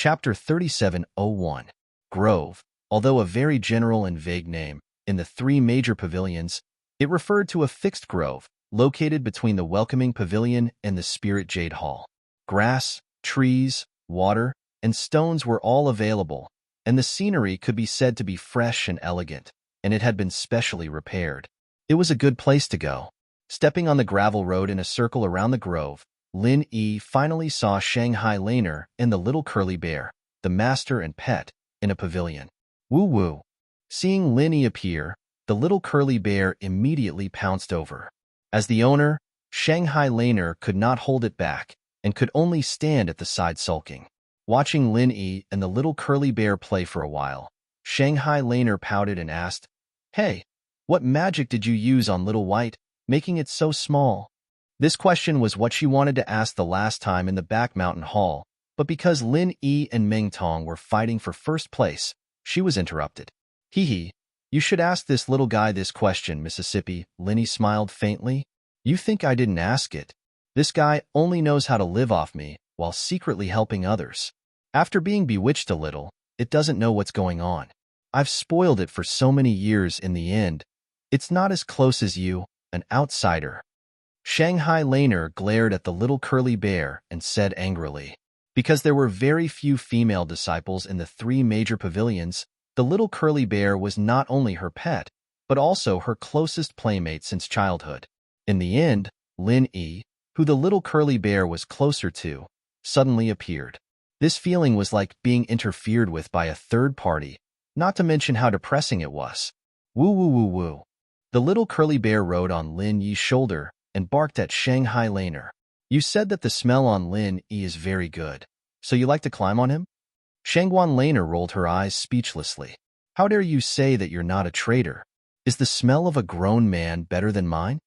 Chapter 3701. Grove. Although a very general and vague name, in the three major pavilions, it referred to a fixed grove, located between the welcoming pavilion and the spirit jade hall. Grass, trees, water, and stones were all available, and the scenery could be said to be fresh and elegant, and it had been specially repaired. It was a good place to go. Stepping on the gravel road in a circle around the grove, Lin Yi finally saw Shanghai Laner and the little curly bear, the master and pet, in a pavilion. Woo-woo. Seeing Lin Yi appear, the little curly bear immediately pounced over. As the owner, Shanghai Laner could not hold it back and could only stand at the side sulking. Watching Lin Yi and the little curly bear play for a while, Shanghai Laner pouted and asked, "Hey, what magic did you use on Little White, making it so small?" This question was what she wanted to ask the last time in the back mountain hall, but because Lin Yi and Meng Tong were fighting for first place, she was interrupted. "Hee, you should ask this little guy this question, Mississippi," Lin Yi smiled faintly. "You think I didn't ask it? This guy only knows how to live off me while secretly helping others. After being bewitched a little, it doesn't know what's going on. I've spoiled it for so many years in the end. It's not as close as you, an outsider." Shanghai Laner glared at the little curly bear and said angrily. Because there were very few female disciples in the three major pavilions, the little curly bear was not only her pet, but also her closest playmate since childhood. In the end, Lin Yi, who the little curly bear was closer to, suddenly appeared. This feeling was like being interfered with by a third party, not to mention how depressing it was. Woo-woo-woo-woo. The little curly bear rode on Lin Yi's shoulder and barked at Shanghai Laner. "You said that the smell on Lin Yi is very good, so you like to climb on him?" Shanghai Laner rolled her eyes speechlessly. "How dare you say that you're not a traitor? Is the smell of a grown man better than mine?"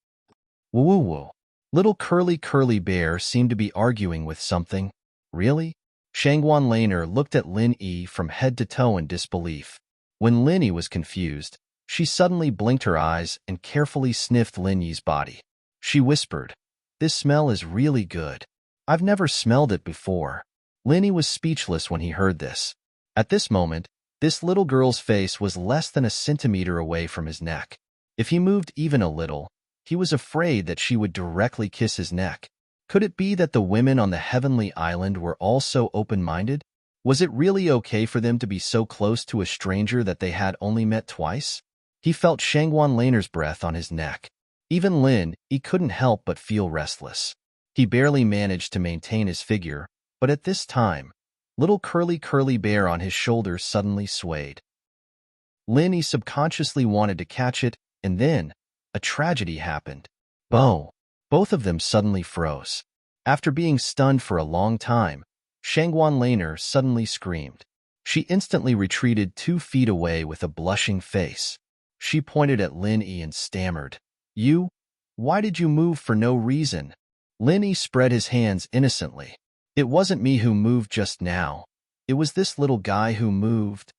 Woo-woo-woo. Little curly bear seemed to be arguing with something. "Really?" Shanghai Laner looked at Lin Yi from head to toe in disbelief. When Lin Yi was confused, she suddenly blinked her eyes and carefully sniffed Lin Yi's body. She whispered, "This smell is really good. I've never smelled it before." Lin Yi was speechless when he heard this. At this moment, this little girl's face was less than a centimeter away from his neck. If he moved even a little, he was afraid that she would directly kiss his neck. Could it be that the women on the heavenly island were all so open-minded? Was it really okay for them to be so close to a stranger that they had only met twice? He felt Shanghai Laner's breath on his neck. Even Lin Yi couldn't help but feel restless. He barely managed to maintain his figure, but at this time, little curly bear on his shoulder suddenly swayed. Lin Yi subconsciously wanted to catch it, and then a tragedy happened. Both of them suddenly froze. After being stunned for a long time, Shanghai Laner suddenly screamed. She instantly retreated 2 feet away with a blushing face. She pointed at Lin Yi and stammered, "You? Why did you move for no reason?" Lin Yi spread his hands innocently. "It wasn't me who moved just now. It was this little guy who moved."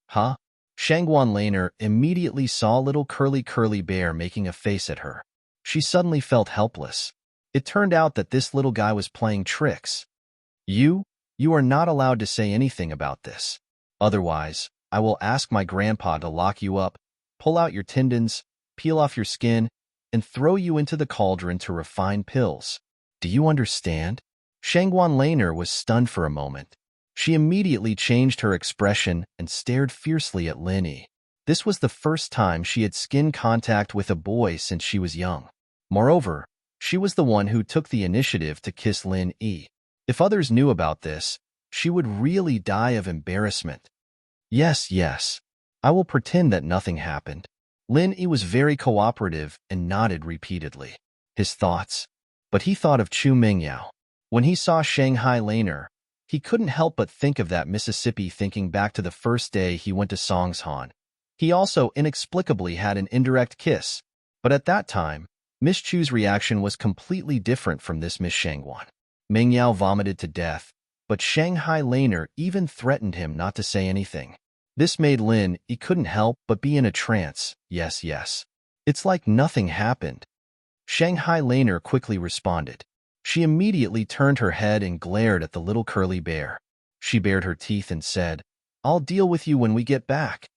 "Huh?" Shanghai Laner immediately saw little curly bear making a face at her. She suddenly felt helpless. It turned out that this little guy was playing tricks. You are not allowed to say anything about this. Otherwise, I will ask my grandpa to lock you up, pull out your tendons, peel off your skin, and throw you into the cauldron to refine pills. Do you understand?" Shanghai Laner was stunned for a moment. She immediately changed her expression and stared fiercely at Lin Yi. This was the first time she had skin contact with a boy since she was young. Moreover, she was the one who took the initiative to kiss Lin Yi. If others knew about this, she would really die of embarrassment. Yes, I will pretend that nothing happened." Lin Yi was very cooperative and nodded repeatedly. His thoughts? But he thought of Chu Mingyao. When he saw Shanghai Laner, he couldn't help but think of that Mississippi, thinking back to the first day he went to Songshan. He also inexplicably had an indirect kiss, but at that time, Miss Chu's reaction was completely different from this Miss Shanghai. Mingyao vomited to death, but Shanghai Laner even threatened him not to say anything. This made Lin Yi couldn't help but be in a trance. Yes. It's like nothing happened. Shanghai Laner quickly responded. She immediately turned her head and glared at the little curly bear. She bared her teeth and said, "I'll deal with you when we get back."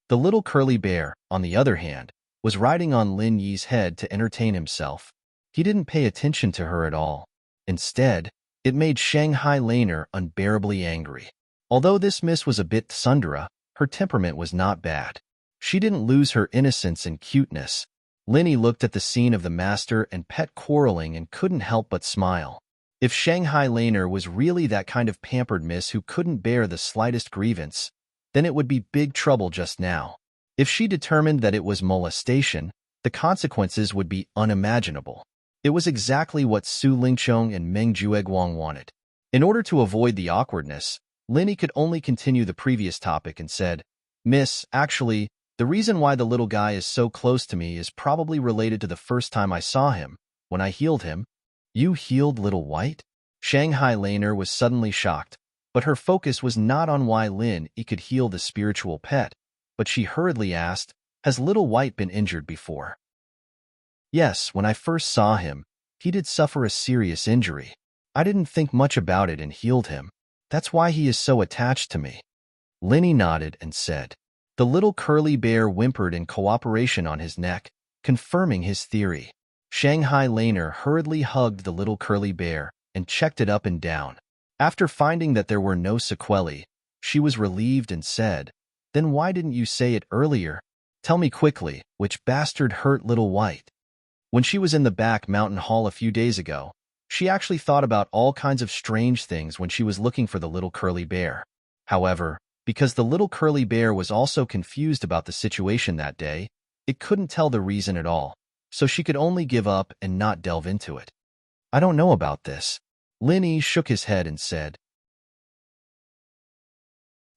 The little curly bear, on the other hand, was riding on Lin Yi's head to entertain himself. He didn't pay attention to her at all. Instead, it made Shanghai Laner unbearably angry. Although this miss was a bit tsundere, her temperament was not bad. She didn't lose her innocence and cuteness. Linny looked at the scene of the master and pet quarreling and couldn't help but smile. If Shanghai Laner was really that kind of pampered miss who couldn't bear the slightest grievance, then it would be big trouble just now. If she determined that it was molestation, the consequences would be unimaginable. It was exactly what Su Lingchong and Meng Jueguang wanted. In order to avoid the awkwardness, Linny could only continue the previous topic and said, "Miss, actually, the reason why the little guy is so close to me is probably related to the first time I saw him, when I healed him." "You healed Little White?" Shanghai Laner was suddenly shocked, but her focus was not on why Lin Yi could heal the spiritual pet, but she hurriedly asked, "Has Little White been injured before?" "Yes, when I first saw him, he did suffer a serious injury. I didn't think much about it and healed him. That's why he is so attached to me." Linny nodded and said. The little curly bear whimpered in cooperation on his neck, confirming his theory. Shanghai Laner hurriedly hugged the little curly bear and checked it up and down. After finding that there were no sequelae, she was relieved and said, "Then why didn't you say it earlier? Tell me quickly, which bastard hurt Little White?" When she was in the back mountain hall a few days ago, she actually thought about all kinds of strange things when she was looking for the little curly bear. However, because the little curly bear was also confused about the situation that day, it couldn't tell the reason at all, so she could only give up and not delve into it. "I don't know about this." Linny shook his head and said.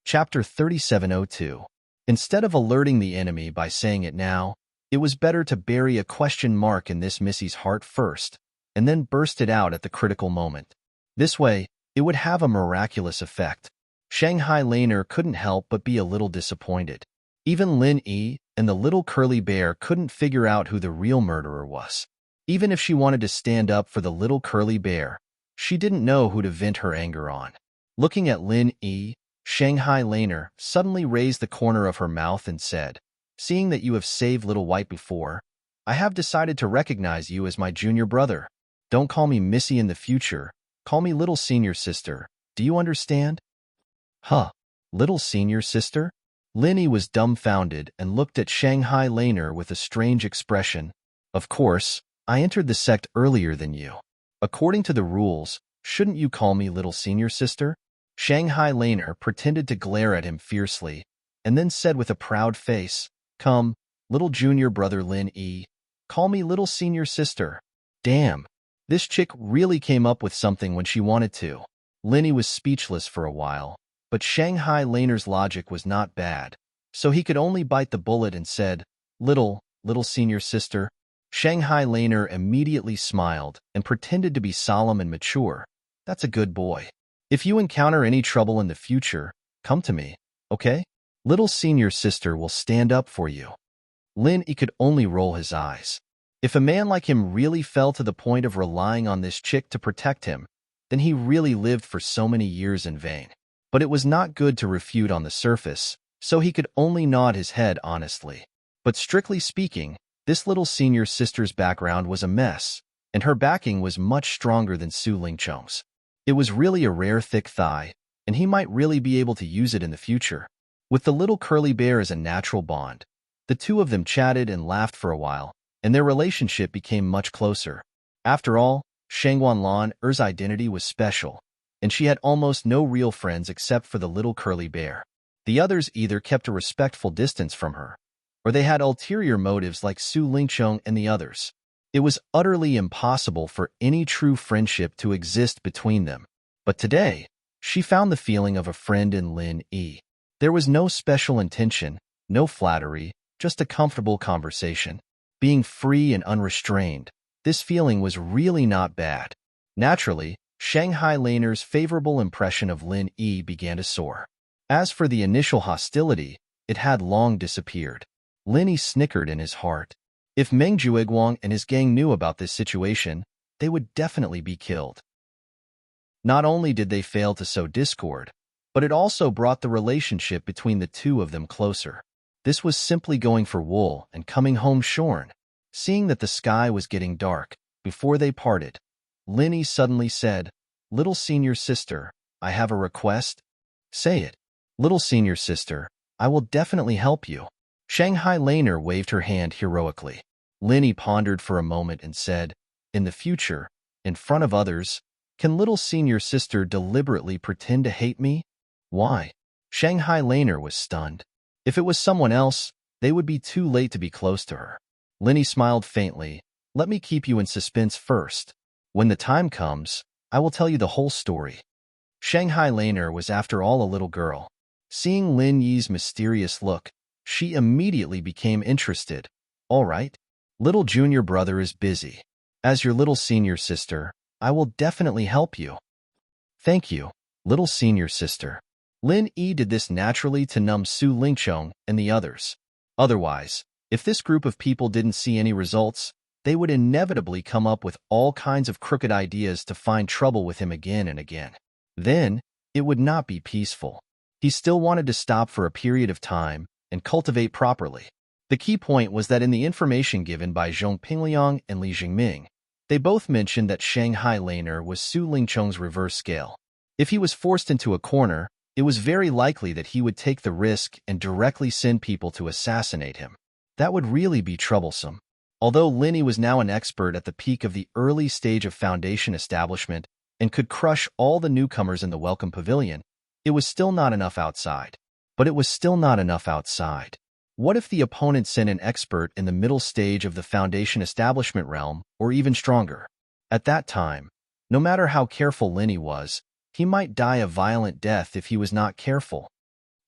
Chapter 3702. Instead of alerting the enemy by saying it now, it was better to bury a question mark in this Missy's heart first, and then burst it out at the critical moment. This way, it would have a miraculous effect. Shanghai Laner couldn't help but be a little disappointed. Even Lin Yi and the little curly bear couldn't figure out who the real murderer was. Even if she wanted to stand up for the little curly bear, she didn't know who to vent her anger on. Looking at Lin Yi, Shanghai Laner suddenly raised the corner of her mouth and said, "Seeing that you have saved Little White before, I have decided to recognize you as my junior brother. Don't call me Missy in the future, call me Little Senior Sister. Do you understand?" "Huh, Little Senior Sister?" Linny was dumbfounded and looked at Shanghai Laner with a strange expression. "Of course, I entered the sect earlier than you. According to the rules, shouldn't you call me Little Senior Sister?" Shanghai Laner pretended to glare at him fiercely, and then said with a proud face, "Come, Little Junior Brother Lin Yi, call me Little Senior Sister." Damn, this chick really came up with something when she wanted to. Linny was speechless for a while, but Shanghai Laner's logic was not bad, so he could only bite the bullet and said, Little Senior Sister." Shanghai Laner immediately smiled and pretended to be solemn and mature. "That's a good boy. If you encounter any trouble in the future, come to me, okay? Little Senior Sister will stand up for you." Lin Yi could only roll his eyes. If a man like him really fell to the point of relying on this chick to protect him, then he really lived for so many years in vain. But it was not good to refute on the surface, so he could only nod his head honestly. But strictly speaking, this Little Senior Sister's background was a mess, and her backing was much stronger than Su Lingchong's. It was really a rare thick thigh, and he might really be able to use it in the future. With the little curly bear as a natural bond, the two of them chatted and laughed for a while, and their relationship became much closer. After all, Shangguan Er's identity was special, and she had almost no real friends except for the little curly bear. The others either kept a respectful distance from her, or they had ulterior motives like Su Lingchong and the others. It was utterly impossible for any true friendship to exist between them. But today, she found the feeling of a friend in Lin Yi. There was no special intention, no flattery, just a comfortable conversation. Being free and unrestrained, this feeling was really not bad. Naturally, Shanghai Laner's favorable impression of Lin Yi began to soar. As for the initial hostility, it had long disappeared. Lin Yi snickered in his heart. If Meng Jueguang and his gang knew about this situation, they would definitely be killed. Not only did they fail to sow discord, but it also brought the relationship between the two of them closer. This was simply going for wool and coming home shorn. Seeing that the sky was getting dark, before they parted, Linny suddenly said, "Little senior sister, I have a request." "Say it." "Little senior sister, I will definitely help you." Shanghai Laner waved her hand heroically. Linny pondered for a moment and said, "In the future, in front of others, can little senior sister deliberately pretend to hate me?" "Why?" Shanghai Laner was stunned. If it was someone else, they would be too late to be close to her. Linny smiled faintly. "Let me keep you in suspense first. When the time comes, I will tell you the whole story." Shanghai Laner was after all a little girl. Seeing Lin Yi's mysterious look, she immediately became interested. "All right. Little junior brother is busy. As your little senior sister, I will definitely help you." "Thank you, little senior sister." Lin Yi did this naturally to numb Su Lingchong and the others. Otherwise, if this group of people didn't see any results, they would inevitably come up with all kinds of crooked ideas to find trouble with him again and again. Then, it would not be peaceful. He still wanted to stop for a period of time and cultivate properly. The key point was that in the information given by Zhong Pingliang and Li Jingming, they both mentioned that Shanghai Laner was Su Lingchong's reverse scale. If he was forced into a corner, it was very likely that he would take the risk and directly send people to assassinate him. That would really be troublesome. Although Linny was now an expert at the peak of the early stage of Foundation establishment and could crush all the newcomers in the Welcome Pavilion, it was still not enough outside. But it was still not enough outside. What if the opponent sent an expert in the middle stage of the Foundation establishment realm, or even stronger? At that time, no matter how careful Linny was, he might die a violent death if he was not careful.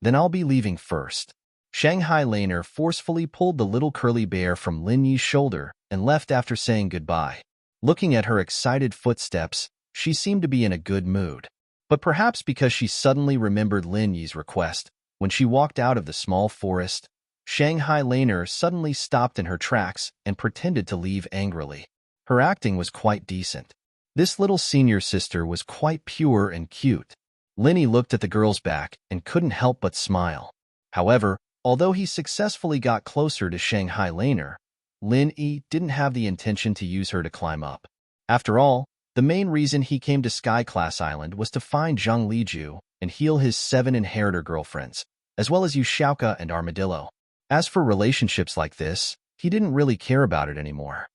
"Then I'll be leaving first." Shanghai Laner forcefully pulled the little curly bear from Lin Yi's shoulder and left after saying goodbye. Looking at her excited footsteps, she seemed to be in a good mood. But perhaps because she suddenly remembered Lin Yi's request, when she walked out of the small forest, Shanghai Laner suddenly stopped in her tracks and pretended to leave angrily. Her acting was quite decent. This little senior sister was quite pure and cute. Linny looked at the girl's back and couldn't help but smile. However, although he successfully got closer to Shanghai Laner, Lin Yi didn't have the intention to use her to climb up. After all, the main reason he came to Sky Class Island was to find Zhang Liju and heal his 7 inheritor girlfriends, as well as Yushauka and Armadillo. As for relationships like this, he didn't really care about it anymore.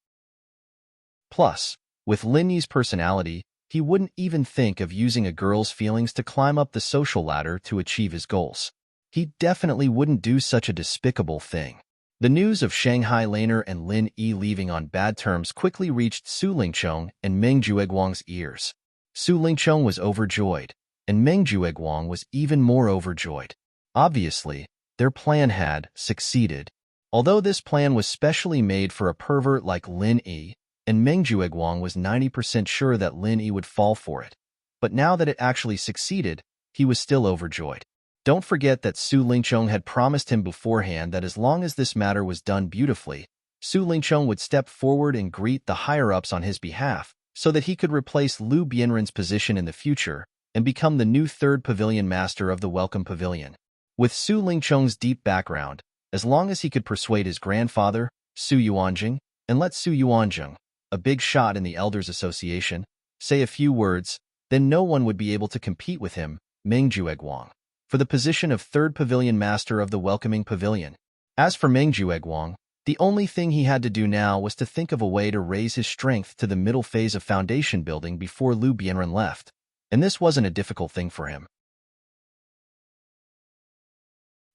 Plus, with Lin Yi's personality, he wouldn't even think of using a girl's feelings to climb up the social ladder to achieve his goals. He definitely wouldn't do such a despicable thing. The news of Shanghai Laner and Lin Yi leaving on bad terms quickly reached Su Lingchong and Meng Jueguang's ears. Su Lingchong was overjoyed, and Meng Jueguang was even more overjoyed. Obviously, their plan had succeeded. Although this plan was specially made for a pervert like Lin Yi, and Meng Jueguang was 90% sure that Lin Yi would fall for it. But now that it actually succeeded, he was still overjoyed. Don't forget that Su Lingchong had promised him beforehand that as long as this matter was done beautifully, Su Lingchong would step forward and greet the higher-ups on his behalf so that he could replace Lu Bianren's position in the future and become the new 3rd Pavilion Master of the Welcome Pavilion. With Su Lingchong's deep background, as long as he could persuade his grandfather, Su Yuanjing, and let Su Yuanjing, a big shot in the Elders Association, say a few words, then no one would be able to compete with him, Meng Jueguang, for the position of 3rd Pavilion Master of the Welcoming Pavilion. As for Meng Jueguang, the only thing he had to do now was to think of a way to raise his strength to the middle phase of foundation building before Lu Bianren left, and this wasn't a difficult thing for him.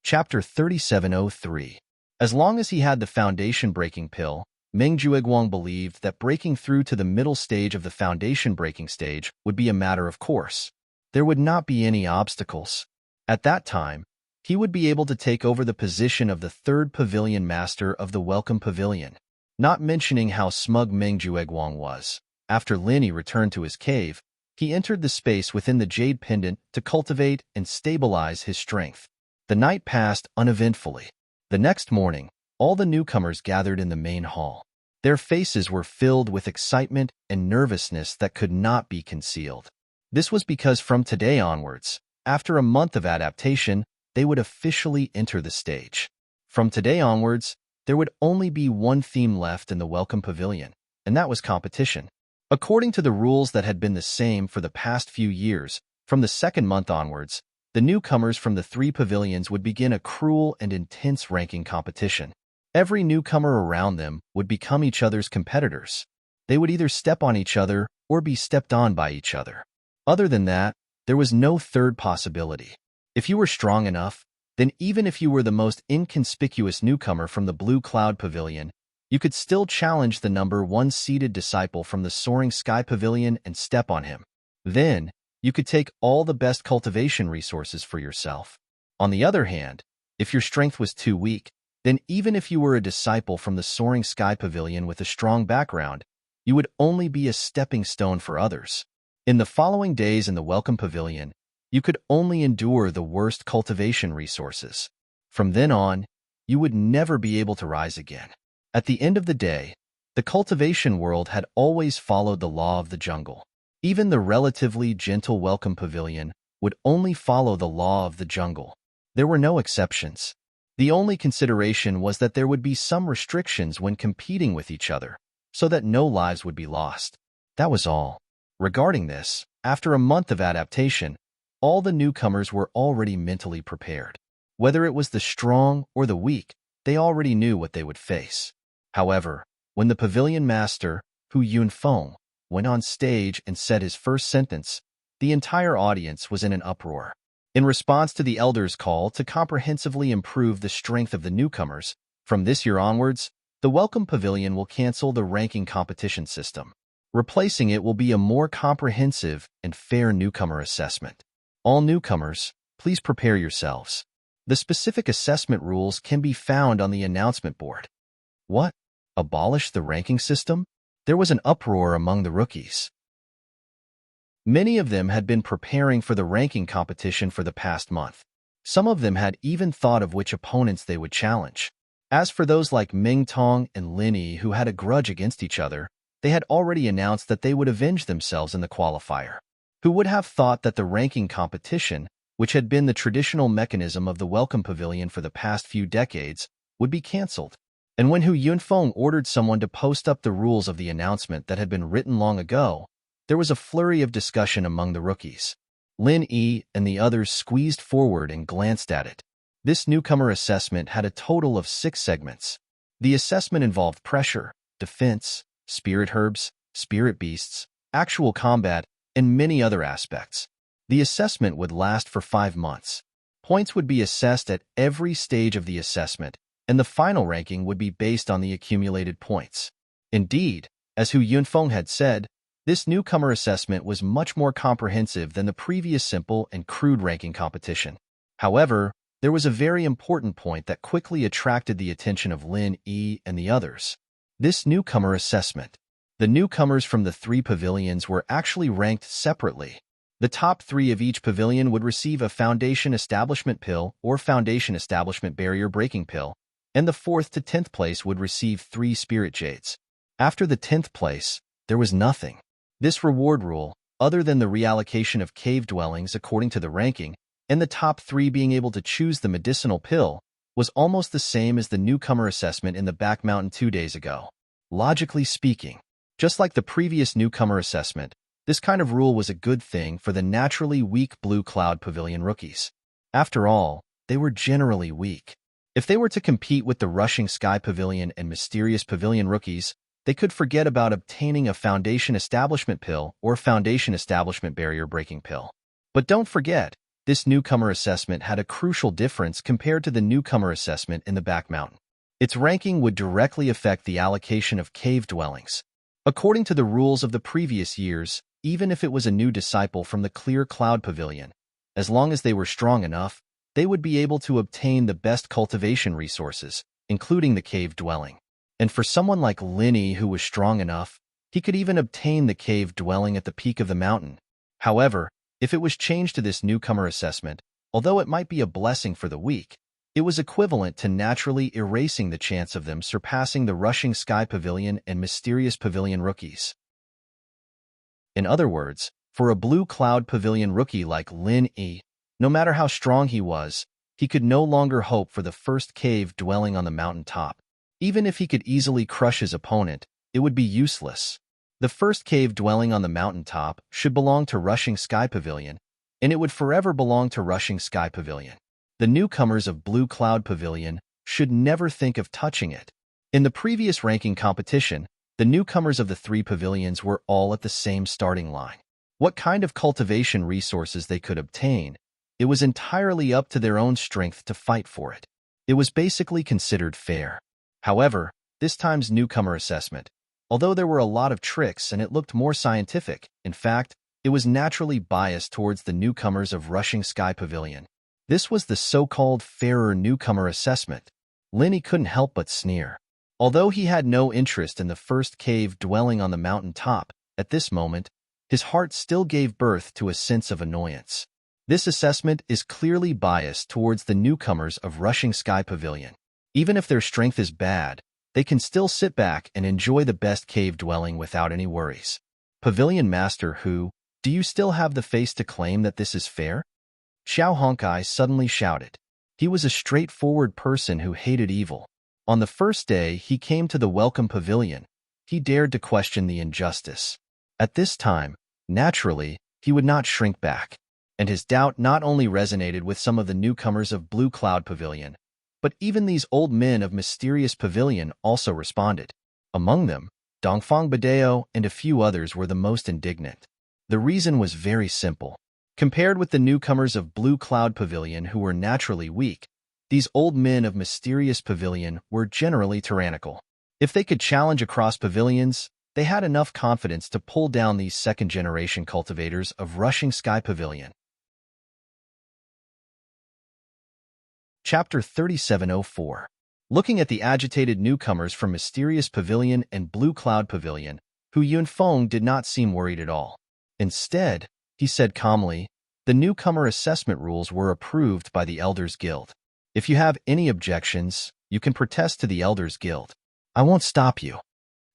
Chapter 3703. As long as he had the foundation breaking pill, Meng Jueguang believed that breaking through to the middle stage of the foundation breaking stage would be a matter of course. There would not be any obstacles. At that time, he would be able to take over the position of the 3rd Pavilion Master of the Welcome Pavilion. Not mentioning how smug Meng Jueguang was. After Linny returned to his cave, he entered the space within the Jade Pendant to cultivate and stabilize his strength. The night passed uneventfully. The next morning, all the newcomers gathered in the main hall. Their faces were filled with excitement and nervousness that could not be concealed. This was because from today onwards, after a month of adaptation, they would officially enter the stage. From today onwards, there would only be one theme left in the Welcome Pavilion, and that was competition. According to the rules that had been the same for the past few years, from the second month onwards, the newcomers from the three pavilions would begin a cruel and intense ranking competition. Every newcomer around them would become each other's competitors. They would either step on each other or be stepped on by each other. Other than that, there was no third possibility. If you were strong enough, then even if you were the most inconspicuous newcomer from the Blue Cloud Pavilion, you could still challenge the number one seeded disciple from the Soaring Sky Pavilion and step on him. Then, you could take all the best cultivation resources for yourself. On the other hand, if your strength was too weak, then even if you were a disciple from the Soaring Sky Pavilion with a strong background, you would only be a stepping stone for others. In the following days in the Welcome Pavilion, you could only endure the worst cultivation resources. From then on, you would never be able to rise again. At the end of the day, the cultivation world had always followed the law of the jungle. Even the relatively gentle Welcome Pavilion would only follow the law of the jungle. There were no exceptions. The only consideration was that there would be some restrictions when competing with each other, so that no lives would be lost. That was all. Regarding this, after a month of adaptation, all the newcomers were already mentally prepared. Whether it was the strong or the weak, they already knew what they would face. However, when the pavilion master, Hu Yunfeng, went on stage and said his first sentence, the entire audience was in an uproar. In response to the elders' call to comprehensively improve the strength of the newcomers, from this year onwards, the Welcome Pavilion will cancel the ranking competition system. Replacing it will be a more comprehensive and fair newcomer assessment. All newcomers, please prepare yourselves. The specific assessment rules can be found on the announcement board. What? Abolish the ranking system? There was an uproar among the rookies. Many of them had been preparing for the ranking competition for the past month. Some of them had even thought of which opponents they would challenge. As for those like Ming Tong and Lin Yi who had a grudge against each other, they had already announced that they would avenge themselves in the qualifier. Who would have thought that the ranking competition, which had been the traditional mechanism of the Welcome Pavilion for the past few decades, would be cancelled? And when Hu Yunfeng ordered someone to post up the rules of the announcement that had been written long ago, there was a flurry of discussion among the rookies. Lin Yi and the others squeezed forward and glanced at it. This newcomer assessment had a total of 6 segments. The assessment involved pressure, defense, spirit herbs, spirit beasts, actual combat, and many other aspects. The assessment would last for 5 months. Points would be assessed at every stage of the assessment, and the final ranking would be based on the accumulated points. Indeed, as Hu Yunfeng had said, this newcomer assessment was much more comprehensive than the previous simple and crude ranking competition. However, there was a very important point that quickly attracted the attention of Lin Yi and the others. This newcomer assessment. The newcomers from the 3 pavilions were actually ranked separately. The top 3 of each pavilion would receive a Foundation Establishment Pill or Foundation Establishment Barrier Breaking Pill, and the 4th to 10th place would receive 3 Spirit Jades. After the 10th place, there was nothing. This reward rule, other than the reallocation of cave dwellings according to the ranking, and the top 3 being able to choose the medicinal pill, was almost the same as the newcomer assessment in the back mountain 2 days ago. Logically speaking, just like the previous newcomer assessment, this kind of rule was a good thing for the naturally weak Blue Cloud Pavilion rookies. After all, they were generally weak. If they were to compete with the Rushing Sky Pavilion and Mysterious Pavilion rookies, they could forget about obtaining a Foundation Establishment Pill or Foundation Establishment Barrier Breaking Pill. But don't forget, this newcomer assessment had a crucial difference compared to the newcomer assessment in the back mountain. Its ranking would directly affect the allocation of cave dwellings. According to the rules of the previous years, even if it was a new disciple from the Clear Cloud Pavilion, as long as they were strong enough, they would be able to obtain the best cultivation resources, including the cave dwelling. And for someone like Lin Yi who was strong enough, he could even obtain the cave dwelling at the peak of the mountain. However, if it was changed to this newcomer assessment, although it might be a blessing for the weak, it was equivalent to naturally erasing the chance of them surpassing the Rushing Sky Pavilion and Mysterious Pavilion rookies. In other words, for a Blue Cloud Pavilion rookie like Lin Yi, No matter how strong he could no longer hope for the first cave dwelling on the mountain top. Even if he could easily crush his opponent, it would be useless. The first cave dwelling on the mountain top should belong to Rushing Sky Pavilion, and it would forever belong to Rushing Sky Pavilion. The newcomers of Blue Cloud Pavilion should never think of touching it. In the previous ranking competition, the newcomers of the three pavilions were all at the same starting line. What kind of cultivation resources they could obtain, it was entirely up to their own strength to fight for it. It was basically considered fair. However, this time's newcomer assessment, although there were a lot of tricks and it looked more scientific, in fact, it was naturally biased towards the newcomers of Rushing Sky Pavilion. This was the so-called fairer newcomer assessment. Linny couldn't help but sneer. Although he had no interest in the first cave dwelling on the mountain top, at this moment, his heart still gave birth to a sense of annoyance. This assessment is clearly biased towards the newcomers of Rushing Sky Pavilion. Even if their strength is bad, they can still sit back and enjoy the best cave dwelling without any worries. Pavilion Master Hu, do you still have the face to claim that this is fair? Xiao Honkai suddenly shouted. He was a straightforward person who hated evil. On the first day he came to the Welcome Pavilion, he dared to question the injustice. At this time, naturally, he would not shrink back. And his doubt not only resonated with some of the newcomers of Blue Cloud Pavilion, but even these old men of Mysterious Pavilion also responded. Among them, Dongfang Badeo and a few others were the most indignant. The reason was very simple. Compared with the newcomers of Blue Cloud Pavilion who were naturally weak, these old men of Mysterious Pavilion were generally tyrannical. If they could challenge across pavilions, they had enough confidence to pull down these second-generation cultivators of Rushing Sky Pavilion. Chapter 3704. Looking at the agitated newcomers from Mysterious Pavilion and Blue Cloud Pavilion, Hu Yunfeng did not seem worried at all. Instead, he said calmly, the newcomer assessment rules were approved by the Elders Guild. If you have any objections, you can protest to the Elders Guild. I won't stop you.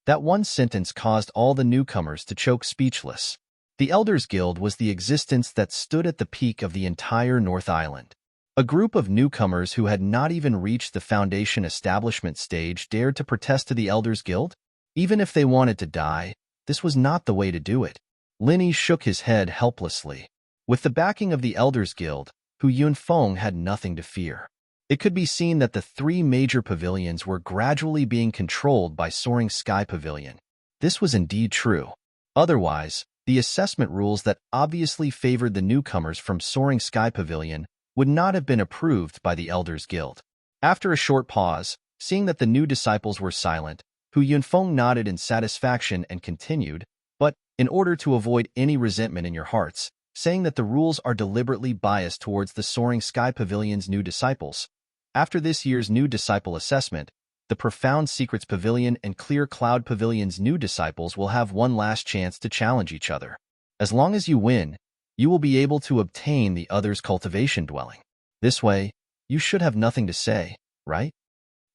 That one sentence caused all the newcomers to choke speechless. The Elders Guild was the existence that stood at the peak of the entire North Island. A group of newcomers who had not even reached the foundation establishment stage dared to protest to the Elders Guild? Even if they wanted to die, this was not the way to do it. Linny shook his head helplessly. With the backing of the Elders Guild, Hu Yunfeng had nothing to fear. It could be seen that the three major pavilions were gradually being controlled by Soaring Sky Pavilion. This was indeed true. Otherwise, the assessment rules that obviously favored the newcomers from Soaring Sky Pavilion would not have been approved by the Elders Guild. After a short pause, seeing that the new disciples were silent, Hu Yunfeng nodded in satisfaction and continued, but, in order to avoid any resentment in your hearts, saying that the rules are deliberately biased towards the Soaring Sky Pavilion's new disciples. After this year's new disciple assessment, the Profound Secrets Pavilion and Clear Cloud Pavilion's new disciples will have one last chance to challenge each other. As long as you win, you will be able to obtain the other's cultivation dwelling. This way, you should have nothing to say, right?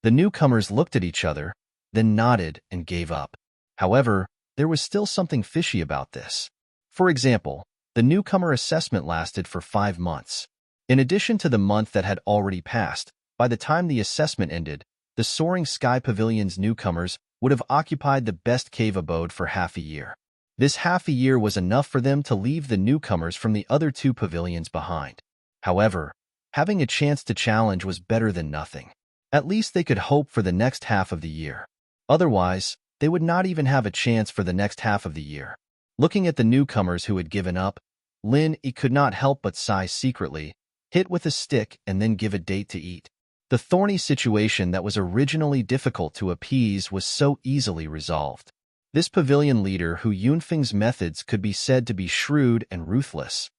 The newcomers looked at each other, then nodded and gave up. However, there was still something fishy about this. For example, the newcomer assessment lasted for 5 months. In addition to the month that had already passed, by the time the assessment ended, the Soaring Sky Pavilion's newcomers would have occupied the best cave abode for half a year. This half a year was enough for them to leave the newcomers from the other two pavilions behind. However, having a chance to challenge was better than nothing. At least they could hope for the next half of the year. Otherwise, they would not even have a chance for the next half of the year. Looking at the newcomers who had given up, Lin Yi could not help but sigh secretly, hit with a stick and then give a date to eat. The thorny situation that was originally difficult to appease was so easily resolved. This pavilion leader Hu Yunfeng's methods could be said to be shrewd and ruthless.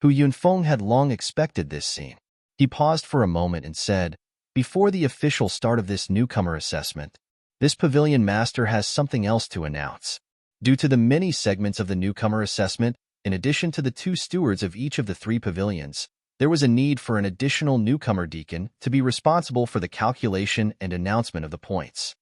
Hu Yunfeng had long expected this scene. He paused for a moment and said, before the official start of this newcomer assessment, this pavilion master has something else to announce. Due to the many segments of the newcomer assessment, in addition to the 2 stewards of each of the 3 pavilions, there was a need for an additional newcomer deacon to be responsible for the calculation and announcement of the points.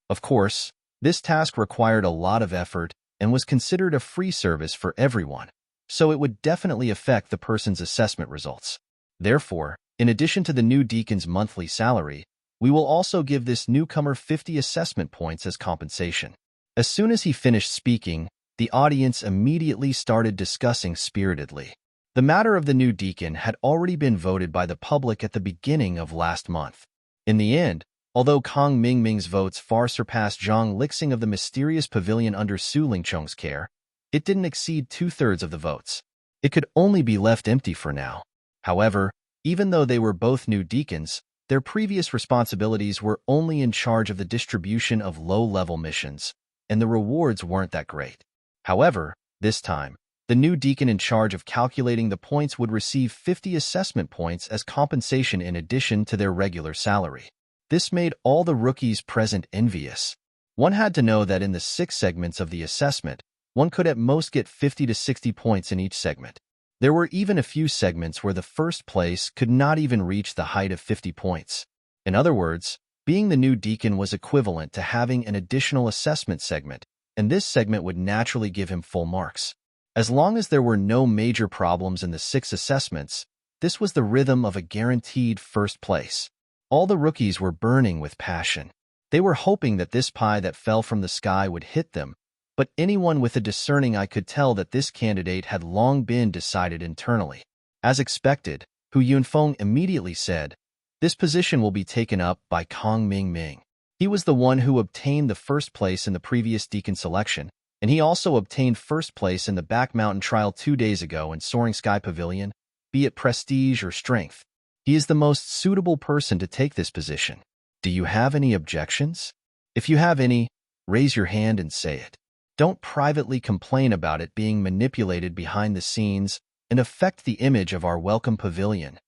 Of course, this task required a lot of effort and was considered a free service for everyone. so it would definitely affect the person's assessment results. Therefore, in addition to the new deacon's monthly salary, we will also give this newcomer 50 assessment points as compensation. As soon as he finished speaking, the audience immediately started discussing spiritedly. The matter of the new deacon had already been voted by the public at the beginning of last month. In the end, although Kong Mingming's votes far surpassed Zhang Lixing of the mysterious pavilion under Su Lingchong's care, it didn't exceed 2/3 of the votes. It could only be left empty for now. However, even though they were both new deacons, their previous responsibilities were only in charge of the distribution of low-level missions, and the rewards weren't that great. However, this time, the new deacon in charge of calculating the points would receive 50 assessment points as compensation in addition to their regular salary. This made all the rookies present envious. One had to know that in the 6 segments of the assessment, one could at most get 50 to 60 points in each segment. There were even a few segments where the first place could not even reach the height of 50 points. In other words, being the new deacon was equivalent to having an additional assessment segment, and this segment would naturally give him full marks. As long as there were no major problems in the 6 assessments, this was the rhythm of a guaranteed first place. All the rookies were burning with passion. They were hoping that this pie that fell from the sky would hit them, but anyone with a discerning eye could tell that this candidate had long been decided internally. As expected, Hu Yunfeng immediately said, "This position will be taken up by Kong Mingming." He was the one who obtained the first place in the previous deacon selection, and he also obtained first place in the Back Mountain trial 2 days ago in Soaring Sky Pavilion, be it prestige or strength. He is the most suitable person to take this position. Do you have any objections? If you have any, raise your hand and say it. Don't privately complain about it being manipulated behind the scenes and affect the image of our welcome pavilion.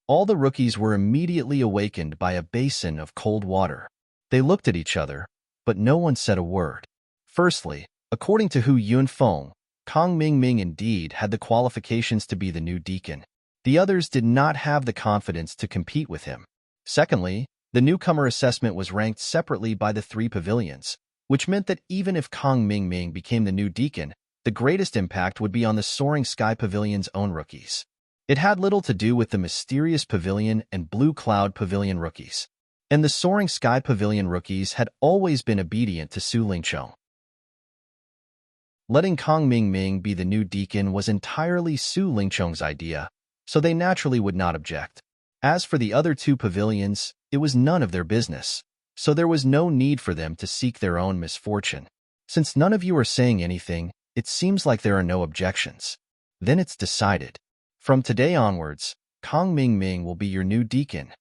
All the rookies were immediately awakened by a basin of cold water. They looked at each other, but no one said a word. Firstly, according to Hu Yunfeng, Kong Mingming indeed had the qualifications to be the new deacon. The others did not have the confidence to compete with him. Secondly, the newcomer assessment was ranked separately by the 3 pavilions, which meant that even if Kong Mingming became the new deacon, the greatest impact would be on the Soaring Sky Pavilion's own rookies. It had little to do with the Mysterious Pavilion and Blue Cloud Pavilion rookies. And the Soaring Sky Pavilion rookies had always been obedient to Su Lingchong. Letting Kong Mingming be the new deacon was entirely Su Lingchong's idea, so they naturally would not object. As for the other 2 pavilions, it was none of their business, so there was no need for them to seek their own misfortune. Since none of you are saying anything, it seems like there are no objections. Then it's decided. From today onwards, Kong Mingming will be your new deacon.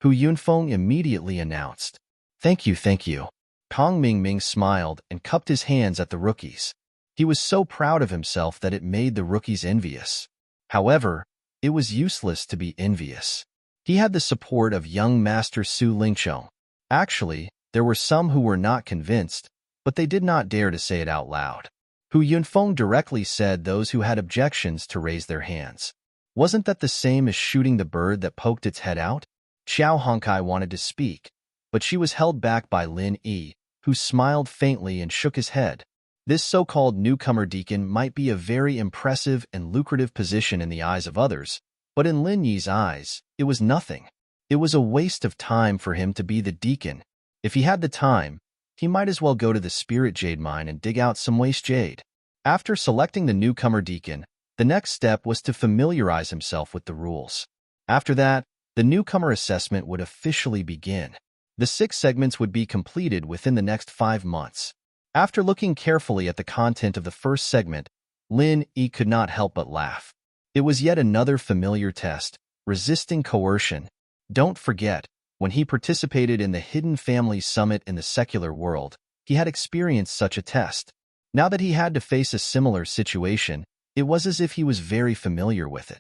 Hu Yunfeng immediately announced. Thank you, thank you. Kong Mingming smiled and cupped his hands at the rookies. He was so proud of himself that it made the rookies envious. However, it was useless to be envious. He had the support of young Master Su Lingchong. Actually, there were some who were not convinced, but they did not dare to say it out loud. Hu Yunfeng directly said those who had objections to raise their hands. Wasn't that the same as shooting the bird that poked its head out? Xiao Hongkai wanted to speak, but she was held back by Lin Yi, who smiled faintly and shook his head. This so-called newcomer deacon might be a very impressive and lucrative position in the eyes of others, but in Lin Yi's eyes, it was nothing. It was a waste of time for him to be the deacon. If he had the time, he might as well go to the Spirit Jade mine and dig out some waste jade. After selecting the newcomer deacon, the next step was to familiarize himself with the rules. After that, the newcomer assessment would officially begin. The 6 segments would be completed within the next 5 months. After looking carefully at the content of the first segment, Lin Yi could not help but laugh. It was yet another familiar test, resisting coercion. Don't forget, when he participated in the Hidden Family Summit in the secular world, he had experienced such a test. Now that he had to face a similar situation, it was as if he was very familiar with it.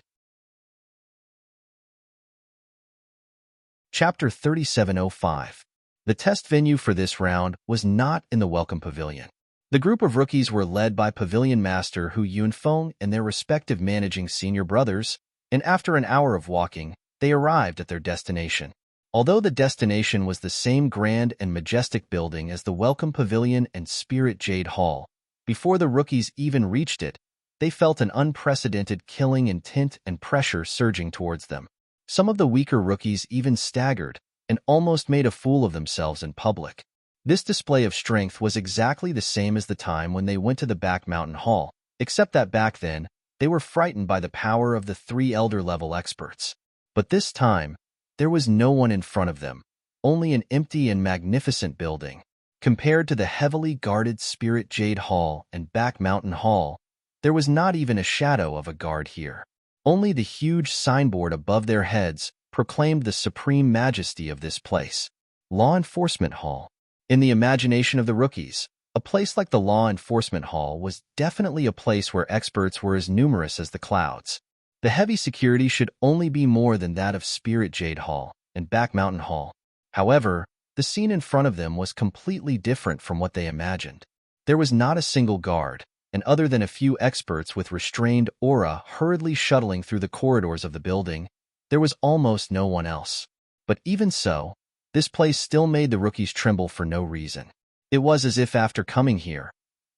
Chapter 3705. The test venue for this round was not in the Welcome Pavilion. The group of rookies were led by Pavilion Master Hu Yunfeng and their respective managing senior brothers, and after an hour of walking, they arrived at their destination. Although the destination was the same grand and majestic building as the Welcome Pavilion and Spirit Jade Hall, before the rookies even reached it, they felt an unprecedented killing intent and pressure surging towards them. Some of the weaker rookies even staggered and almost made a fool of themselves in public. This display of strength was exactly the same as the time when they went to the back mountain hall, except that back then, they were frightened by the power of the 3 elder-level experts. But this time, there was no one in front of them, only an empty and magnificent building. Compared to the heavily guarded Spirit Jade Hall and Back Mountain Hall, there was not even a shadow of a guard here. Only the huge signboard above their heads proclaimed the supreme majesty of this place. Law Enforcement Hall. In the imagination of the rookies, a place like the Law Enforcement Hall was definitely a place where experts were as numerous as the clouds. The heavy security should only be more than that of Spirit Jade Hall and Back Mountain Hall. However, the scene in front of them was completely different from what they imagined. There was not a single guard, and other than a few experts with restrained aura hurriedly shuttling through the corridors of the building, there was almost no one else. But even so, this place still made the rookies tremble for no reason. It was as if after coming here,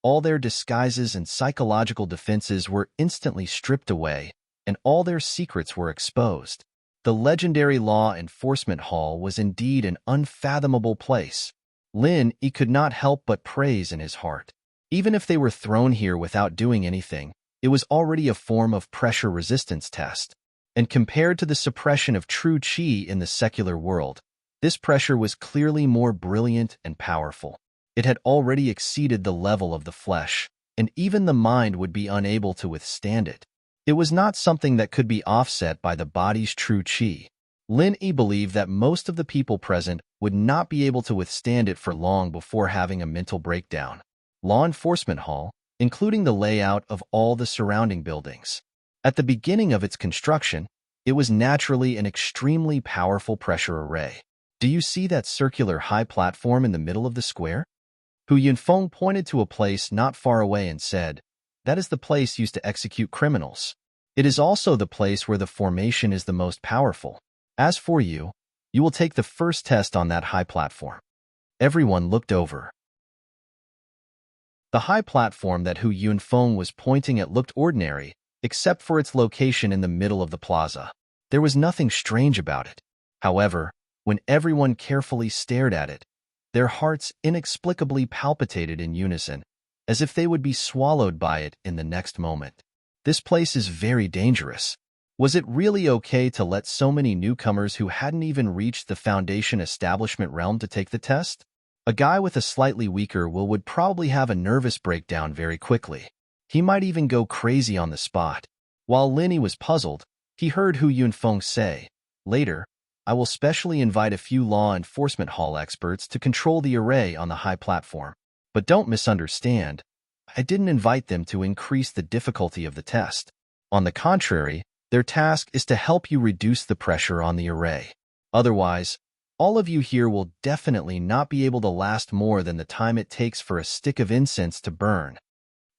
all their disguises and psychological defenses were instantly stripped away, and all their secrets were exposed. The legendary Law Enforcement Hall was indeed an unfathomable place. Lin Yi could not help but praise in his heart. Even if they were thrown here without doing anything, it was already a form of pressure resistance test. And compared to the suppression of true qi in the secular world, this pressure was clearly more brilliant and powerful. It had already exceeded the level of the flesh, and even the mind would be unable to withstand it. It was not something that could be offset by the body's true qi. Lin Yi believed that most of the people present would not be able to withstand it for long before having a mental breakdown. Law Enforcement Hall, including the layout of all the surrounding buildings. At the beginning of its construction, it was naturally an extremely powerful pressure array. Do you see that circular high platform in the middle of the square? Hu Yunfeng pointed to a place not far away and said, "That is the place used to execute criminals. It is also the place where the formation is the most powerful. As for you, you will take the first test on that high platform." Everyone looked over. The high platform that Hu Yunfeng was pointing at looked ordinary, except for its location in the middle of the plaza. There was nothing strange about it. However, when everyone carefully stared at it, their hearts inexplicably palpitated in unison, as if they would be swallowed by it in the next moment. This place is very dangerous. Was it really okay to let so many newcomers who hadn't even reached the Foundation establishment realm to take the test? A guy with a slightly weaker will would probably have a nervous breakdown very quickly. He might even go crazy on the spot. While Lin Yi was puzzled, he heard Hu Yunfeng say, "Later, I will specially invite a few Law Enforcement Hall experts to control the array on the high platform. But don't misunderstand, I didn't invite them to increase the difficulty of the test. On the contrary, their task is to help you reduce the pressure on the array. Otherwise, all of you here will definitely not be able to last more than the time it takes for a stick of incense to burn."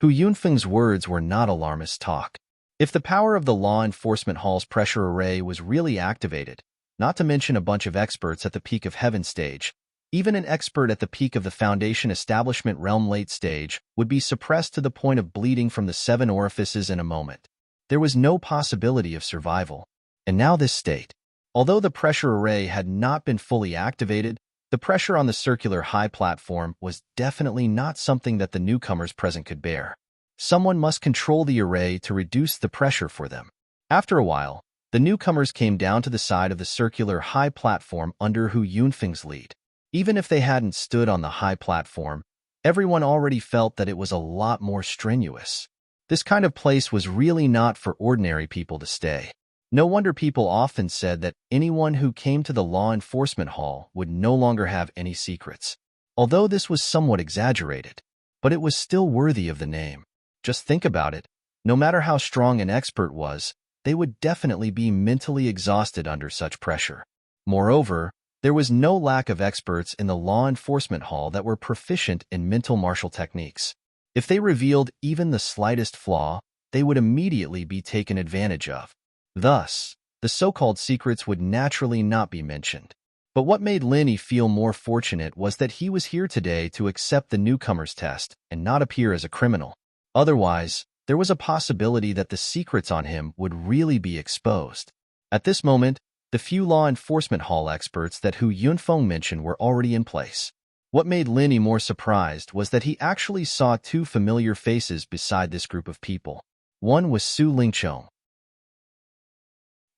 Hu Yunfeng's words were not alarmist talk. If the power of the Law Enforcement Hall's pressure array was really activated, not to mention a bunch of experts at the peak of heaven stage, even an expert at the peak of the Foundation establishment realm late stage would be suppressed to the point of bleeding from the 7 orifices in a moment. There was no possibility of survival. And now this state. Although the pressure array had not been fully activated, the pressure on the circular high platform was definitely not something that the newcomers present could bear. Someone must control the array to reduce the pressure for them. After a while, the newcomers came down to the side of the circular high platform under Hu Yunfeng's lead. Even if they hadn't stood on the high platform, everyone already felt that it was a lot more strenuous. This kind of place was really not for ordinary people to stay. No wonder people often said that anyone who came to the Law Enforcement Hall would no longer have any secrets. Although this was somewhat exaggerated, but it was still worthy of the name. Just think about it. No matter how strong an expert was, they would definitely be mentally exhausted under such pressure. Moreover, there was no lack of experts in the Law Enforcement Hall that were proficient in mental martial techniques. If they revealed even the slightest flaw, they would immediately be taken advantage of. Thus, the so-called secrets would naturally not be mentioned. But what made Lin Yi feel more fortunate was that he was here today to accept the newcomer's test and not appear as a criminal. Otherwise, there was a possibility that the secrets on him would really be exposed. At this moment, the few law enforcement hall experts that Hu Yunfeng mentioned were already in place. What made Lin Yi more surprised was that he actually saw two familiar faces beside this group of people. One was Su Lingchong.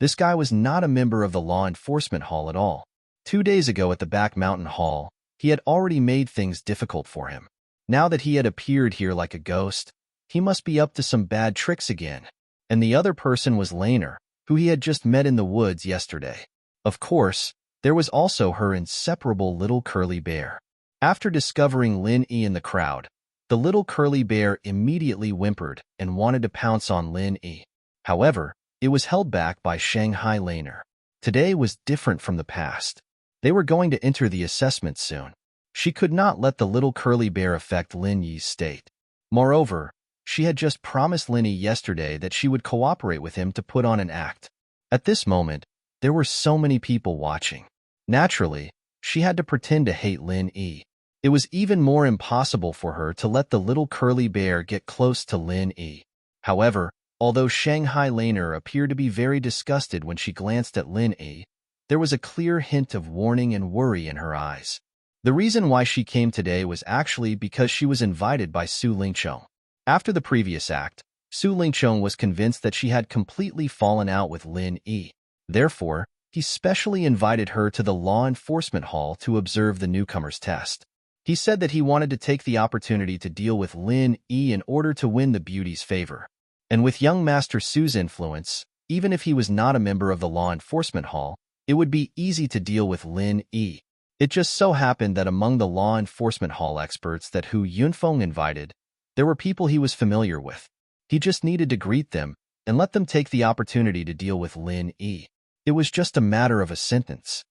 This guy was not a member of the law enforcement hall at all. 2 days ago at the back mountain hall, he had already made things difficult for him. Now that he had appeared here like a ghost, he must be up to some bad tricks again. And the other person was Laner, who he had just met in the woods yesterday. Of course, there was also her inseparable little curly bear. After discovering Lin Yi in the crowd, the little curly bear immediately whimpered and wanted to pounce on Lin Yi. However, it was held back by Shanghai Laner. Today was different from the past. They were going to enter the assessment soon. She could not let the little curly bear affect Lin Yi's state. Moreover, she had just promised Lin Yi yesterday that she would cooperate with him to put on an act. At this moment, there were so many people watching. Naturally, she had to pretend to hate Lin Yi. It was even more impossible for her to let the little curly bear get close to Lin Yi. However, although Shanghai Laner appeared to be very disgusted when she glanced at Lin Yi, there was a clear hint of warning and worry in her eyes. The reason why she came today was actually because she was invited by Su Lingchong. After the previous act, Su Lingchong was convinced that she had completely fallen out with Lin Yi. Therefore, he specially invited her to the law enforcement hall to observe the newcomer's test. He said that he wanted to take the opportunity to deal with Lin Yi in order to win the beauty's favor. And with young Master Su's influence, even if he was not a member of the law enforcement hall, it would be easy to deal with Lin Yi. It just so happened that among the law enforcement hall experts that Hu Yunfeng invited, there were people he was familiar with. He just needed to greet them and let them take the opportunity to deal with Lin Yi. It was just a matter of a sentence.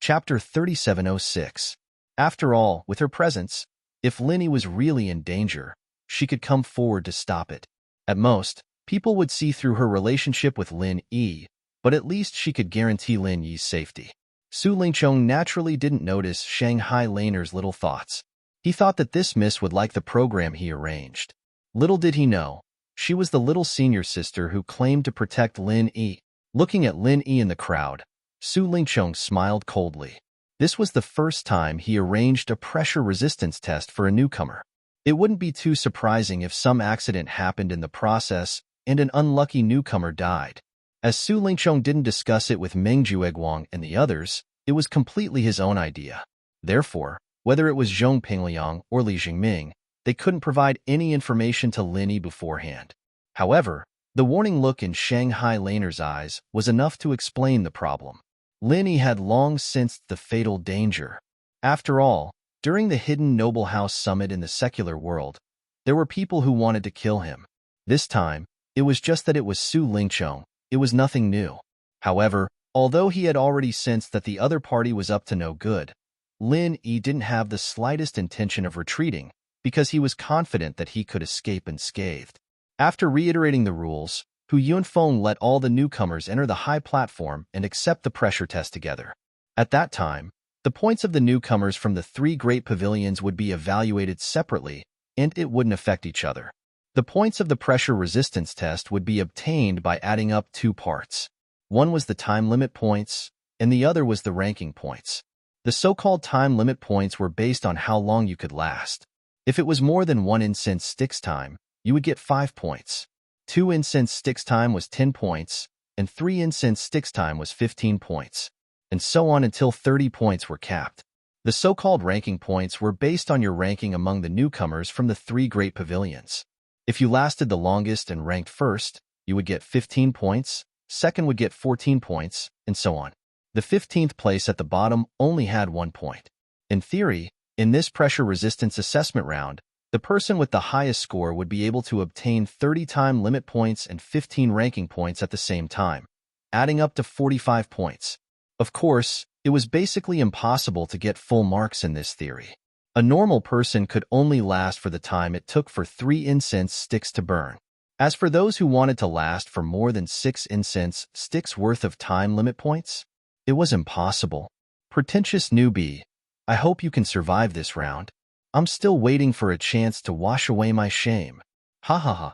Chapter 3706. After all, with her presence, if Lin Yi was really in danger, she could come forward to stop it. At most, people would see through her relationship with Lin Yi, but at least she could guarantee Lin Yi's safety. Su Lingchong naturally didn't notice Shanghai Laner's little thoughts. He thought that this miss would like the program he arranged. Little did he know, she was the little senior sister who claimed to protect Lin Yi. Looking at Lin Yi in the crowd, Su Lingchong smiled coldly. This was the first time he arranged a pressure resistance test for a newcomer. It wouldn't be too surprising if some accident happened in the process and an unlucky newcomer died. As Su Lingchong didn't discuss it with Meng Jueguang and the others, it was completely his own idea. Therefore, whether it was Zhong Pingliang or Li Jingming, they couldn't provide any information to Lin Yi beforehand. However, the warning look in Shanghai Laner's eyes was enough to explain the problem. Lin Yi had long sensed the fatal danger. After all, during the hidden Noble House summit in the secular world, there were people who wanted to kill him. This time, it was just that it was Su Lingchong. It was nothing new. However, although he had already sensed that the other party was up to no good, Lin Yi didn't have the slightest intention of retreating because he was confident that he could escape unscathed. After reiterating the rules, Hu Yunfeng let all the newcomers enter the high platform and accept the pressure test together. At that time, the points of the newcomers from the 3 great pavilions would be evaluated separately, and it wouldn't affect each other. The points of the pressure resistance test would be obtained by adding up 2 parts. One was the time limit points, and the other was the ranking points. The so-called time limit points were based on how long you could last. If it was more than 1 incense sticks time, you would get 5 points. 2 incense sticks time was 10 points, and 3 incense sticks time was 15 points, and so on until 30 points were capped. The so-called ranking points were based on your ranking among the newcomers from the 3 great pavilions. If you lasted the longest and ranked first, you would get 15 points, second would get 14 points, and so on. The 15th place at the bottom only had 1 point. In theory, in this pressure resistance assessment round, the person with the highest score would be able to obtain 30 time limit points and 15 ranking points at the same time, adding up to 45 points. Of course, it was basically impossible to get full marks in this theory. A normal person could only last for the time it took for 3 incense sticks to burn. As for those who wanted to last for more than 6 incense sticks worth of time limit points, it was impossible. Pretentious newbie, I hope you can survive this round. I'm still waiting for a chance to wash away my shame. Ha ha ha.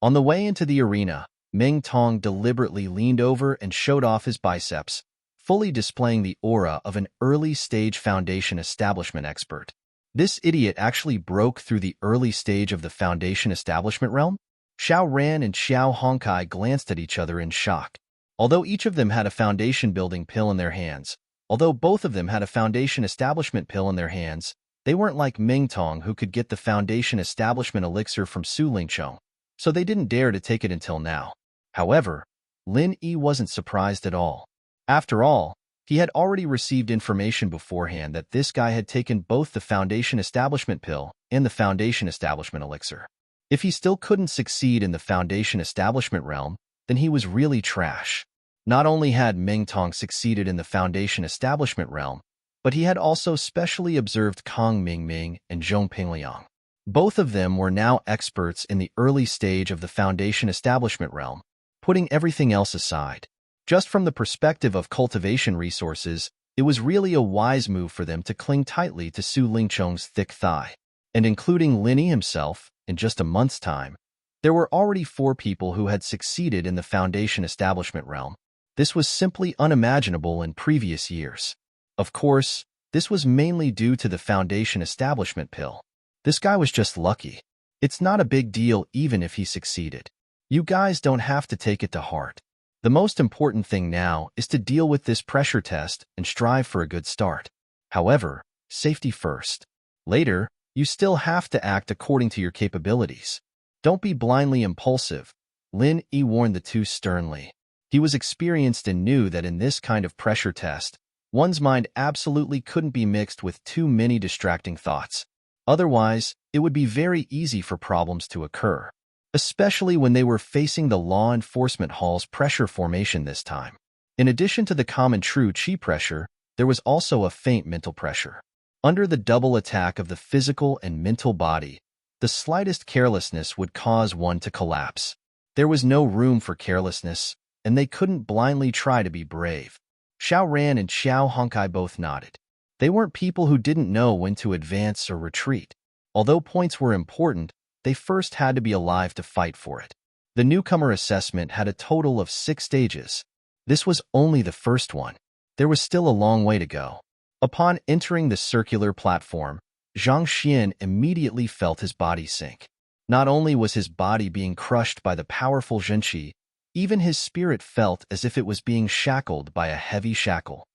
On the way into the arena, Ming Tong deliberately leaned over and showed off his biceps, fully displaying the aura of an early-stage foundation establishment expert. This idiot actually broke through the early stage of the foundation establishment realm? Xiao Ran and Xiao Hongkai glanced at each other in shock. Although each of them had a foundation-building pill in their hands, although both of them had a foundation establishment pill in their hands, they weren't like Ming Tong who could get the foundation establishment elixir from Su Lingchong, so they didn't dare to take it until now. However, Lin Yi wasn't surprised at all. After all, he had already received information beforehand that this guy had taken both the foundation establishment pill and the foundation establishment elixir. If he still couldn't succeed in the foundation establishment realm, then he was really trash. Not only had Ming Tong succeeded in the foundation establishment realm, but he had also specially observed Kong Mingming and Zhong Pingliang. Both of them were now experts in the early stage of the foundation establishment realm, putting everything else aside. Just from the perspective of cultivation resources, it was really a wise move for them to cling tightly to Su Lingchong's thick thigh. And including Lin Yi himself, in just a month's time, there were already 4 people who had succeeded in the foundation establishment realm. This was simply unimaginable in previous years. Of course, this was mainly due to the foundation establishment pill. This guy was just lucky. It's not a big deal even if he succeeded. You guys don't have to take it to heart. The most important thing now is to deal with this pressure test and strive for a good start. However, safety first. Later, you still have to act according to your capabilities. Don't be blindly impulsive, Lin Yi warned the two sternly. He was experienced and knew that in this kind of pressure test, one's mind absolutely couldn't be mixed with too many distracting thoughts. Otherwise, it would be very easy for problems to occur, especially when they were facing the law enforcement hall's pressure formation this time. In addition to the common true qi pressure, there was also a faint mental pressure. Under the double attack of the physical and mental body, the slightest carelessness would cause one to collapse. There was no room for carelessness, and they couldn't blindly try to be brave. Xiao Ran and Xiao Hongkai both nodded. They weren't people who didn't know when to advance or retreat. Although points were important, they first had to be alive to fight for it. The newcomer assessment had a total of 6 stages. This was only the first one. There was still a long way to go. Upon entering the circular platform, Zhang Xian immediately felt his body sink. Not only was his body being crushed by the powerful Zhenqi, even his spirit felt as if it was being shackled by a heavy shackle.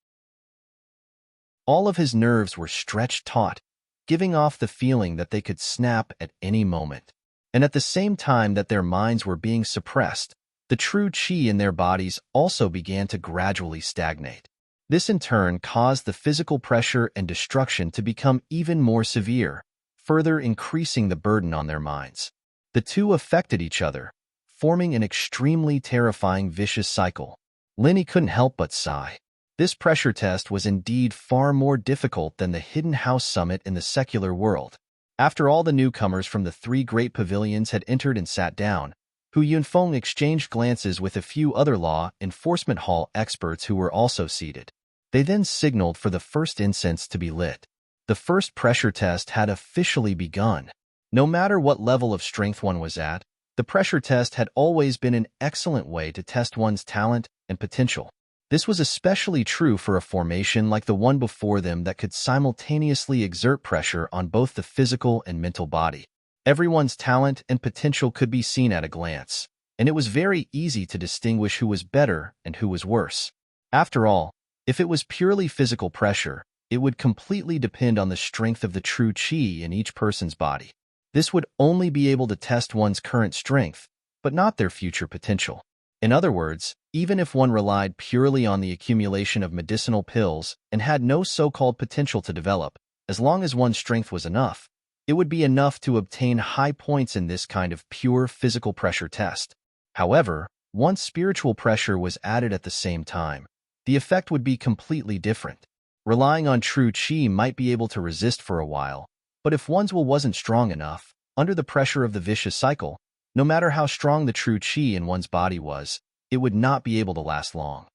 All of his nerves were stretched taut, giving off the feeling that they could snap at any moment. And at the same time that their minds were being suppressed, the true qi in their bodies also began to gradually stagnate. This in turn caused the physical pressure and destruction to become even more severe, further increasing the burden on their minds. The two affected each other, forming an extremely terrifying vicious cycle. Lin Yi couldn't help but sigh. This pressure test was indeed far more difficult than the Hidden House Summit in the secular world. After all the newcomers from the 3 great pavilions had entered and sat down, Hu Yunfeng exchanged glances with a few other law enforcement hall experts who were also seated. They then signaled for the first incense to be lit. The first pressure test had officially begun. No matter what level of strength one was at, the pressure test had always been an excellent way to test one's talent and potential. This was especially true for a formation like the one before them that could simultaneously exert pressure on both the physical and mental body. Everyone's talent and potential could be seen at a glance, and it was very easy to distinguish who was better and who was worse. After all, if it was purely physical pressure, it would completely depend on the strength of the true qi in each person's body. This would only be able to test one's current strength, but not their future potential. In other words, even if one relied purely on the accumulation of medicinal pills and had no so-called potential to develop, as long as one's strength was enough, it would be enough to obtain high points in this kind of pure physical pressure test. However, once spiritual pressure was added at the same time, the effect would be completely different. Relying on true qi might be able to resist for a while, but if one's will wasn't strong enough, under the pressure of the vicious cycle, no matter how strong the true qi in one's body was, it would not be able to last long.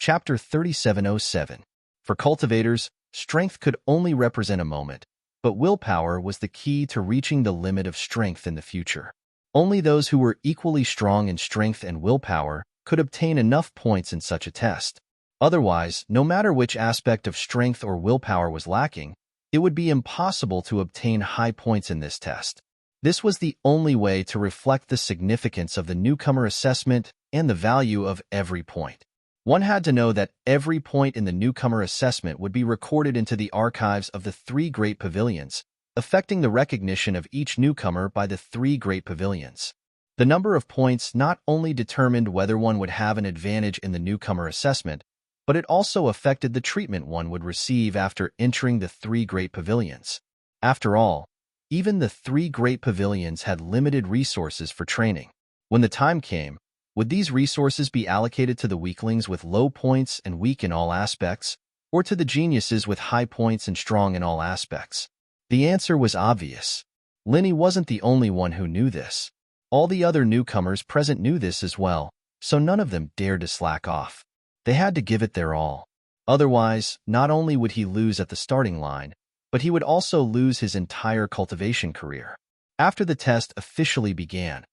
Chapter 3707. For cultivators, strength could only represent a moment, but willpower was the key to reaching the limit of strength in the future. Only those who were equally strong in strength and willpower could obtain enough points in such a test. Otherwise, no matter which aspect of strength or willpower was lacking, it would be impossible to obtain high points in this test. This was the only way to reflect the significance of the newcomer assessment and the value of every point. One had to know that every point in the newcomer assessment would be recorded into the archives of the three great pavilions, affecting the recognition of each newcomer by the three great pavilions. The number of points not only determined whether one would have an advantage in the newcomer assessment, but it also affected the treatment one would receive after entering the three great pavilions. After all, even the three great pavilions had limited resources for training. When the time came, would these resources be allocated to the weaklings with low points and weak in all aspects, or to the geniuses with high points and strong in all aspects? The answer was obvious. Linny wasn't the only one who knew this. All the other newcomers present knew this as well, so none of them dared to slack off. They had to give it their all. Otherwise, not only would he lose at the starting line, but he would also lose his entire cultivation career. After the test officially began,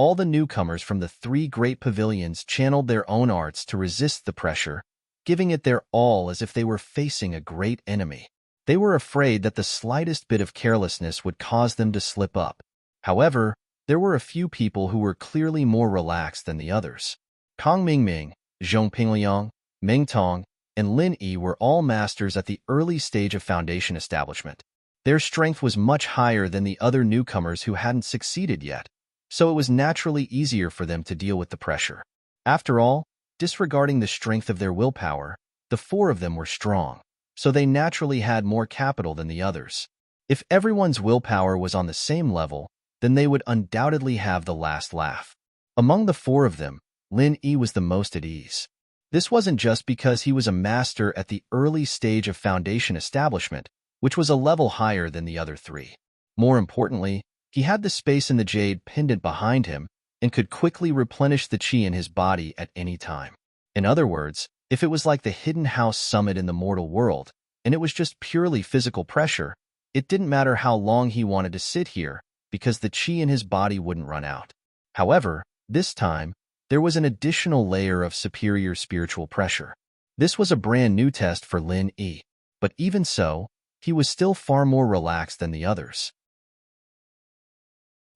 all the newcomers from the three great pavilions channeled their own arts to resist the pressure, giving it their all as if they were facing a great enemy. They were afraid that the slightest bit of carelessness would cause them to slip up. However, there were a few people who were clearly more relaxed than the others. Kang Mingming, Zhong Pingliang, Meng Tong, and Lin Yi were all masters at the early stage of foundation establishment. Their strength was much higher than the other newcomers who hadn't succeeded yet, so it was naturally easier for them to deal with the pressure. After all, disregarding the strength of their willpower, the four of them were strong, so they naturally had more capital than the others. If everyone's willpower was on the same level, then they would undoubtedly have the last laugh. Among the four of them, Lin Yi was the most at ease. This wasn't just because he was a master at the early stage of foundation establishment, which was a level higher than the other three. More importantly, he had the space in the jade pendant behind him and could quickly replenish the chi in his body at any time. In other words, if it was like the hidden house summit in the mortal world, and it was just purely physical pressure, it didn't matter how long he wanted to sit here, because the chi in his body wouldn't run out. However, this time, there was an additional layer of superior spiritual pressure. This was a brand new test for Lin Yi, but even so, he was still far more relaxed than the others.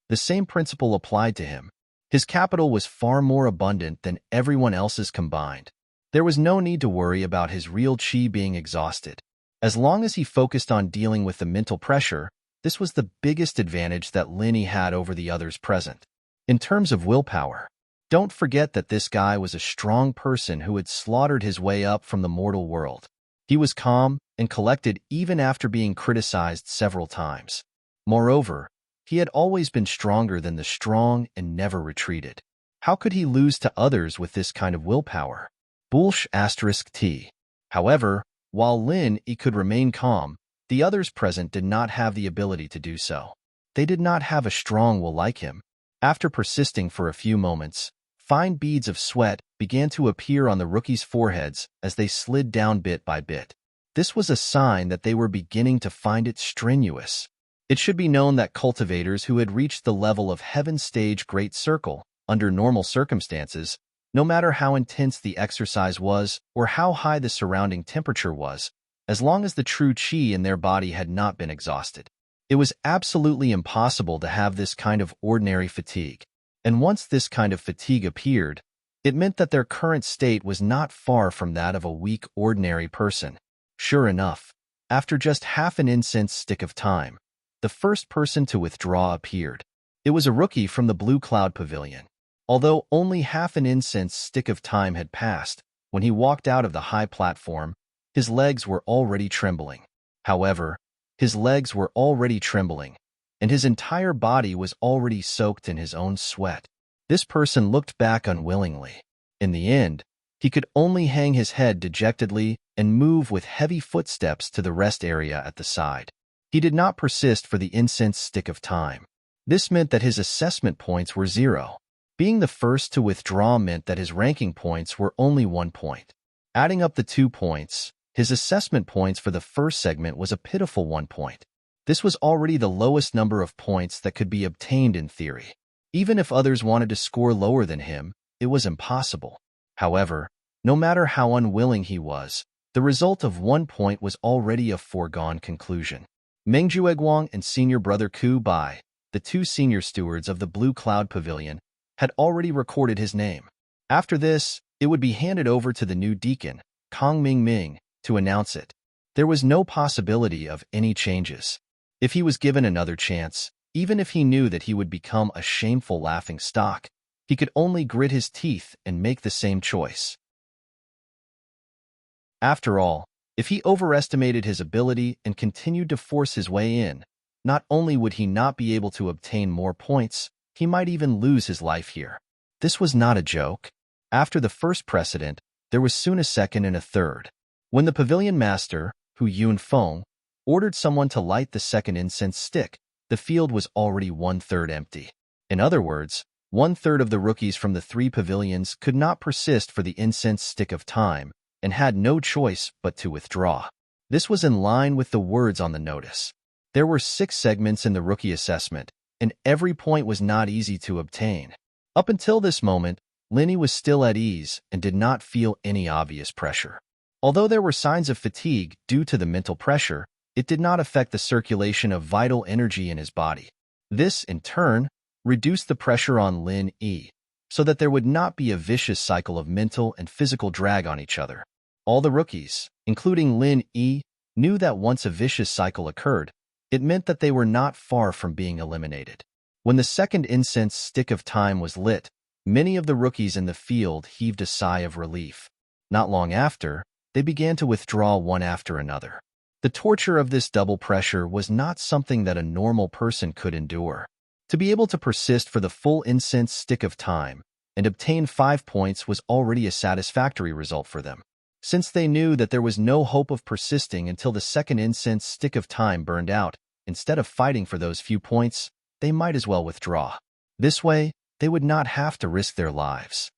The same principle applied to him. His capital was far more abundant than everyone else's combined. There was no need to worry about his real chi being exhausted. As long as he focused on dealing with the mental pressure, this was the biggest advantage that Lin Yi had over the others present. In terms of willpower, don't forget that this guy was a strong person who had slaughtered his way up from the mortal world. He was calm and collected even after being criticized several times. Moreover, he had always been stronger than the strong and never retreated. How could he lose to others with this kind of willpower? T. However, while Lin Yi could remain calm, the others present did not have the ability to do so. They did not have a strong will like him. After persisting for a few moments, fine beads of sweat began to appear on the rookies' foreheads as they slid down bit by bit. This was a sign that they were beginning to find it strenuous. It should be known that cultivators who had reached the level of Heaven Stage Great Circle, under normal circumstances, no matter how intense the exercise was or how high the surrounding temperature was, as long as the true chi in their body had not been exhausted, it was absolutely impossible to have this kind of ordinary fatigue. And once this kind of fatigue appeared, it meant that their current state was not far from that of a weak ordinary person. Sure enough, after just half an incense stick of time, the first person to withdraw appeared. It was a rookie from the Blue Cloud Pavilion. Although only half an incense stick of time had passed, when he walked out of the high platform, his legs were already trembling. However, his legs were already trembling, and his entire body was already soaked in his own sweat. This person looked back unwillingly. In the end, he could only hang his head dejectedly and move with heavy footsteps to the rest area at the side. He did not persist for the incense stick of time. This meant that his assessment points were 0. Being the first to withdraw meant that his ranking points were only 1 point. Adding up the 2 points, his assessment points for the first segment was a pitiful 1 point. This was already the lowest number of points that could be obtained in theory. Even if others wanted to score lower than him, it was impossible. However, no matter how unwilling he was, the result of 1 point was already a foregone conclusion. Meng Jueguang and senior brother Ku Bai, the 2 senior stewards of the Blue Cloud Pavilion, had already recorded his name. After this, it would be handed over to the new deacon, Kong Ming, to announce it. There was no possibility of any changes. If he was given another chance, even if he knew that he would become a shameful laughing stock, he could only grit his teeth and make the same choice. After all, if he overestimated his ability and continued to force his way in, not only would he not be able to obtain more points, he might even lose his life here. This was not a joke. After the first precedent, there was soon a second and a third. When the pavilion master, Hu Yunfeng, ordered someone to light the second incense stick, the field was already 1/3 empty. In other words, 1/3 of the rookies from the 3 pavilions could not persist for the incense stick of time and had no choice but to withdraw. This was in line with the words on the notice. There were 6 segments in the rookie assessment, and every point was not easy to obtain. Up until this moment, Linny was still at ease and did not feel any obvious pressure. Although there were signs of fatigue due to the mental pressure, it did not affect the circulation of vital energy in his body. This, in turn, reduced the pressure on Lin Yi, so that there would not be a vicious cycle of mental and physical drag on each other. All the rookies, including Lin Yi, knew that once a vicious cycle occurred, it meant that they were not far from being eliminated. When the second incense stick of time was lit, many of the rookies in the field heaved a sigh of relief. Not long after, they began to withdraw one after another. The torture of this double pressure was not something that a normal person could endure. To be able to persist for the full incense stick of time and obtain 5 points was already a satisfactory result for them. Since they knew that there was no hope of persisting until the second incense stick of time burned out, instead of fighting for those few points, they might as well withdraw. This way, they would not have to risk their lives.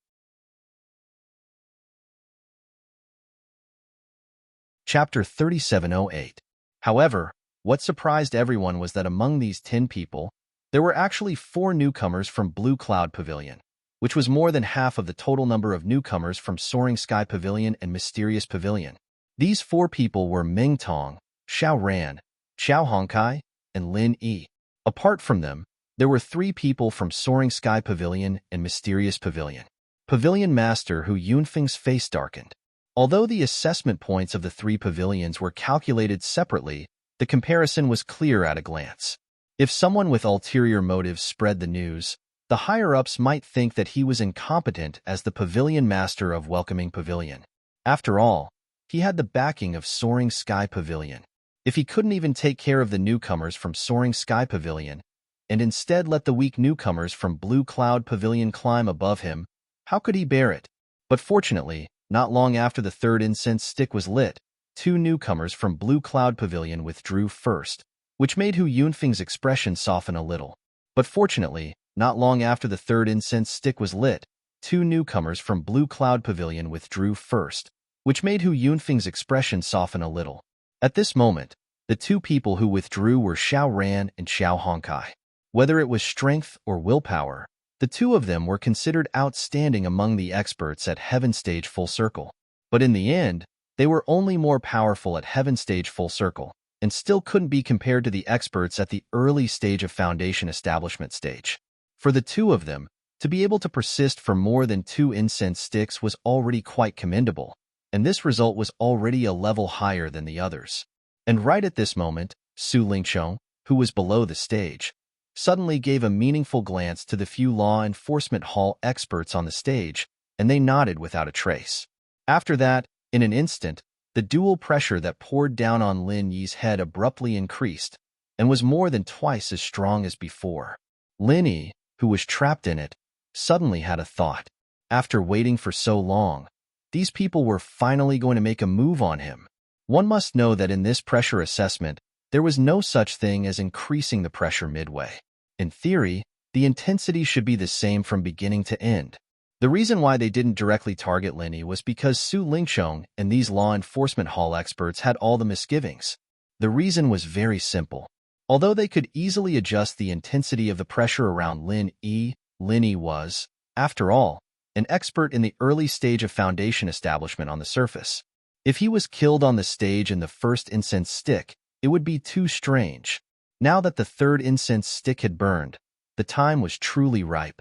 Chapter 3708. However, what surprised everyone was that among these 10 people, there were actually 4 newcomers from Blue Cloud Pavilion, which was more than half of the total number of newcomers from Soaring Sky Pavilion and Mysterious Pavilion. These 4 people were Ming Tong, Xiao Ran, Xiao Hongkai, and Lin Yi. Apart from them, there were 3 people from Soaring Sky Pavilion and Mysterious Pavilion. Pavilion Master Hu Yunfeng's face darkened. Although the assessment points of the 3 pavilions were calculated separately, the comparison was clear at a glance. If someone with ulterior motives spread the news, the higher-ups might think that he was incompetent as the pavilion master of Welcoming Pavilion. After all, he had the backing of Soaring Sky Pavilion. If he couldn't even take care of the newcomers from Soaring Sky Pavilion, and instead let the weak newcomers from Blue Cloud Pavilion climb above him, how could he bear it? But fortunately, not long after the third incense stick was lit, 2 newcomers from Blue Cloud Pavilion withdrew first, which made Hu Yunfeng's expression soften a little. But fortunately, not long after the third incense stick was lit, 2 newcomers from Blue Cloud Pavilion withdrew first, which made Hu Yunfeng's expression soften a little. At this moment, the 2 people who withdrew were Xiao Ran and Xiao Hongkai. Whether it was strength or willpower, the 2 of them were considered outstanding among the experts at Heaven Stage Full Circle. But in the end, they were only more powerful at Heaven Stage Full Circle, and still couldn't be compared to the experts at the early stage of Foundation Establishment stage. For the 2 of them, to be able to persist for more than 2 incense sticks was already quite commendable, and this result was already a level higher than the others. And right at this moment, Su Lingchong, who was below the stage, suddenly gave a meaningful glance to the few law enforcement hall experts on the stage, and they nodded without a trace. After that, in an instant, the dual pressure that poured down on Lin Yi's head abruptly increased, and was more than twice as strong as before. Lin Yi, who was trapped in it, suddenly had a thought. After waiting for so long, these people were finally going to make a move on him. One must know that in this pressure assessment, there was no such thing as increasing the pressure midway. In theory, the intensity should be the same from beginning to end. The reason why they didn't directly target Linny was because Su Lingchong and these law enforcement hall experts had all the misgivings. The reason was very simple. Although they could easily adjust the intensity of the pressure around Linny was, after all, an expert in the early stage of foundation establishment on the surface. If he was killed on the stage in the first incense stick, it would be too strange. Now that the third incense stick had burned, the time was truly ripe.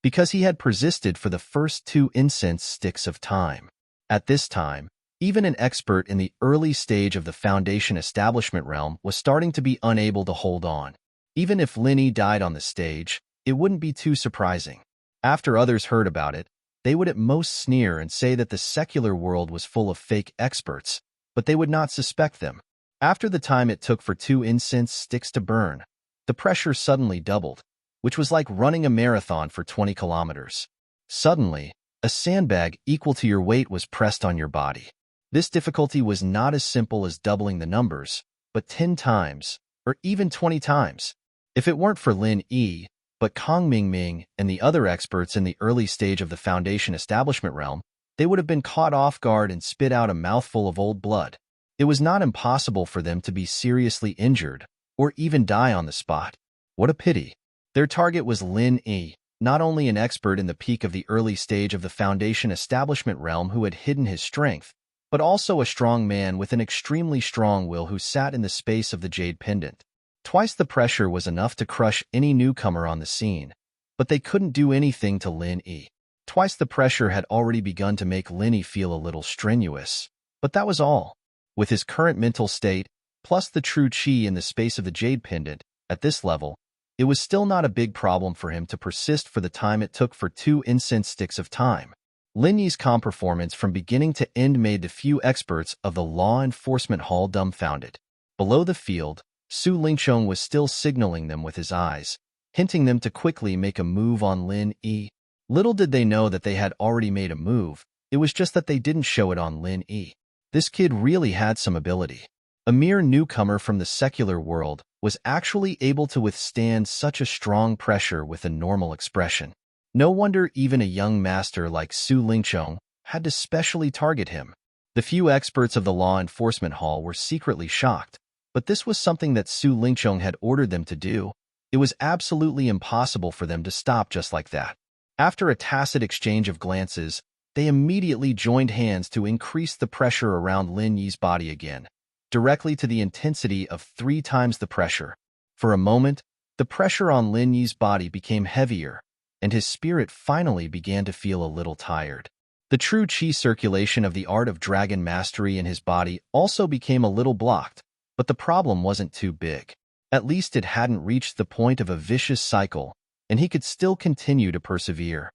Because he had persisted for the first 2 incense sticks of time. At this time, even an expert in the early stage of the foundation establishment realm was starting to be unable to hold on. Even if Linny died on the stage, it wouldn't be too surprising. After others heard about it, they would at most sneer and say that the secular world was full of fake experts, but they would not suspect them. After the time it took for 2 incense sticks to burn, the pressure suddenly doubled, which was like running a marathon for 20 kilometers. Suddenly, a sandbag equal to your weight was pressed on your body. This difficulty was not as simple as doubling the numbers, but 10 times, or even 20 times. If it weren't for Lin Yi, but Kong Mingming and the other experts in the early stage of the foundation establishment realm, they would have been caught off guard and spit out a mouthful of old blood. It was not impossible for them to be seriously injured, or even die on the spot. What a pity. Their target was Lin Yi, not only an expert in the peak of the early stage of the foundation establishment realm who had hidden his strength, but also a strong man with an extremely strong will who sat in the space of the jade pendant. Twice the pressure was enough to crush any newcomer on the scene, but they couldn't do anything to Lin Yi. Twice the pressure had already begun to make Lin Yi feel a little strenuous, but that was all. With his current mental state, plus the true qi in the space of the jade pendant, at this level, it was still not a big problem for him to persist for the time it took for 2 incense sticks of time. Lin Yi's calm performance from beginning to end made the few experts of the law enforcement hall dumbfounded. Below the field, Su Lingchong was still signaling them with his eyes, hinting them to quickly make a move on Lin Yi. Little did they know that they had already made a move, it was just that they didn't show it on Lin Yi. This kid really had some ability. A mere newcomer from the secular world was actually able to withstand such a strong pressure with a normal expression. No wonder even a young master like Su Lingchong had to specially target him. The few experts of the law enforcement hall were secretly shocked, but this was something that Su Lingchong had ordered them to do. It was absolutely impossible for them to stop just like that. After a tacit exchange of glances, they immediately joined hands to increase the pressure around Lin Yi's body again, directly to the intensity of 3 times the pressure. For a moment, the pressure on Lin Yi's body became heavier, and his spirit finally began to feel a little tired. The true qi circulation of the art of dragon mastery in his body also became a little blocked, but the problem wasn't too big. At least it hadn't reached the point of a vicious cycle, and he could still continue to persevere.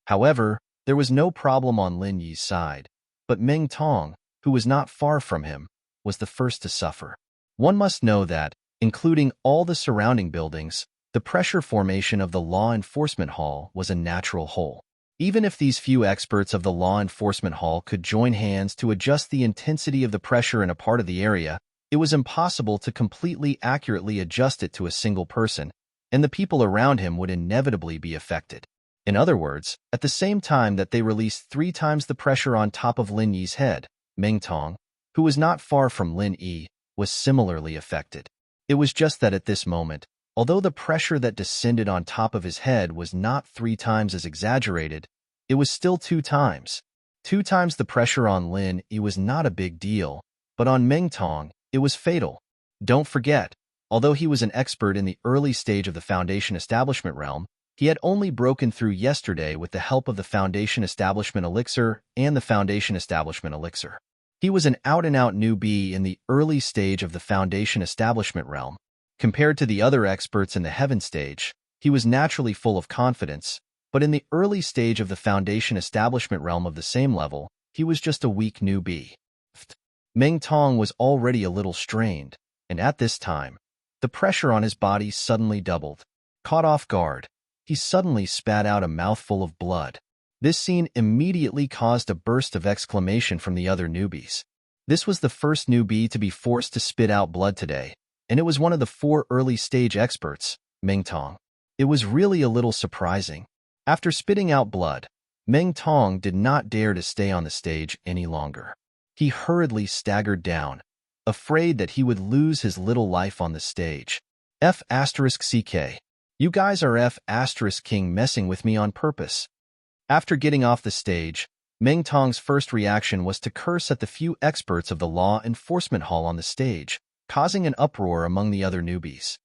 However, there was no problem on Lin Yi's side, but Meng Tong, who was not far from him, was the first to suffer. One must know that, including all the surrounding buildings, the pressure formation of the law enforcement hall was a natural whole. Even if these few experts of the law enforcement hall could join hands to adjust the intensity of the pressure in a part of the area, it was impossible to completely accurately adjust it to a single person, and the people around him would inevitably be affected. In other words, at the same time that they released 3 times the pressure on top of Lin Yi's head, Meng Tong, who was not far from Lin Yi, was similarly affected. It was just that at this moment, although the pressure that descended on top of his head was not 3 times as exaggerated, it was still 2 times. 2 times the pressure on Lin Yi was not a big deal, but on Meng Tong, it was fatal. Don't forget, although he was an expert in the early stage of the foundation establishment realm, he had only broken through yesterday with the help of the foundation establishment elixir and the foundation establishment elixir. He was an out-and-out newbie in the early stage of the foundation establishment realm. Compared to the other experts in the heaven stage, he was naturally full of confidence, but in the early stage of the foundation establishment realm of the same level, he was just a weak newbie. Meng Tong was already a little strained, and at this time, the pressure on his body suddenly doubled. Caught off guard, he suddenly spat out a mouthful of blood. This scene immediately caused a burst of exclamation from the other newbies. This was the first newbie to be forced to spit out blood today, and it was one of the 4 early-stage experts, Meng Tong. It was really a little surprising. After spitting out blood, Meng Tong did not dare to stay on the stage any longer. He hurriedly staggered down, afraid that he would lose his little life on the stage. F***CK. You guys are F***king messing with me on purpose. After getting off the stage, Meng Tong's first reaction was to curse at the few experts of the law enforcement hall on the stage, causing an uproar among the other newbies.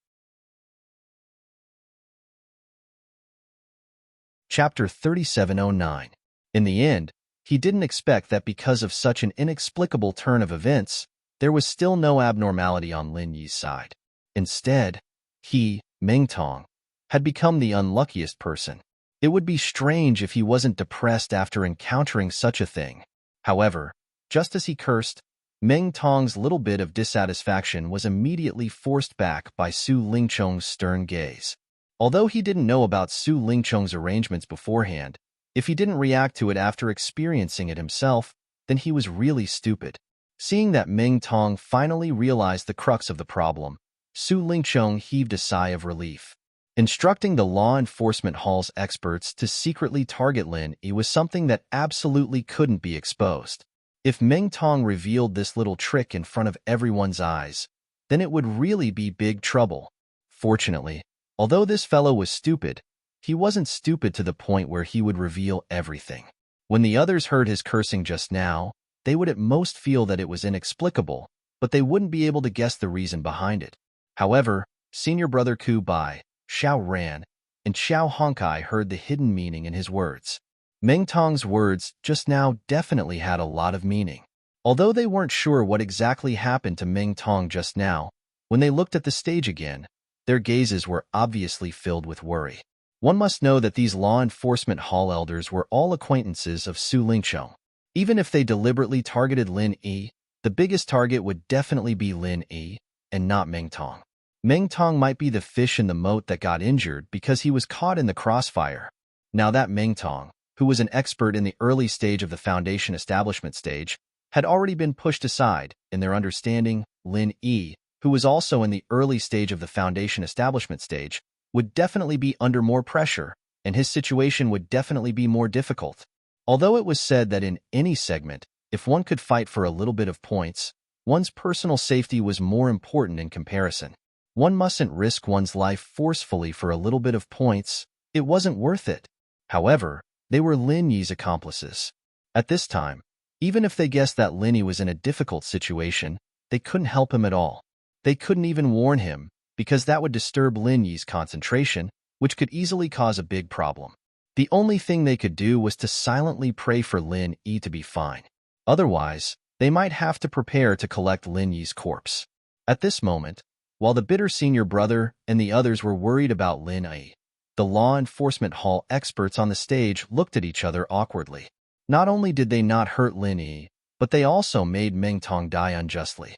Chapter 3709. In the end, he didn't expect that because of such an inexplicable turn of events, there was still no abnormality on Lin Yi's side. Instead, he, Meng Tong, had become the unluckiest person. It would be strange if he wasn't depressed after encountering such a thing. However, just as he cursed, Meng Tong's little bit of dissatisfaction was immediately forced back by Su Lingchong's stern gaze. Although he didn't know about Su Lingchong's arrangements beforehand, if he didn't react to it after experiencing it himself, then he was really stupid. Seeing that Meng Tong finally realized the crux of the problem, Su Lingchong heaved a sigh of relief. Instructing the law enforcement hall's experts to secretly target Lin Yi was something that absolutely couldn't be exposed. If Meng Tong revealed this little trick in front of everyone's eyes, then it would really be big trouble. Fortunately, although this fellow was stupid, he wasn't stupid to the point where he would reveal everything. When the others heard his cursing just now, they would at most feel that it was inexplicable, but they wouldn't be able to guess the reason behind it. However, Senior Brother Ku Bai, Xiao Ran, and Xiao Honkai heard the hidden meaning in his words. Meng Tong's words just now definitely had a lot of meaning. Although they weren't sure what exactly happened to Meng Tong just now, when they looked at the stage again, their gazes were obviously filled with worry. One must know that these law enforcement hall elders were all acquaintances of Su Lingchong. Even if they deliberately targeted Lin Yi, the biggest target would definitely be Lin Yi, and not Meng Tong. Meng Tong might be the fish in the moat that got injured because he was caught in the crossfire. Now that Meng Tong, who was an expert in the early stage of the foundation establishment stage, had already been pushed aside, in their understanding, Lin Yi, who was also in the early stage of the foundation establishment stage, would definitely be under more pressure, and his situation would definitely be more difficult. Although it was said that in any segment, if one could fight for a little bit of points, one's personal safety was more important in comparison. One mustn't risk one's life forcefully for a little bit of points. It wasn't worth it. However, they were Lin Yi's accomplices. At this time, even if they guessed that Lin Yi was in a difficult situation, they couldn't help him at all. They couldn't even warn him, because that would disturb Lin Yi's concentration, which could easily cause a big problem. The only thing they could do was to silently pray for Lin Yi to be fine. Otherwise, they might have to prepare to collect Lin Yi's corpse. At this moment, while the bitter senior brother and the others were worried about Lin Yi, the law enforcement hall experts on the stage looked at each other awkwardly. Not only did they not hurt Lin Yi, but they also made Meng Tong die unjustly.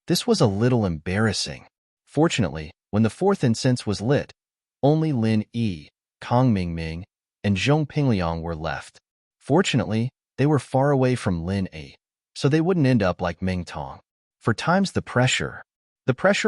This was a little embarrassing. Fortunately, when the fourth incense was lit, only Lin Yi, Kong Mingming, and Zhong Pingliang were left. Fortunately, they were far away from Lin Yi, so they wouldn't end up like Meng Tong. For times the pressure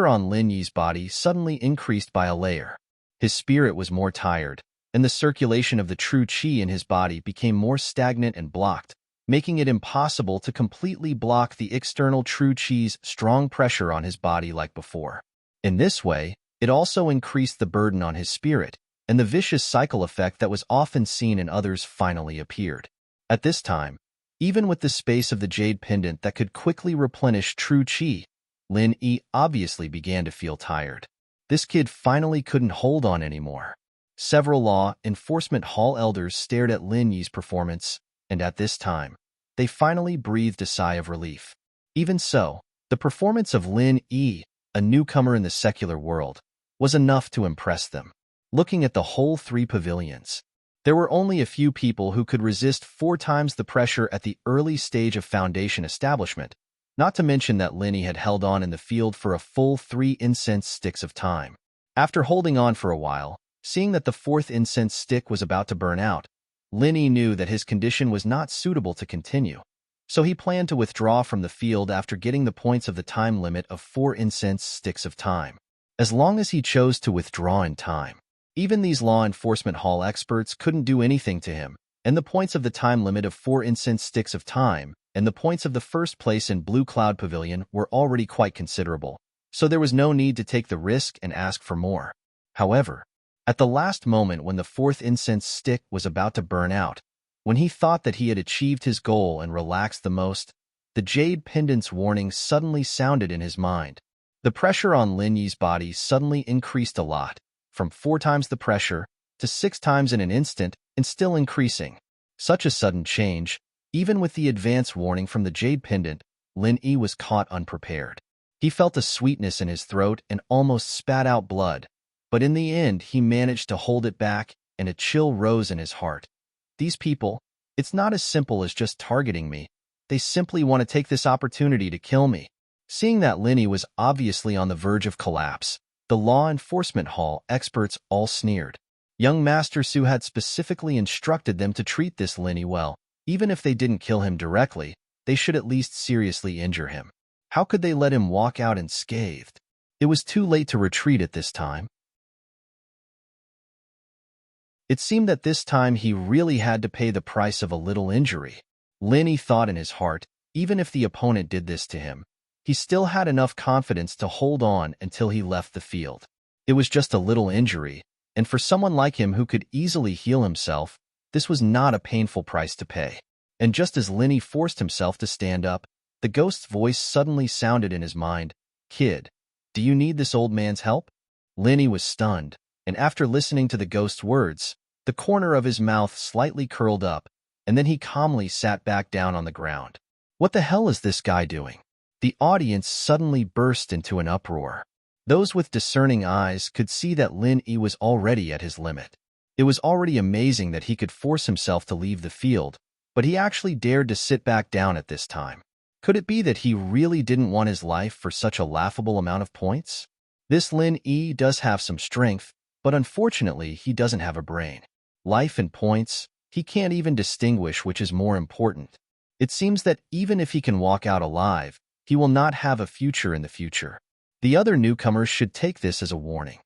on Lin Yi's body suddenly increased by a layer. His spirit was more tired, and the circulation of the true qi in his body became more stagnant and blocked, making it impossible to completely block the external true qi's strong pressure on his body like before. In this way, it also increased the burden on his spirit, and the vicious cycle effect that was often seen in others finally appeared. At this time, even with the space of the jade pendant that could quickly replenish true qi, Lin Yi obviously began to feel tired. This kid finally couldn't hold on anymore. Several law enforcement hall elders stared at Lin Yi's performance, and at this time, they finally breathed a sigh of relief. Even so, the performance of Lin Yi, a newcomer in the secular world, was enough to impress them. Looking at the whole three pavilions, there were only a few people who could resist 4 times the pressure at the early stage of foundation establishment, not to mention that Lin Yi had held on in the field for a full 3 incense sticks of time. After holding on for a while, seeing that the 4th incense stick was about to burn out, Lin Yi knew that his condition was not suitable to continue, so he planned to withdraw from the field after getting the points of the time limit of 4 incense sticks of time. as long as he chose to withdraw in time. Even these law enforcement hall experts couldn't do anything to him, and the points of the time limit of 4 incense sticks of time and the points of the first place in Blue Cloud Pavilion were already quite considerable, so there was no need to take the risk and ask for more. However, at the last moment when the 4th incense stick was about to burn out, when he thought that he had achieved his goal and relaxed the most, the jade pendant's warning suddenly sounded in his mind. The pressure on Lin Yi's body suddenly increased a lot, from 4 times the pressure to 6 times in an instant, and still increasing. Such a sudden change, even with the advance warning from the jade pendant, Lin Yi was caught unprepared. He felt a sweetness in his throat and almost spat out blood, but in the end he managed to hold it back, and a chill rose in his heart. These people, it's not as simple as just targeting me. They simply want to take this opportunity to kill me. Seeing that Lin Yi was obviously on the verge of collapse, the law enforcement hall experts all sneered. Young Master Su had specifically instructed them to treat this Lin Yi well. Even if they didn't kill him directly, they should at least seriously injure him. How could they let him walk out unscathed? It was too late to retreat at this time. It seemed that this time he really had to pay the price of a little injury. Lin Yi thought in his heart, even if the opponent did this to him, he still had enough confidence to hold on until he left the field. It was just a little injury, and for someone like him who could easily heal himself, this was not a painful price to pay. And just as Lin Yi forced himself to stand up, the ghost's voice suddenly sounded in his mind. "Kid, do you need this old man's help?" Lin Yi was stunned, and after listening to the ghost's words, the corner of his mouth slightly curled up, and then he calmly sat back down on the ground. What the hell is this guy doing? The audience suddenly burst into an uproar. Those with discerning eyes could see that Lin Yi was already at his limit. It was already amazing that he could force himself to leave the field, but he actually dared to sit back down at this time. Could it be that he really didn't want his life for such a laughable amount of points? This Lin Yi does have some strength, but unfortunately he doesn't have a brain. Life and points, he can't even distinguish which is more important. It seems that even if he can walk out alive, he will not have a future in the future. The other newcomers should take this as a warning.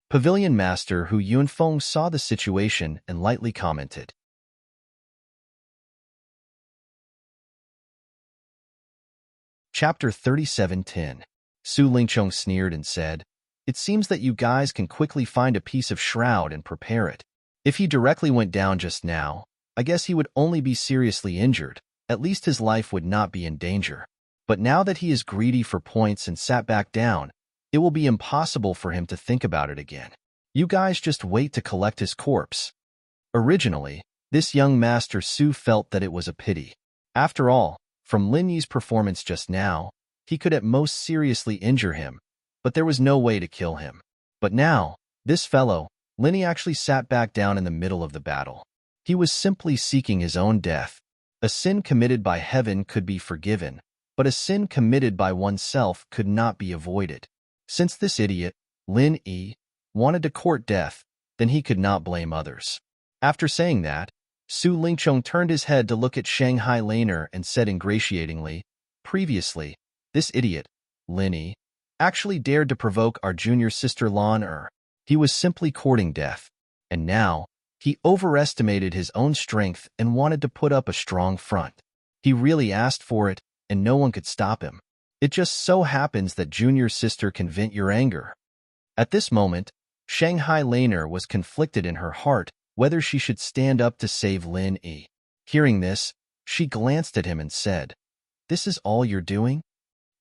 Pavilion Master Hu Yunfeng saw the situation and lightly commented. Chapter 37:10. Su Lingchong sneered and said, "It seems that you guys can quickly find a piece of shroud and prepare it. If he directly went down just now, I guess he would only be seriously injured. At least his life would not be in danger. But now that he is greedy for points and sat back down, it will be impossible for him to think about it again. You guys just wait to collect his corpse." Originally, this young Master Su felt that it was a pity. After all, from Lin Yi's performance just now, he could at most seriously injure him, but there was no way to kill him. But now, this fellow, Lin Yi actually sat back down in the middle of the battle. He was simply seeking his own death. A sin committed by heaven could be forgiven, but a sin committed by oneself could not be avoided. Since this idiot, Lin Yi, wanted to court death, then he could not blame others. After saying that, Su Lingchong turned his head to look at Shanghai Laner and said ingratiatingly, "Previously, this idiot, Lin Yi, actually dared to provoke our junior sister Lan Er. He was simply courting death. And now, he overestimated his own strength and wanted to put up a strong front. He really asked for it, and no one could stop him. It just so happens that junior sister can vent your anger." At this moment, Shanghai Laner was conflicted in her heart whether she should stand up to save Lin Yi. Hearing this, she glanced at him and said, "This is all you're doing?"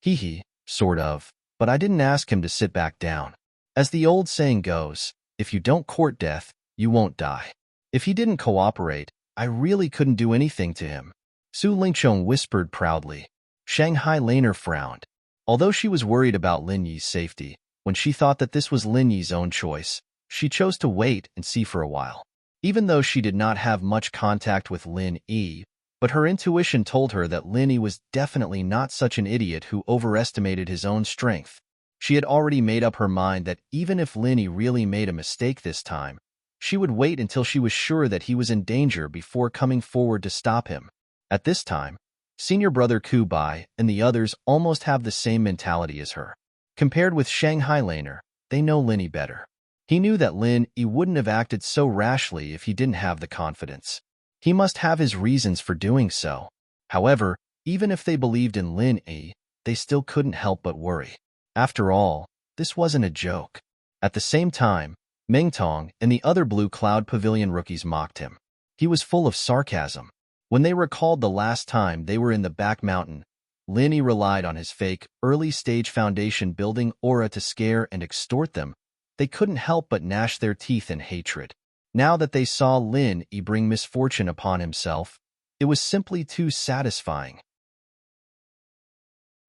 "Hee, sort of, but I didn't ask him to sit back down. As the old saying goes, if you don't court death, you won't die. If he didn't cooperate, I really couldn't do anything to him." Su Lingchong whispered proudly. Shanghai Laner frowned. Although she was worried about Lin Yi's safety, when she thought that this was Lin Yi's own choice, she chose to wait and see for a while. Even though she did not have much contact with Lin Yi, but her intuition told her that Lin Yi was definitely not such an idiot who overestimated his own strength. She had already made up her mind that even if Lin Yi really made a mistake this time, she would wait until she was sure that he was in danger before coming forward to stop him. At this time, senior brother Ku Bai and the others almost have the same mentality as her. Compared with Shanghai Laner, they know Linny better. He knew that Lin Yi wouldn't have acted so rashly if he didn't have the confidence. He must have his reasons for doing so. However, even if they believed in Lin Yi, they still couldn't help but worry. After all, this wasn't a joke. At the same time, Mingtong and the other Blue Cloud Pavilion rookies mocked him. He was full of sarcasm. When they recalled the last time they were in the back mountain, Lin Yi relied on his fake, early-stage foundation building aura to scare and extort them. They couldn't help but gnash their teeth in hatred. Now that they saw Lin Yi bring misfortune upon himself, it was simply too satisfying.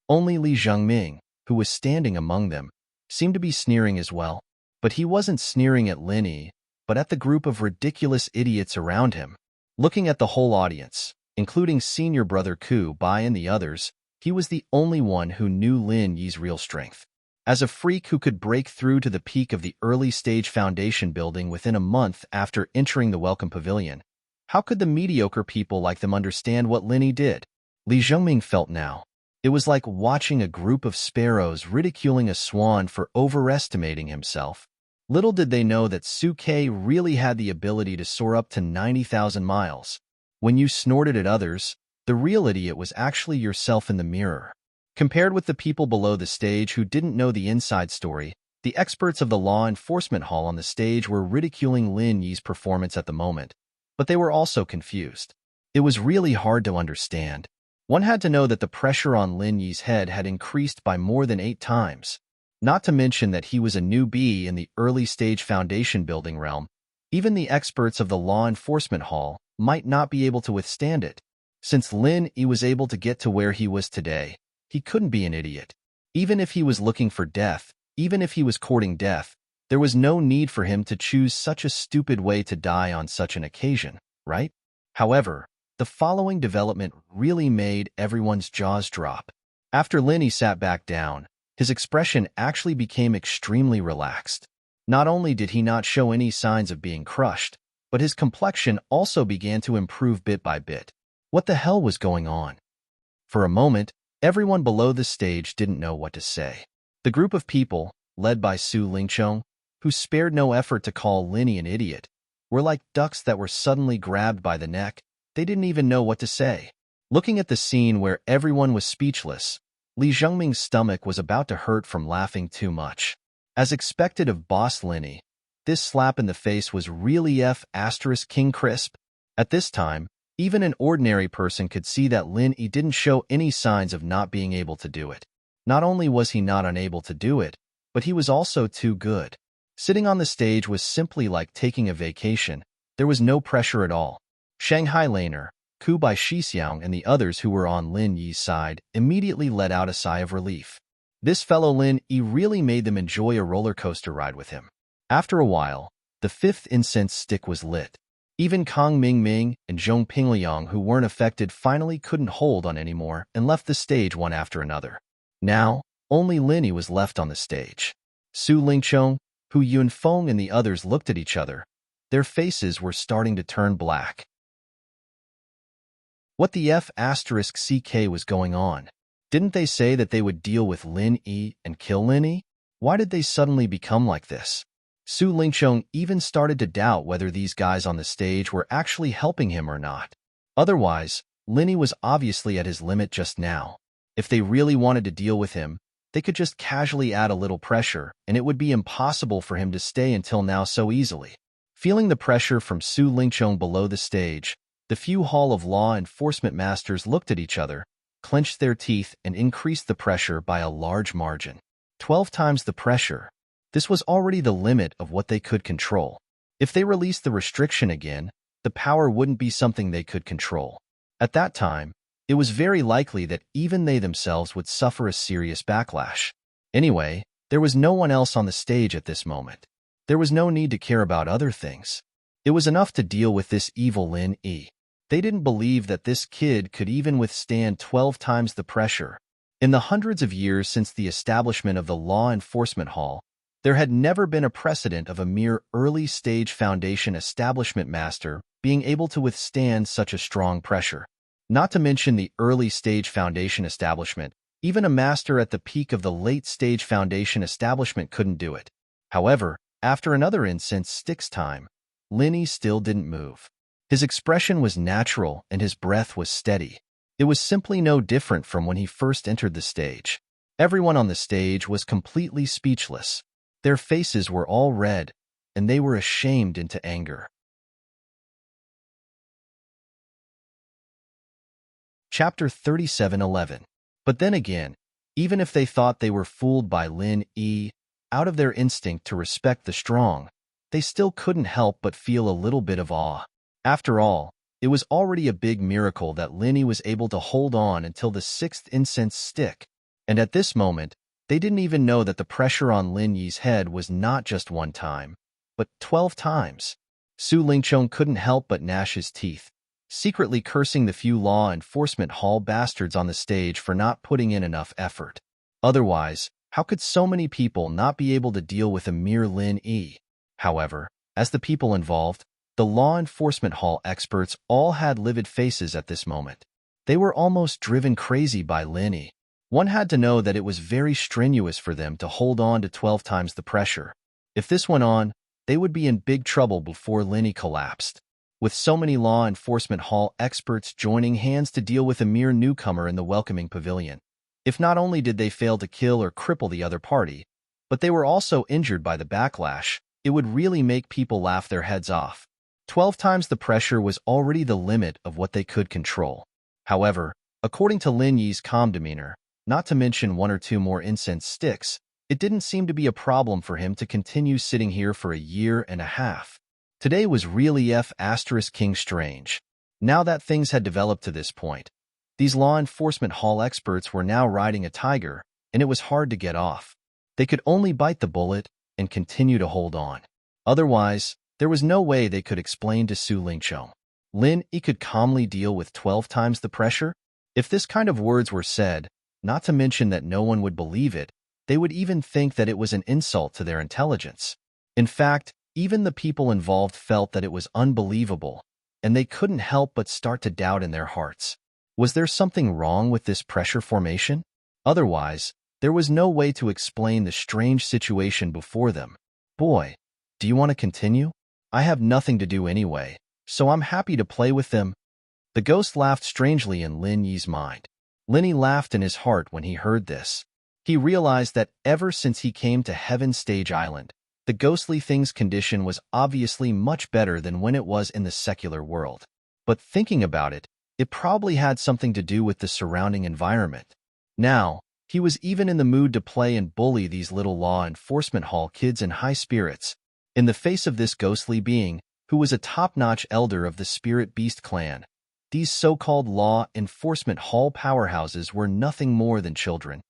Only Li Zhengming, who was standing among them, seemed to be sneering as well. But he wasn't sneering at Lin Yi, but at the group of ridiculous idiots around him. Looking at the whole audience, including senior brother Ku Bai and the others, he was the only one who knew Lin Yi's real strength. As a freak who could break through to the peak of the early-stage foundation building within a month after entering the Welcome Pavilion, how could the mediocre people like them understand what Lin Yi did? Li Zhengming felt now. It was like watching a group of sparrows ridiculing a swan for overestimating himself. Little did they know that Su Ke really had the ability to soar up to 90,000 miles. When you snorted at others, the real idiot was actually yourself in the mirror. Compared with the people below the stage who didn't know the inside story, the experts of the law enforcement hall on the stage were ridiculing Lin Yi's performance at the moment, but they were also confused. It was really hard to understand. One had to know that the pressure on Lin Yi's head had increased by more than 8 times. Not to mention that he was a newbie in the early-stage foundation building realm. Even the experts of the law enforcement hall might not be able to withstand it. Since Lin Yi was able to get to where he was today, he couldn't be an idiot. Even if he was looking for death, even if he was courting death, there was no need for him to choose such a stupid way to die on such an occasion, right? However, the following development really made everyone's jaws drop. After Lin Yi sat back down, his expression actually became extremely relaxed. Not only did he not show any signs of being crushed, but his complexion also began to improve bit by bit. What the hell was going on? For a moment, everyone below the stage didn't know what to say. The group of people, led by Su Lingqiong, who spared no effort to call Lin Yi an idiot, were like ducks that were suddenly grabbed by the neck. They didn't even know what to say. Looking at the scene where everyone was speechless, Li Zhengming's stomach was about to hurt from laughing too much. As expected of boss Lin Yi, this slap in the face was really King crisp. At this time, even an ordinary person could see that Lin Yi didn't show any signs of not being able to do it. Not only was he not unable to do it, but he was also too good. Sitting on the stage was simply like taking a vacation. There was no pressure at all. Shanghai Laner, Ku Bai Shixiang and the others who were on Lin Yi's side immediately let out a sigh of relief. This fellow Lin Yi really made them enjoy a roller coaster ride with him. After a while, the 5th incense stick was lit. Even Kang Mingming and Zhong Pingliang, who weren't affected, finally couldn't hold on anymore and left the stage one after another. Now, only Lin Yi was left on the stage. Su Lingqiong, Hu Yunfeng and the others looked at each other. Their faces were starting to turn black. What the CK was going on? Didn't they say that they would deal with Lin Yi and kill Lin Yi? Why did they suddenly become like this? Su Lingqiong even started to doubt whether these guys on the stage were actually helping him or not. Otherwise, Lin Yi was obviously at his limit just now. If they really wanted to deal with him, they could just casually add a little pressure, and it would be impossible for him to stay until now so easily. Feeling the pressure from Su Lingqiong below the stage, the few Hall of Law Enforcement Masters looked at each other, clenched their teeth, and increased the pressure by a large margin. 12 times the pressure. This was already the limit of what they could control. If they released the restriction again, the power wouldn't be something they could control. At that time, it was very likely that even they themselves would suffer a serious backlash. Anyway, there was no one else on the stage at this moment. There was no need to care about other things. It was enough to deal with this evil Lin Yi. They didn't believe that this kid could even withstand 12 times the pressure. In the hundreds of years since the establishment of the Law Enforcement Hall, there had never been a precedent of a mere early-stage foundation establishment master being able to withstand such a strong pressure. Not to mention the early-stage foundation establishment, even a master at the peak of the late-stage foundation establishment couldn't do it. However, after another incense stick's time, Linny still didn't move. His expression was natural and his breath was steady. It was simply no different from when he first entered the stage. Everyone on the stage was completely speechless. Their faces were all red, and they were ashamed into anger. Chapter 37:11. But then again, even if they thought they were fooled by Lin Yi, out of their instinct to respect the strong, they still couldn't help but feel a little bit of awe. After all, it was already a big miracle that Lin Yi was able to hold on until the sixth incense stick, and at this moment, they didn't even know that the pressure on Lin Yi's head was not just one time, but 12 times. Su Lingchong couldn't help but gnash his teeth, secretly cursing the few law enforcement hall bastards on the stage for not putting in enough effort. Otherwise, how could so many people not be able to deal with a mere Lin Yi? However, as the people involved, the law enforcement hall experts all had livid faces at this moment. They were almost driven crazy by Lin Yi. One had to know that it was very strenuous for them to hold on to 12 times the pressure. If this went on, they would be in big trouble before Lin Yi collapsed. With so many law enforcement hall experts joining hands to deal with a mere newcomer in the welcoming pavilion, if not only did they fail to kill or cripple the other party, but they were also injured by the backlash, it would really make people laugh their heads off. 12 times the pressure was already the limit of what they could control. However, according to Lin Yi's calm demeanor, not to mention one or two more incense sticks, it didn't seem to be a problem for him to continue sitting here for a year and a half. Today was really King strange. Now that things had developed to this point, these law enforcement hall experts were now riding a tiger, and it was hard to get off. They could only bite the bullet and continue to hold on. Otherwise, there was no way they could explain to Su Lingchong. Lin Yi could calmly deal with 12 times the pressure? If this kind of words were said, not to mention that no one would believe it, they would even think that it was an insult to their intelligence. In fact, even the people involved felt that it was unbelievable, and they couldn't help but start to doubt in their hearts. Was there something wrong with this pressure formation? Otherwise, there was no way to explain the strange situation before them. Boy, do you want to continue? I have nothing to do anyway, so I'm happy to play with them. The ghost laughed strangely in Lin Yi's mind. Lin Yi laughed in his heart when he heard this. He realized that ever since he came to Heaven Stage Island, the ghostly thing's condition was obviously much better than when it was in the secular world. But thinking about it, it probably had something to do with the surrounding environment. Now, he was even in the mood to play and bully these little law enforcement hall kids in high spirits. In the face of this ghostly being, who was a top-notch elder of the Spirit Beast clan, these so-called law enforcement hall powerhouses were nothing more than children.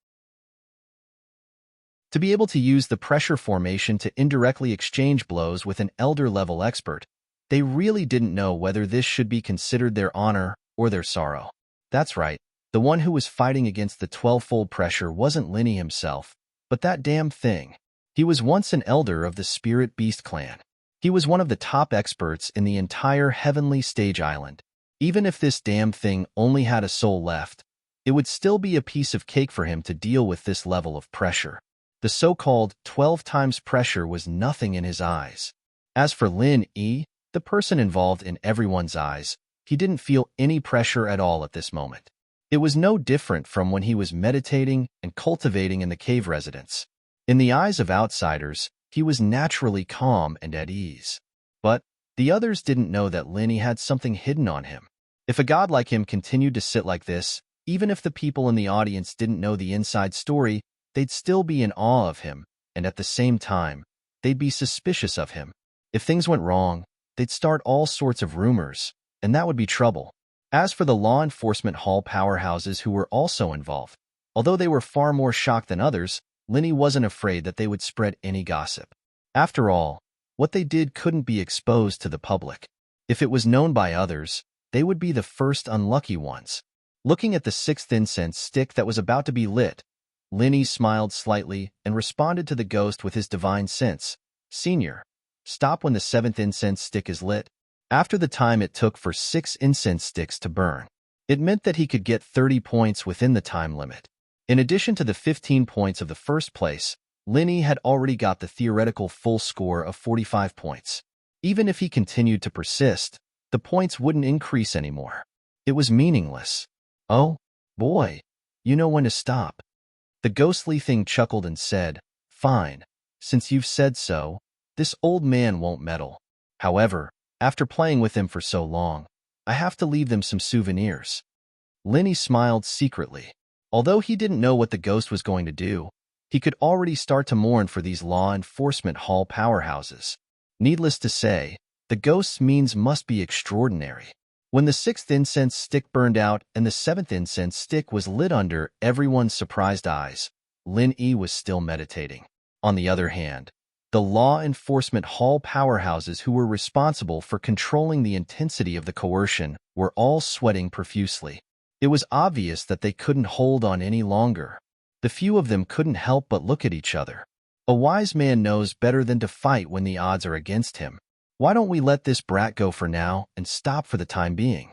To be able to use the pressure formation to indirectly exchange blows with an elder-level expert, they really didn't know whether this should be considered their honor or their sorrow. That's right, the one who was fighting against the 12-fold pressure wasn't Lin Yi himself, but that damn thing. He was once an elder of the Spirit Beast clan. He was one of the top experts in the entire Heavenly Stage Island. Even if this damn thing only had a soul left, it would still be a piece of cake for him to deal with this level of pressure. The so-called 12 times pressure was nothing in his eyes. As for Lin Yi, the person involved in everyone's eyes, he didn't feel any pressure at all at this moment. It was no different from when he was meditating and cultivating in the cave residence. In the eyes of outsiders, he was naturally calm and at ease. But the others didn't know that Lin Yi had something hidden on him. If a god like him continued to sit like this, even if the people in the audience didn't know the inside story, they'd still be in awe of him, and at the same time, they'd be suspicious of him. If things went wrong, they'd start all sorts of rumors, and that would be trouble. As for the law enforcement hall powerhouses who were also involved, although they were far more shocked than others, Lin Yi wasn't afraid that they would spread any gossip. After all, what they did couldn't be exposed to the public. If it was known by others, they would be the first unlucky ones. Looking at the sixth incense stick that was about to be lit, Lin Yi smiled slightly and responded to the ghost with his divine sense. Senior, stop when the seventh incense stick is lit. After the time it took for 6 incense sticks to burn, it meant that he could get 30 points within the time limit. In addition to the 15 points of the first place, Lin Yi had already got the theoretical full score of 45 points. Even if he continued to persist, the points wouldn't increase anymore. It was meaningless. Oh, boy, you know when to stop. The ghostly thing chuckled and said, "Fine, since you've said so, this old man won't meddle. However, after playing with him for so long, I have to leave them some souvenirs." Lin Yi smiled secretly. Although he didn't know what the ghost was going to do, he could already start to mourn for these law enforcement hall powerhouses. Needless to say, the ghost's means must be extraordinary. When the sixth incense stick burned out and the seventh incense stick was lit under everyone's surprised eyes, Lin Yi was still meditating. On the other hand, the law enforcement hall powerhouses who were responsible for controlling the intensity of the coercion were all sweating profusely. It was obvious that they couldn't hold on any longer. The few of them couldn't help but look at each other. A wise man knows better than to fight when the odds are against him. Why don't we let this brat go for now and stop for the time being?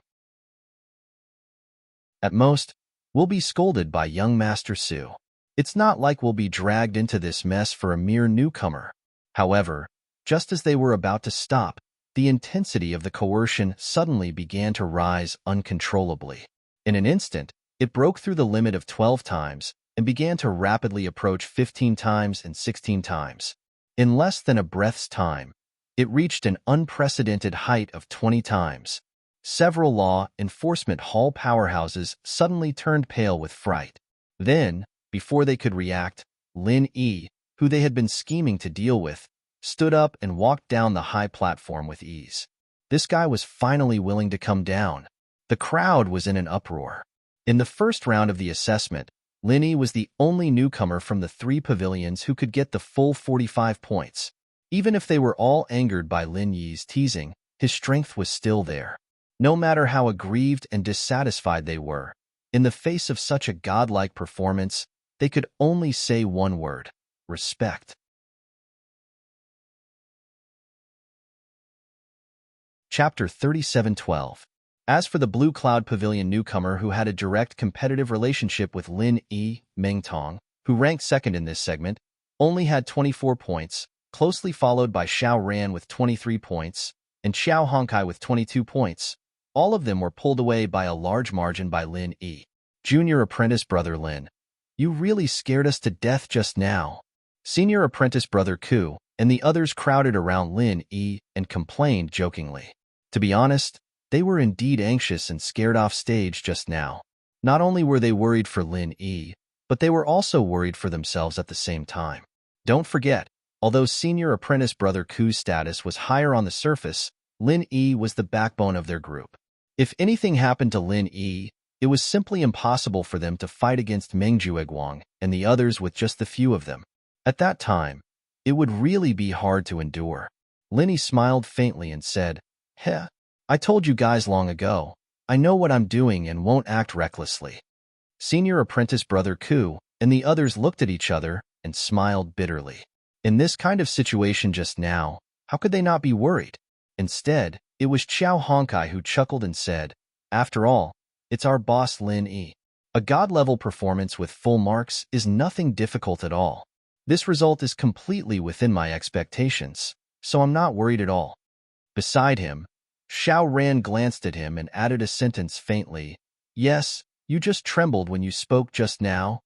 At most, we'll be scolded by young Master Su. It's not like we'll be dragged into this mess for a mere newcomer. However, just as they were about to stop, the intensity of the coercion suddenly began to rise uncontrollably. In an instant, it broke through the limit of 12 times and began to rapidly approach 15 times and 16 times. In less than a breath's time, it reached an unprecedented height of 20 times. Several law enforcement hall powerhouses suddenly turned pale with fright. Then, before they could react, Lin Yi, who they had been scheming to deal with, stood up and walked down the high platform with ease. This guy was finally willing to come down. The crowd was in an uproar. In the first round of the assessment, Lin Yi was the only newcomer from the 3 pavilions who could get the full 45 points. Even if they were all angered by Lin Yi's teasing, his strength was still there. No matter how aggrieved and dissatisfied they were, in the face of such a godlike performance, they could only say one word: respect. Chapter 37:12. As for the Blue Cloud Pavilion newcomer who had a direct competitive relationship with Lin Yi, Meng Tong, who ranked second in this segment, only had 24 points, closely followed by Xiao Ran with 23 points, and Xiao Honkai with 22 points. All of them were pulled away by a large margin by Lin Yi. Junior apprentice brother Lin, you really scared us to death just now. Senior apprentice brother Ku and the others crowded around Lin Yi and complained jokingly. To be honest, they were indeed anxious and scared off stage just now. Not only were they worried for Lin Yi, but they were also worried for themselves at the same time. Don't forget, although senior apprentice brother Ku's status was higher on the surface, Lin Yi was the backbone of their group. If anything happened to Lin Yi, it was simply impossible for them to fight against Meng Jueguang and the others with just the few of them. At that time, it would really be hard to endure. Lin Yi smiled faintly and said, "Heh, I told you guys long ago. I know what I'm doing and won't act recklessly." Senior apprentice brother Ku and the others looked at each other and smiled bitterly. In this kind of situation just now, how could they not be worried? Instead, it was Xiao Honkai who chuckled and said, "After all, it's our boss Lin Yi. A god-level performance with full marks is nothing difficult at all. This result is completely within my expectations, so I'm not worried at all." Beside him, Xiao Ran glanced at him and added a sentence faintly. "Yes, you just trembled when you spoke just now.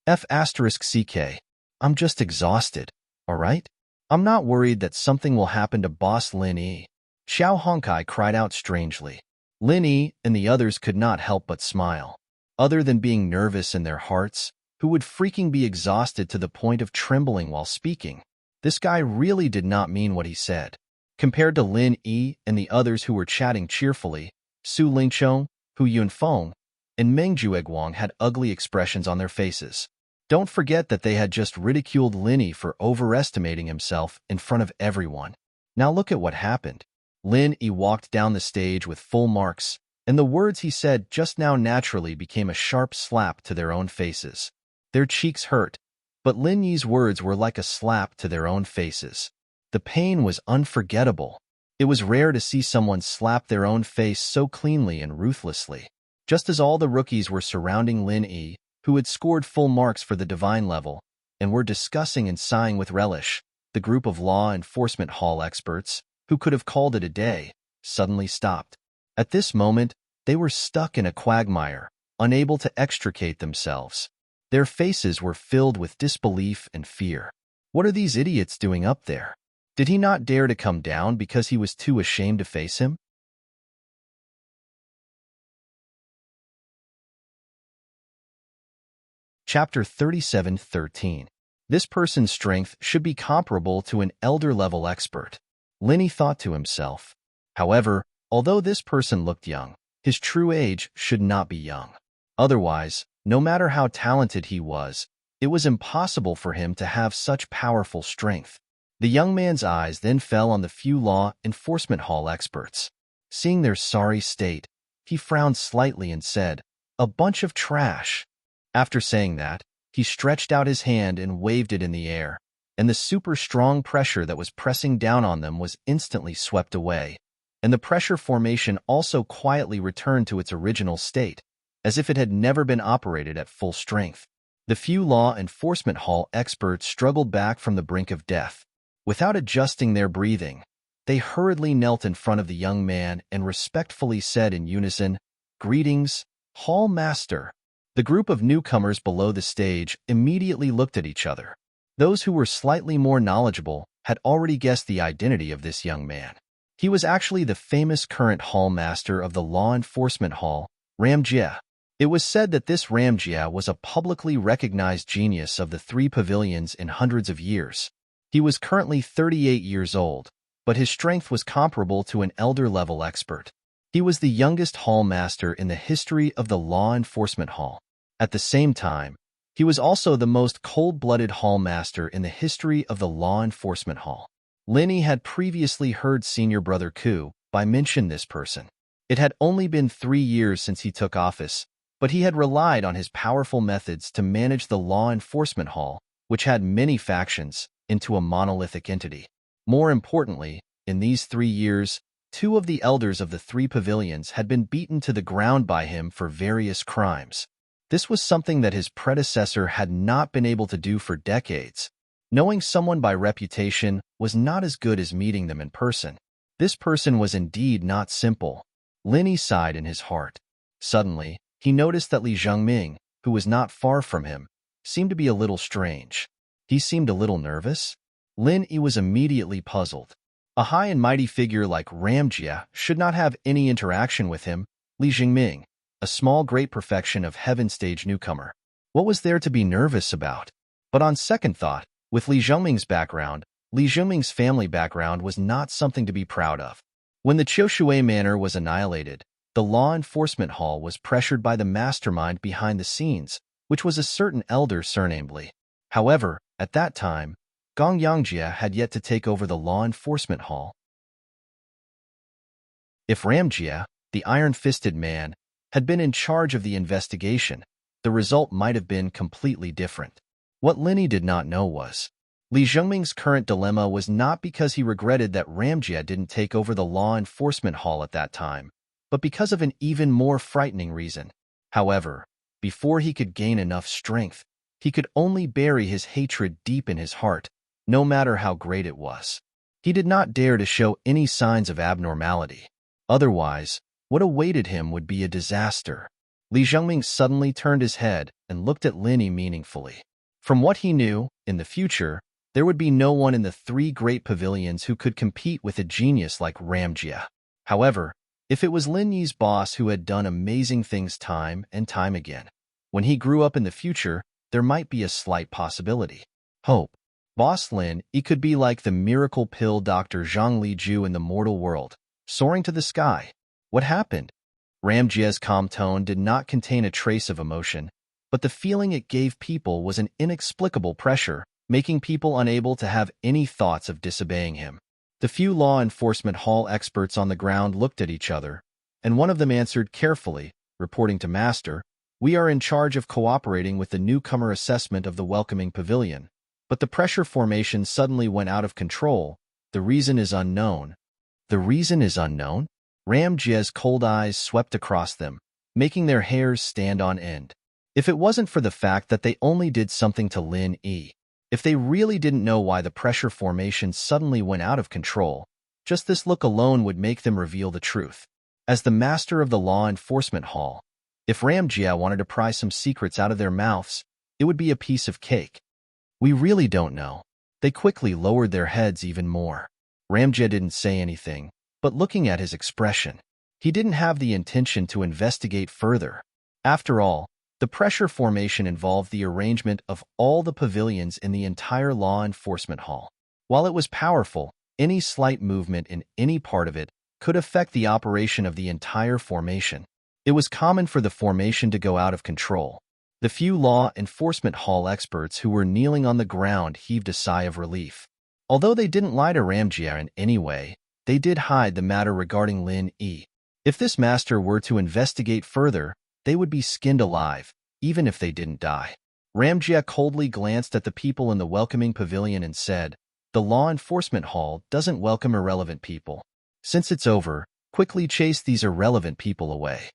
F***CK. I'm just exhausted, alright? I'm not worried that something will happen to boss Lin Yi." Xiao Honkai cried out strangely. Lin Yi and the others could not help but smile. Other than being nervous in their hearts, who would freaking be exhausted to the point of trembling while speaking? This guy really did not mean what he said. Compared to Lin Yi and the others who were chatting cheerfully, Su Lingqiong, Hu Yunfeng, and Meng Jueguang had ugly expressions on their faces. Don't forget that they had just ridiculed Lin Yi for overestimating himself in front of everyone. Now look at what happened. Lin Yi walked down the stage with full marks, and the words he said just now naturally became a sharp slap to their own faces. Their cheeks hurt, but Lin Yi's words were like a slap to their own faces. The pain was unforgettable. It was rare to see someone slap their own face so cleanly and ruthlessly. Just as all the rookies were surrounding Lin Yi, who had scored full marks for the divine level, and were discussing and sighing with relish. The group of law enforcement hall experts, who could have called it a day, suddenly stopped. At this moment, they were stuck in a quagmire, unable to extricate themselves. Their faces were filled with disbelief and fear. What are these idiots doing up there? Did he not dare to come down because he was too ashamed to face him? Chapter 37:13. This person's strength should be comparable to an elder-level expert. Linny thought to himself. However, although this person looked young, his true age should not be young. Otherwise, no matter how talented he was, it was impossible for him to have such powerful strength. The young man's eyes then fell on the few law enforcement hall experts. Seeing their sorry state, he frowned slightly and said, "A bunch of trash." After saying that, he stretched out his hand and waved it in the air, and the super strong pressure that was pressing down on them was instantly swept away, and the pressure formation also quietly returned to its original state, as if it had never been operated at full strength. The few law enforcement hall experts struggled back from the brink of death. Without adjusting their breathing, they hurriedly knelt in front of the young man and respectfully said in unison, "Greetings, Hall Master." The group of newcomers below the stage immediately looked at each other. Those who were slightly more knowledgeable had already guessed the identity of this young man. He was actually the famous current hall master of the law enforcement hall, Ramjia. It was said that this Ramjia was a publicly recognized genius of the three pavilions in hundreds of years. He was currently 38 years old, but his strength was comparable to an elder-level expert. He was the youngest hall master in the history of the law enforcement hall. At the same time, he was also the most cold-blooded hall master in the history of the law enforcement hall. Linny had previously heard Senior Brother Ku mention this person. It had only been 3 years since he took office, but he had relied on his powerful methods to manage the law enforcement hall, which had many factions, into a monolithic entity. More importantly, in these 3 years, 2 of the elders of the 3 pavilions had been beaten to the ground by him for various crimes. This was something that his predecessor had not been able to do for decades. Knowing someone by reputation was not as good as meeting them in person. This person was indeed not simple. Linny sighed in his heart. Suddenly, he noticed that Li Zhengming, who was not far from him, seemed to be a little strange. He seemed a little nervous. Lin Yi was immediately puzzled. A high and mighty figure like Ramjia should not have any interaction with him, Li Zhengming, a small great perfection of heaven stage newcomer. What was there to be nervous about? But on second thought, with Li Zhengming's background, Li Zhengming's family background was not something to be proud of. When the Qiushui Manor was annihilated, the law enforcement hall was pressured by the mastermind behind the scenes, which was a certain elder surnamed Li. However, at that time, Gong Yangjia had yet to take over the law enforcement hall. If Ramjia, the iron-fisted man, had been in charge of the investigation, the result might have been completely different. What Linny did not know was, Li Zhengming's current dilemma was not because he regretted that Ramjia didn't take over the law enforcement hall at that time, but because of an even more frightening reason. However, before he could gain enough strength, he could only bury his hatred deep in his heart, no matter how great it was. He did not dare to show any signs of abnormality. Otherwise, what awaited him would be a disaster. Li Zhengming suddenly turned his head and looked at Linny meaningfully. From what he knew, in the future, there would be no one in the 3 great pavilions who could compete with a genius like Ramjia. However, if it was Lin Yi's boss who had done amazing things time and time again, when he grew up in the future, there might be a slight possibility. Hope. Boss Lin Yi could be like the miracle pill Dr. Zhang Liju in the mortal world, soaring to the sky. What happened? Ramjia's calm tone did not contain a trace of emotion, but the feeling it gave people was an inexplicable pressure, making people unable to have any thoughts of disobeying him. The few law enforcement hall experts on the ground looked at each other, and one of them answered carefully, reporting to Master, "We are in charge of cooperating with the newcomer assessment of the welcoming pavilion, but the pressure formation suddenly went out of control. The reason is unknown." The reason is unknown? Ramjia's cold eyes swept across them, making their hairs stand on end. If it wasn't for the fact that they only did something to Lin Yi, If they really didn't know why the pressure formation suddenly went out of control, just this look alone would make them reveal the truth. As the master of the law enforcement hall, if Ramjia wanted to pry some secrets out of their mouths, it would be a piece of cake. We really don't know. They quickly lowered their heads even more. Ramjia didn't say anything, but looking at his expression, he didn't have the intention to investigate further. After all, the pressure formation involved the arrangement of all the pavilions in the entire law enforcement hall. While it was powerful, any slight movement in any part of it could affect the operation of the entire formation. It was common for the formation to go out of control. The few law enforcement hall experts who were kneeling on the ground heaved a sigh of relief. Although they didn't lie to Ramjia in any way, they did hide the matter regarding Lin Yi. If this master were to investigate further, they would be skinned alive, even if they didn't die. Ramjia coldly glanced at the people in the welcoming pavilion and said, "The law enforcement hall doesn't welcome irrelevant people. Since it's over, quickly chase these irrelevant people away."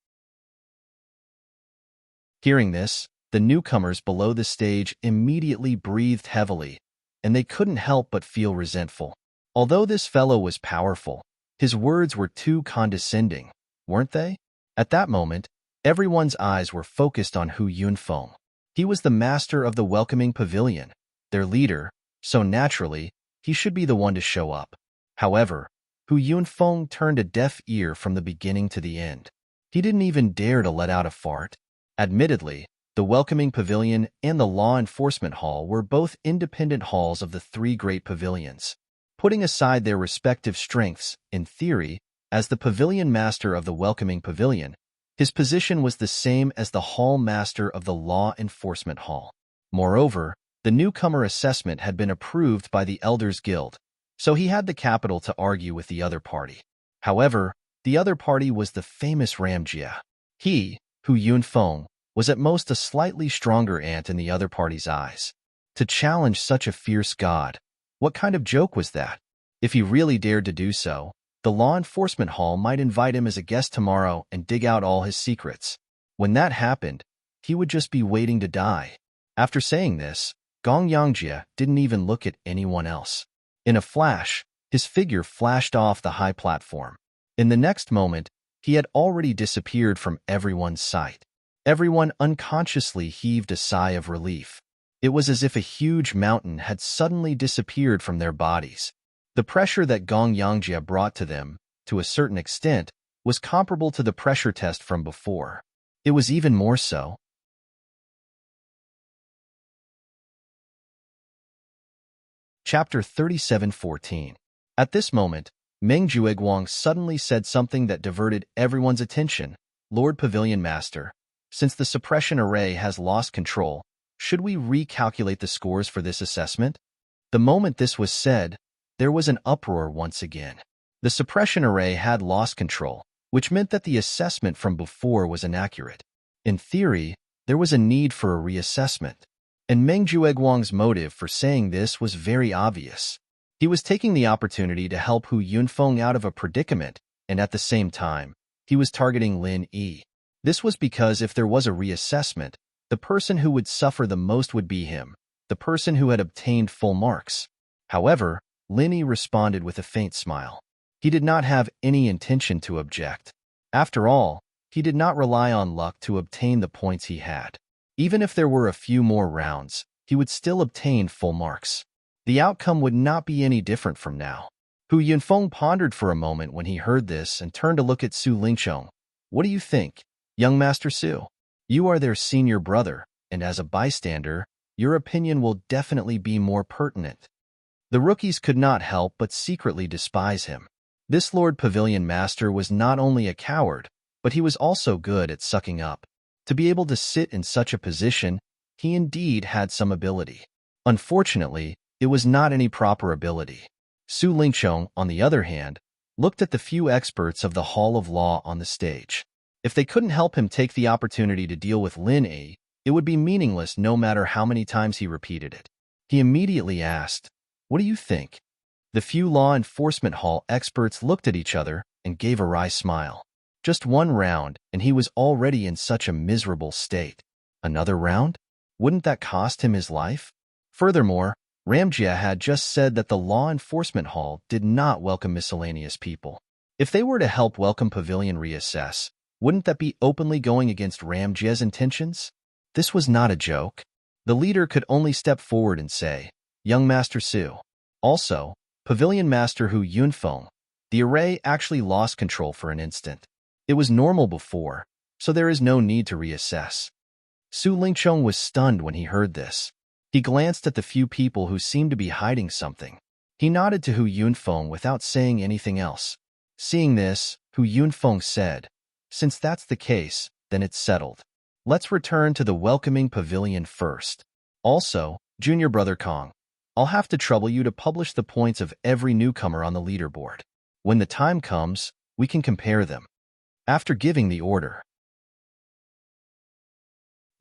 Hearing this, the newcomers below the stage immediately breathed heavily, and they couldn't help but feel resentful. Although this fellow was powerful, his words were too condescending, weren't they? At that moment, everyone's eyes were focused on Hu Yunfeng. He was the master of the welcoming pavilion, their leader, so naturally, he should be the one to show up. However, Hu Yunfeng turned a deaf ear from the beginning to the end. He didn't even dare to let out a fart. Admittedly, the welcoming pavilion and the law enforcement hall were both independent halls of the three great pavilions. Putting aside their respective strengths, in theory, as the pavilion master of the welcoming pavilion, his position was the same as the hall master of the law enforcement hall. Moreover, the newcomer assessment had been approved by the Elders Guild, so he had the capital to argue with the other party. However, the other party was the famous Ramjia. He, Hu Yunfeng, was at most a slightly stronger ant in the other party's eyes. To challenge such a fierce god, what kind of joke was that? If he really dared to do so, the law enforcement hall might invite him as a guest tomorrow and dig out all his secrets. When that happened, he would just be waiting to die. After saying this, Gong Yangjia didn't even look at anyone else. In a flash, his figure flashed off the high platform. In the next moment, he had already disappeared from everyone's sight. Everyone unconsciously heaved a sigh of relief. It was as if a huge mountain had suddenly disappeared from their bodies. The pressure that Gong Yangjia brought to them, to a certain extent, was comparable to the pressure test from before. It was even more so. Chapter 37:14. At this moment, Meng Jueguang suddenly said something that diverted everyone's attention. "Lord Pavilion Master, since the suppression array has lost control, should we recalculate the scores for this assessment?" The moment this was said, there was an uproar once again. The suppression array had lost control, which meant that the assessment from before was inaccurate. In theory, there was a need for a reassessment, and Meng Jueguang's motive for saying this was very obvious. He was taking the opportunity to help Hu Yunfeng out of a predicament, and at the same time, he was targeting Lin Yi. This was because if there was a reassessment, the person who would suffer the most would be him, the person who had obtained full marks. However, Lin Yi responded with a faint smile. He did not have any intention to object. After all, he did not rely on luck to obtain the points he had. Even if there were a few more rounds, he would still obtain full marks. The outcome would not be any different from now. Hu Yunfeng pondered for a moment when he heard this and turned to look at Su Lingchong. "What do you think, young Master Su? You are their senior brother, and as a bystander, your opinion will definitely be more pertinent." The rookies could not help but secretly despise him. This Lord Pavilion Master was not only a coward, but he was also good at sucking up. To be able to sit in such a position, he indeed had some ability. Unfortunately, it was not any proper ability. Su Lingchong, on the other hand, looked at the few experts of the Hall of Law on the stage. If they couldn't help him take the opportunity to deal with Lin Yi, it would be meaningless no matter how many times he repeated it. He immediately asked, "What do you think?" The few law enforcement hall experts looked at each other and gave a wry smile. Just one round, and he was already in such a miserable state. Another round? Wouldn't that cost him his life? Furthermore, Ramjia had just said that the Law Enforcement Hall did not welcome miscellaneous people. If they were to help Welcome Pavilion reassess, wouldn't that be openly going against Ramjia's intentions? This was not a joke. The leader could only step forward and say, "Young Master Su." Also, Pavilion Master Hu Yunfeng, the array actually lost control for an instant. It was normal before, so there is no need to reassess. Su Lingchong was stunned when he heard this. He glanced at the few people who seemed to be hiding something. He nodded to Hu Yunfeng without saying anything else. Seeing this, Hu Yunfeng said, "Since that's the case, then it's settled. Let's return to the welcoming pavilion first. Also, Junior Brother Kong, I'll have to trouble you to publish the points of every newcomer on the leaderboard. When the time comes, we can compare them." After giving the order,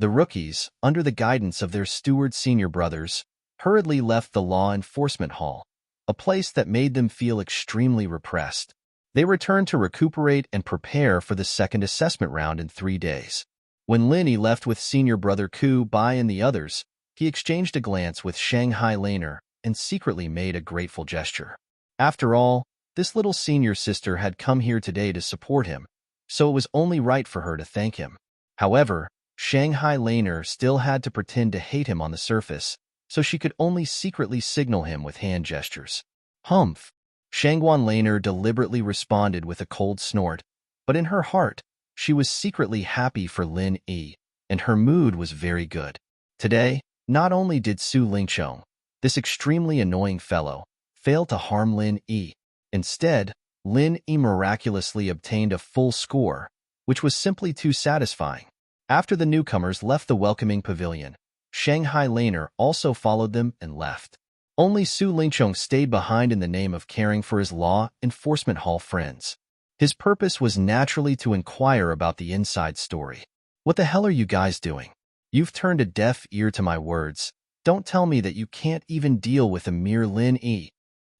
the rookies, under the guidance of their steward senior brothers, hurriedly left the Law Enforcement Hall, a place that made them feel extremely repressed. They returned to recuperate and prepare for the second assessment round in 3 days. When Linny left with senior brother Ku Bai and the others, he exchanged a glance with Shanghai Laner and secretly made a grateful gesture. After all, this little senior sister had come here today to support him, so it was only right for her to thank him. However, Shanghai Laner still had to pretend to hate him on the surface, so she could only secretly signal him with hand gestures. Humph! Shangguan Laner deliberately responded with a cold snort, but in her heart, she was secretly happy for Lin Yi, and her mood was very good. Today, not only did Su Lingchong, this extremely annoying fellow, fail to harm Lin Yi, instead, Lin Yi miraculously obtained a full score, which was simply too satisfying. After the newcomers left the welcoming pavilion, Shanghai Laner also followed them and left. Only Su Lingchong stayed behind in the name of caring for his Law Enforcement Hall friends. His purpose was naturally to inquire about the inside story. "What the hell are you guys doing? You've turned a deaf ear to my words. Don't tell me that you can't even deal with a mere Lin Yi."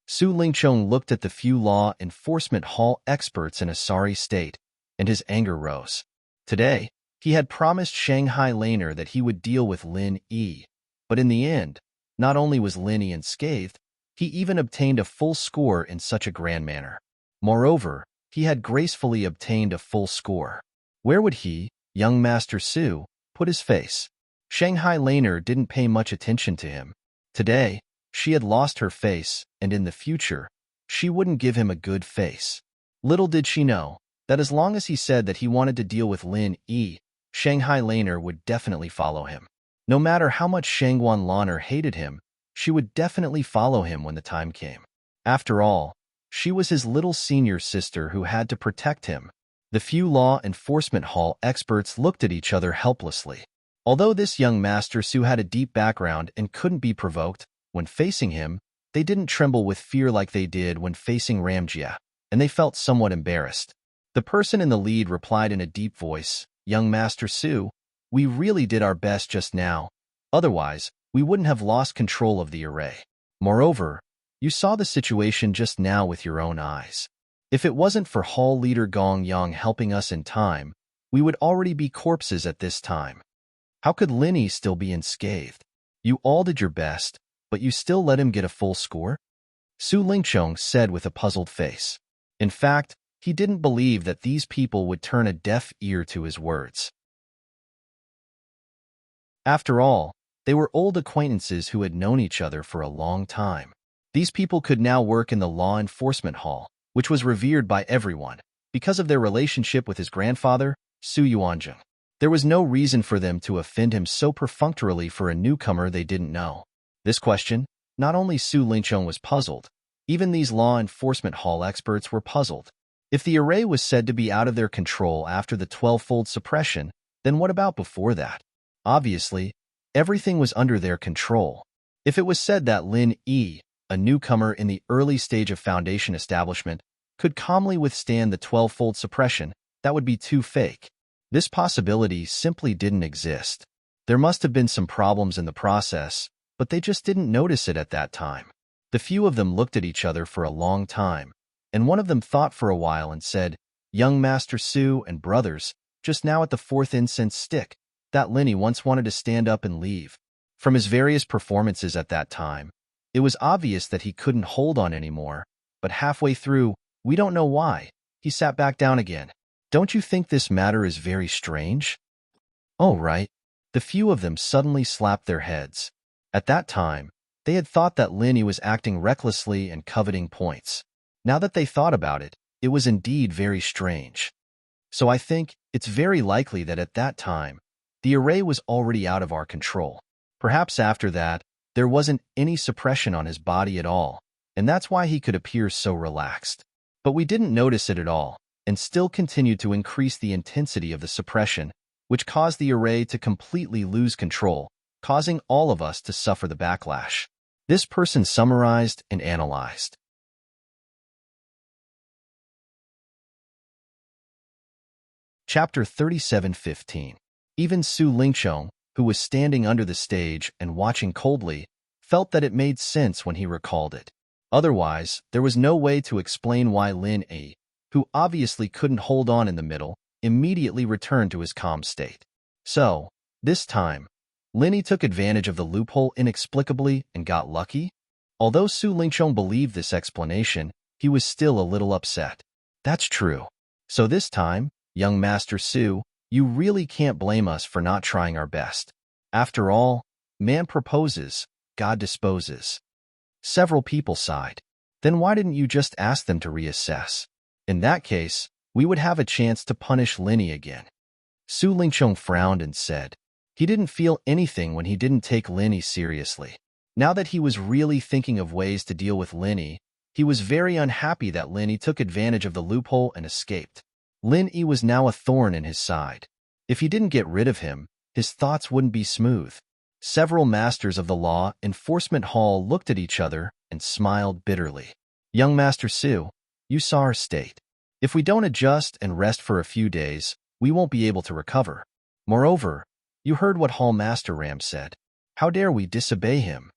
Su Lingchong looked at the few Law Enforcement Hall experts in a sorry state, and his anger rose. Today, he had promised Shanghai Laner that he would deal with Lin Yi, but in the end, not only was Lin Yi unscathed, he even obtained a full score in such a grand manner. Moreover, he had gracefully obtained a full score. Where would he, young Master Su, put his face? Shanghai Laner didn't pay much attention to him. Today, she had lost her face, and in the future, she wouldn't give him a good face. Little did she know that as long as he said that he wanted to deal with Lin Yi, Shanghai Laner would definitely follow him. No matter how much Shangguan Laner hated him, she would definitely follow him when the time came. After all, she was his little senior sister who had to protect him. The few Law Enforcement Hall experts looked at each other helplessly. Although this young Master Su had a deep background and couldn't be provoked, when facing him, they didn't tremble with fear like they did when facing Ramjia, and they felt somewhat embarrassed. The person in the lead replied in a deep voice, "Young Master Su, we really did our best just now. Otherwise, we wouldn't have lost control of the array. Moreover, you saw the situation just now with your own eyes. If it wasn't for Hall Leader Gong Yang helping us in time, we would already be corpses at this time. How could Lin Yi still be unscathed? You all did your best, but you still let him get a full score?" Su Lingchong said with a puzzled face. In fact, he didn't believe that these people would turn a deaf ear to his words. After all, they were old acquaintances who had known each other for a long time. These people could now work in the Law Enforcement Hall, which was revered by everyone, because of their relationship with his grandfather, Su Yuanzheng. There was no reason for them to offend him so perfunctorily for a newcomer they didn't know. This question, not only Su Lingchong was puzzled, even these Law Enforcement Hall experts were puzzled. If the array was said to be out of their control after the 12-fold suppression, then what about before that? Obviously, everything was under their control. If it was said that Lin Yi, a newcomer in the early stage of Foundation establishment, could calmly withstand the 12-fold suppression, that would be too fake. This possibility simply didn't exist. There must have been some problems in the process, but they just didn't notice it at that time. The few of them looked at each other for a long time, and one of them thought for a while and said, "Young Master Su and brothers, just now at the 4th incense stick, that Lin Yi once wanted to stand up and leave. From his various performances at that time, It was obvious that he couldn't hold on anymore, but halfway through, we don't know why, he sat back down again. Don't you think this matter is very strange? Oh, right. The few of them suddenly slapped their heads. At that time, they had thought that Linny was acting recklessly and coveting points. Now that they thought about it, it was indeed very strange. So I think it's very likely that at that time, the array was already out of our control. Perhaps after that, there wasn't any suppression on his body at all, and that's why he could appear so relaxed. But we didn't notice it at all, and still continued to increase the intensity of the suppression, which caused the array to completely lose control, causing all of us to suffer the backlash. This person summarized and analyzed. Chapter 37:15. Even Su Lingchong, who was standing under the stage and watching coldly, felt that it made sense when he recalled it. Otherwise, there was no way to explain why Lin Yi, who obviously couldn't hold on in the middle, immediately returned to his calm state. So, this time, Lin Yi took advantage of the loophole inexplicably and got lucky? Although Su Lingchong believed this explanation, he was still a little upset. That's true. So this time, young Master Su, you really can't blame us for not trying our best. After all, man proposes, God disposes. Several people sighed. Then why didn't you just ask them to reassess? In that case, we would have a chance to punish Linny again. Su Lingchong frowned and said, he didn't feel anything when he didn't take Linny seriously. Now that he was really thinking of ways to deal with Linny, he was very unhappy that Linny took advantage of the loophole and escaped. Lin Yi was now a thorn in his side. If he didn't get rid of him, his thoughts wouldn't be smooth. Several masters of the law enforcement hall looked at each other and smiled bitterly. Young Master Su, you saw our state. If we don't adjust and rest for a few days, we won't be able to recover. Moreover, you heard what Hall Master Ram said. How dare we disobey him?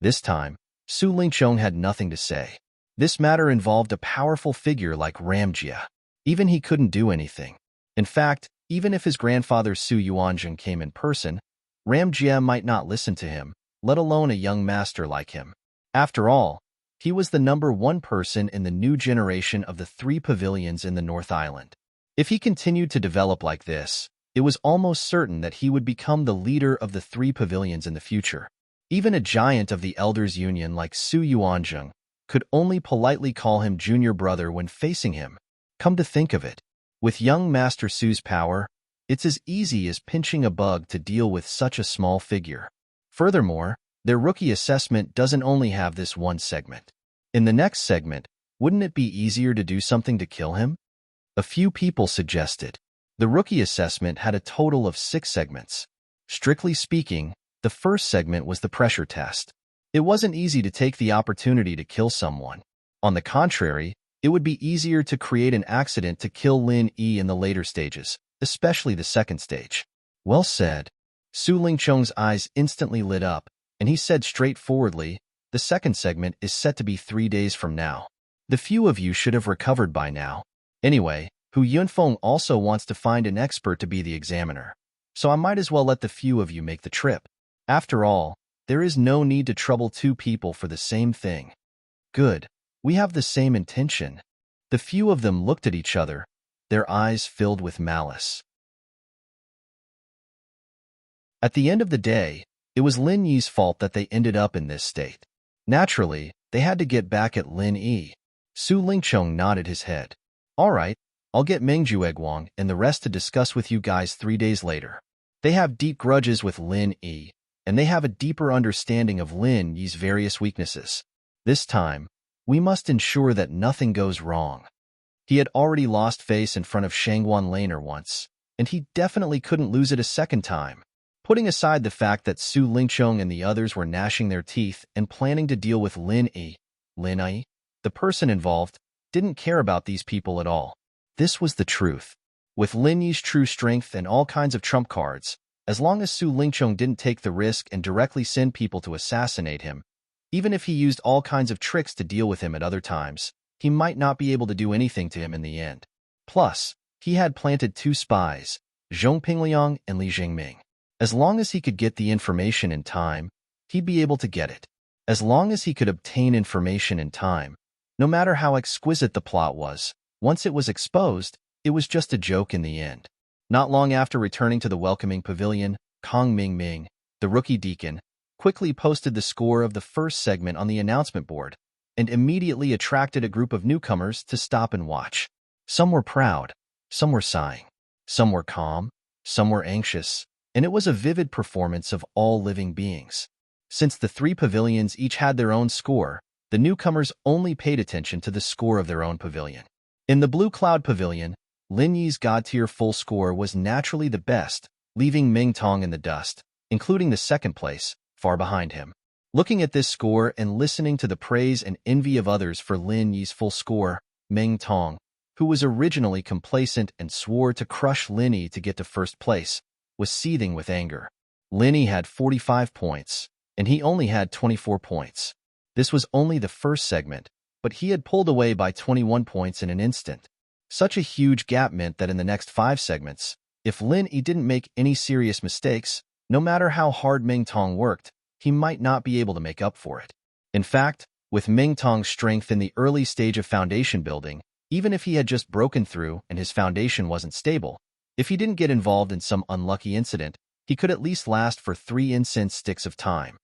This time, Su Lingchong had nothing to say. This matter involved a powerful figure like Ramjia. Even he couldn't do anything. In fact, even if his grandfather Su Yuanzheng came in person, Ramjia might not listen to him, let alone a young master like him. After all, he was the #1 person in the new generation of the 3 pavilions in the North Island. If he continued to develop like this, it was almost certain that he would become the leader of the 3 pavilions in the future. Even a giant of the Elders' Union like Su Yuanzheng could only politely call him junior brother when facing him. Come to think of it, with young Master Su's power, it's as easy as pinching a bug to deal with such a small figure. Furthermore, their rookie assessment doesn't only have this one segment. In the next segment, wouldn't it be easier to do something to kill him? A few people suggested. The rookie assessment had a total of 6 segments. Strictly speaking, the first segment was the pressure test. It wasn't easy to take the opportunity to kill someone. On the contrary, it would be easier to create an accident to kill Lin Yi in the later stages, especially the second stage. Well said. Su Lingchong's eyes instantly lit up, and he said straightforwardly, the second segment is set to be 3 days from now. The few of you should have recovered by now. Anyway, Hu Yunfeng also wants to find an expert to be the examiner, so I might as well let the few of you make the trip. After all, there is no need to trouble 2 people for the same thing. Good. We have the same intention. The few of them looked at each other, their eyes filled with malice. At the end of the day, it was Lin Yi's fault that they ended up in this state. Naturally, they had to get back at Lin Yi. Su Lingchong nodded his head. All right, I'll get Meng Jueguang and the rest to discuss with you guys 3 days later. They have deep grudges with Lin Yi, and they have a deeper understanding of Lin Yi's various weaknesses. This time, we must ensure that nothing goes wrong. He had already lost face in front of Shangguan Laner once, and he definitely couldn't lose it a second time. Putting aside the fact that Su Lingchong and the others were gnashing their teeth and planning to deal with Lin Yi, the person involved, didn't care about these people at all. This was the truth. With Lin Yi's true strength and all kinds of trump cards, as long as Su Lingchong didn't take the risk and directly send people to assassinate him, even if he used all kinds of tricks to deal with him at other times, he might not be able to do anything to him in the end. Plus, he had planted 2 spies, Zhong Pingliang and Li Jingming. As long as he could get the information in time, he'd be able to get it. As long as he could obtain information in time, no matter how exquisite the plot was, once it was exposed, it was just a joke in the end. Not long after returning to the welcoming pavilion, Kong Ming, the rookie deacon, quickly posted the score of the first segment on the announcement board and immediately attracted a group of newcomers to stop and watch. Some were proud, some were sighing, some were calm, some were anxious, and it was a vivid performance of all living beings. Since the three pavilions each had their own score, the newcomers only paid attention to the score of their own pavilion. In the Blue Cloud Pavilion, Lin Yi's God-tier full score was naturally the best, leaving Ming Tong in the dust, including the second place, far behind him. Looking at this score and listening to the praise and envy of others for Lin Yi's full score, Ming Tong, who was originally complacent and swore to crush Lin Yi to get to first place, was seething with anger. Lin Yi had 45 points, and he only had 24 points. This was only the first segment, but he had pulled away by 21 points in an instant. Such a huge gap meant that in the next 5 segments, if Lin Yi didn't make any serious mistakes, no matter how hard Ming Tong worked, he might not be able to make up for it. In fact, with Ming Tong's strength in the early stage of foundation building, even if he had just broken through and his foundation wasn't stable, if he didn't get involved in some unlucky incident, he could at least last for 3 incense sticks of time,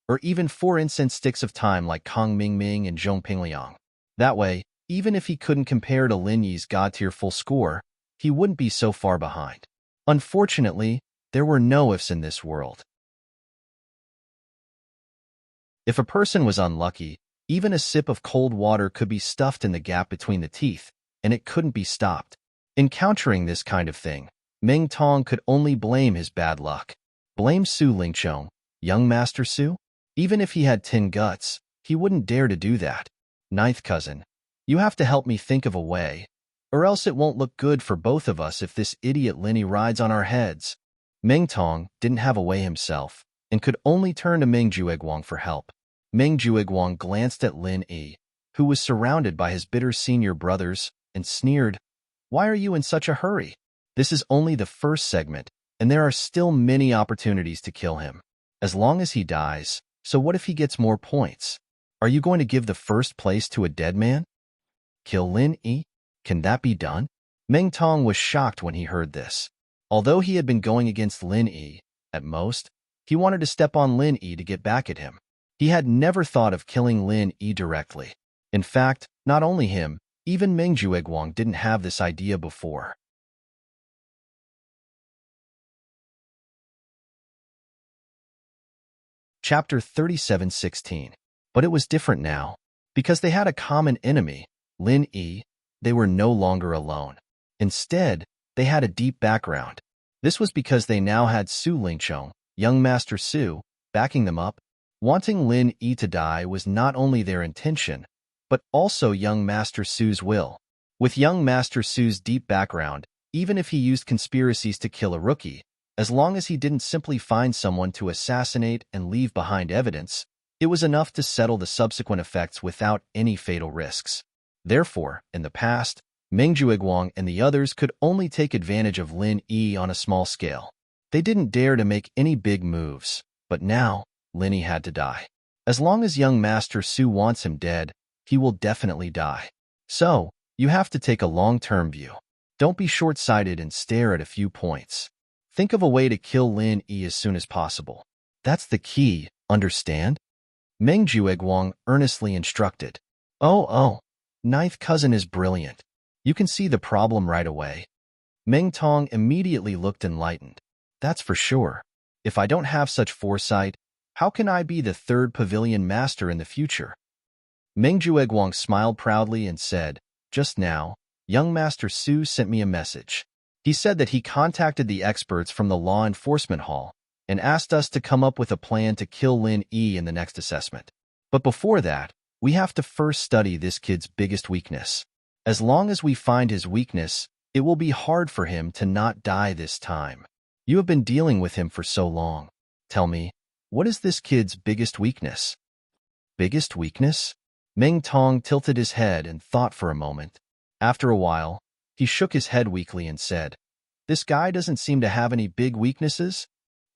or even 4 incense sticks of time like Kong Ming and Zhong Pingliang. That way, even if he couldn't compare to Lin Yi's God-tier full score, he wouldn't be so far behind. Unfortunately, there were no ifs in this world. If a person was unlucky, even a sip of cold water could be stuffed in the gap between the teeth, and it couldn't be stopped. Encountering this kind of thing, Ming Tong could only blame his bad luck. Blame Su Lingqiong, young Master Su? Even if he had 10 guts, he wouldn't dare to do that. Ninth cousin, you have to help me think of a way, or else it won't look good for both of us if this idiot Lin Yi rides on our heads. Ming Tong didn't have a way himself, and could only turn to Ming Jueguang for help. Ming Jueguang glanced at Lin Yi, who was surrounded by his bitter senior brothers, and sneered, "Why are you in such a hurry? This is only the first segment, and there are still many opportunities to kill him. As long as he dies, so what if he gets more points? Are you going to give the first place to a dead man? Kill Lin Yi? Can that be done?" Ming Tong was shocked when he heard this. Although he had been going against Lin Yi, at most, he wanted to step on Lin Yi to get back at him. He had never thought of killing Lin Yi directly. In fact, not only him, even Ming Jueguang didn't have this idea before. Chapter 37:16. But it was different now. Because they had a common enemy, Lin Yi, they were no longer alone. Instead, they had a deep background. This was because they now had Su Lingqiong, young Master Su, backing them up. Wanting Lin Yi to die was not only their intention, but also young Master Su's will. With young Master Su's deep background, even if he used conspiracies to kill a rookie, as long as he didn't simply find someone to assassinate and leave behind evidence, it was enough to settle the subsequent effects without any fatal risks. Therefore, in the past, Ming Jueguang and the others could only take advantage of Lin Yi on a small scale. They didn't dare to make any big moves, but now, Lin Yi had to die. As long as young Master Su wants him dead, he will definitely die. So, you have to take a long-term view. Don't be short-sighted and stare at a few points. Think of a way to kill Lin Yi as soon as possible. That's the key, understand? Ming Jueguang earnestly instructed. Oh, ninth cousin is brilliant. You can see the problem right away. Ming Tong immediately looked enlightened. That's for sure. If I don't have such foresight, how can I be the third pavilion master in the future? Ming Jueguang smiled proudly and said, "Just now, young Master Su sent me a message. He said that he contacted the experts from the Law Enforcement Hall and asked us to come up with a plan to kill Lin Yi in the next assessment. But before that, we have to first study this kid's biggest weakness. As long as we find his weakness, it will be hard for him to not die this time. You have been dealing with him for so long. Tell me, what is this kid's biggest weakness?" Biggest weakness? Ming Tong tilted his head and thought for a moment. After a while, he shook his head weakly and said, "This guy doesn't seem to have any big weaknesses."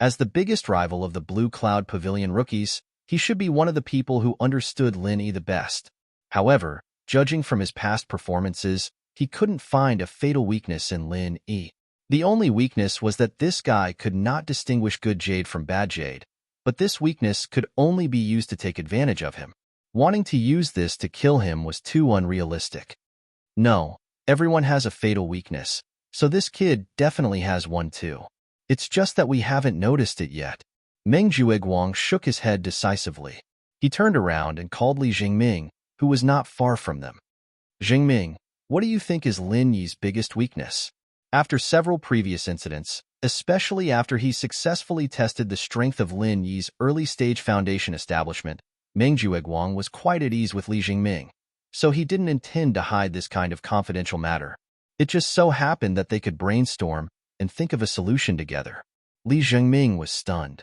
As the biggest rival of the Blue Cloud Pavilion rookies, He should be one of the people who understood Lin Yi the best. However, judging from his past performances, he couldn't find a fatal weakness in Lin Yi. The only weakness was that this guy could not distinguish good jade from bad jade, but this weakness could only be used to take advantage of him. Wanting to use this to kill him was too unrealistic. No, everyone has a fatal weakness, so this kid definitely has one too. It's just that we haven't noticed it yet. Meng Jueguang shook his head decisively. He turned around and called Li Jingming, who was not far from them. Jingming, what do you think is Lin Yi's biggest weakness? After several previous incidents, especially after he successfully tested the strength of Lin Yi's early-stage foundation establishment, Meng Jueguang was quite at ease with Li Jingming, so he didn't intend to hide this kind of confidential matter. It just so happened that they could brainstorm and think of a solution together. Li Jingming was stunned.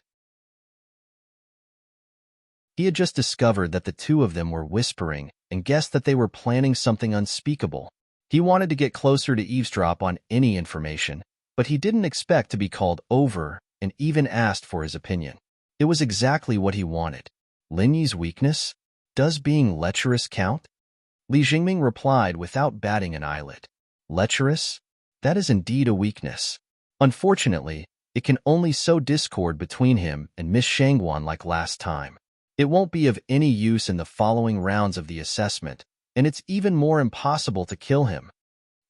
He had just discovered that the two of them were whispering and guessed that they were planning something unspeakable. He wanted to get closer to eavesdrop on any information, but he didn't expect to be called over and even asked for his opinion. It was exactly what he wanted. Lin Yi's weakness? Does being lecherous count? Li Jingming replied without batting an eyelid. Lecherous? That is indeed a weakness. Unfortunately, it can only sow discord between him and Miss Shangguan like last time. It won't be of any use in the following rounds of the assessment, and it's even more impossible to kill him.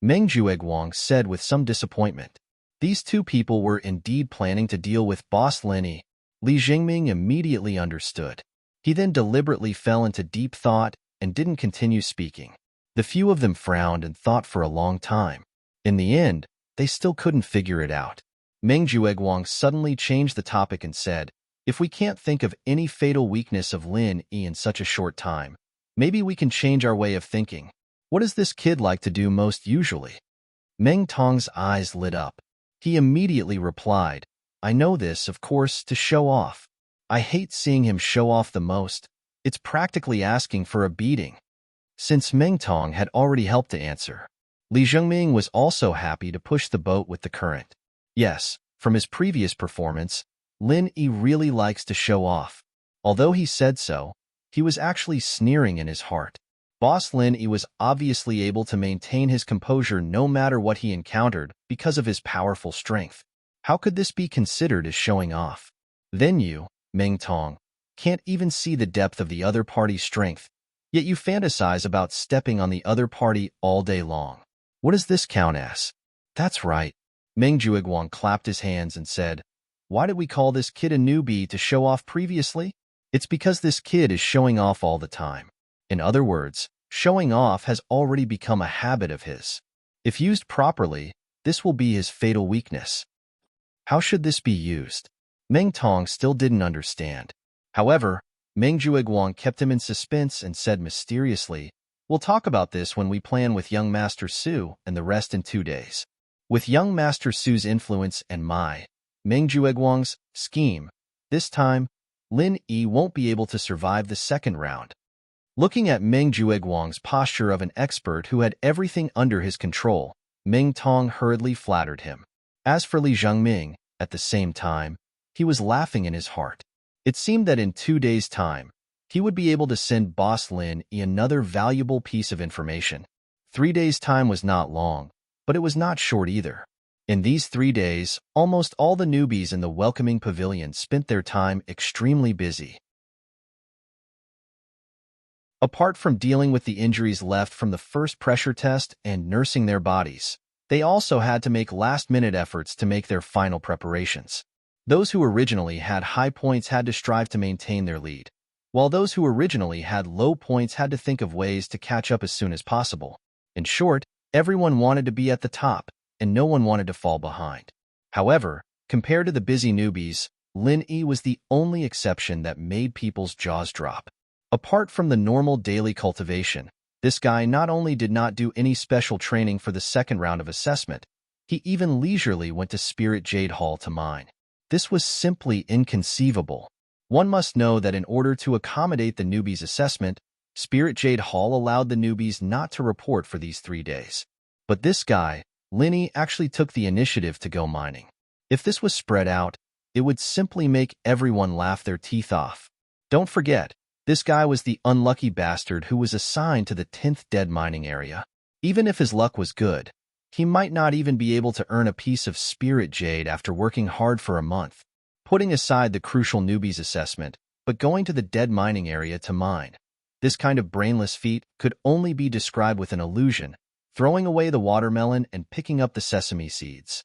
Meng Jueguang said with some disappointment. These two people were indeed planning to deal with Boss Lin Yi. Li Jingming immediately understood. He then deliberately fell into deep thought and didn't continue speaking. The few of them frowned and thought for a long time. In the end, they still couldn't figure it out. Meng Jueguang suddenly changed the topic and said, if we can't think of any fatal weakness of Lin Yi in such a short time, maybe we can change our way of thinking. What does this kid like to do most usually? Meng Tong's eyes lit up. He immediately replied, I know this, of course, to show off. I hate seeing him show off the most. It's practically asking for a beating. Since Meng Tong had already helped to answer, Li Jingming was also happy to push the boat with the current. Yes, from his previous performance, Lin Yi really likes to show off. Although he said so, he was actually sneering in his heart. Boss Lin Yi was obviously able to maintain his composure no matter what he encountered because of his powerful strength. How could this be considered as showing off? Then you, Meng Tong, can't even see the depth of the other party's strength, yet you fantasize about stepping on the other party all day long. What does this count as? That's right. Meng Jueguang clapped his hands and said, why did we call this kid a newbie to show off previously? It's because this kid is showing off all the time. In other words, showing off has already become a habit of his. If used properly, this will be his fatal weakness. How should this be used? Meng Tong still didn't understand. However, Meng Jueguang kept him in suspense and said mysteriously, we'll talk about this when we plan with young Master Su and the rest in 2 days. With young Master Su's influence and Meng Jueguang's scheme, this time, Lin Yi won't be able to survive the second round. Looking at Meng Jueguang's posture of an expert who had everything under his control, Meng Tong hurriedly flattered him. As for Li Jingming, at the same time, he was laughing in his heart. It seemed that in 2 days' time, he would be able to send Boss Lin Yi another valuable piece of information. 3 days' time was not long, but it was not short either. In these 3 days, almost all the newbies in the welcoming pavilion spent their time extremely busy. Apart from dealing with the injuries left from the first pressure test and nursing their bodies, they also had to make last-minute efforts to make their final preparations. Those who originally had high points had to strive to maintain their lead, while those who originally had low points had to think of ways to catch up as soon as possible. In short, everyone wanted to be at the top, and no one wanted to fall behind. However, compared to the busy newbies, Lin Yi was the only exception that made people's jaws drop. Apart from the normal daily cultivation, this guy not only did not do any special training for the second round of assessment, he even leisurely went to Spirit Jade Hall to mine. This was simply inconceivable. One must know that in order to accommodate the newbies' assessment, Spirit Jade Hall allowed the newbies not to report for these 3 days. But this guy, Lin Yi, actually took the initiative to go mining. If this was spread out, it would simply make everyone laugh their teeth off. Don't forget, this guy was the unlucky bastard who was assigned to the 10th dead mining area. Even if his luck was good, he might not even be able to earn a piece of spirit jade after working hard for a month. Putting aside the crucial newbie's assessment, but going to the dead mining area to mine. This kind of brainless feat could only be described with an illusion, throwing away the watermelon and picking up the sesame seeds.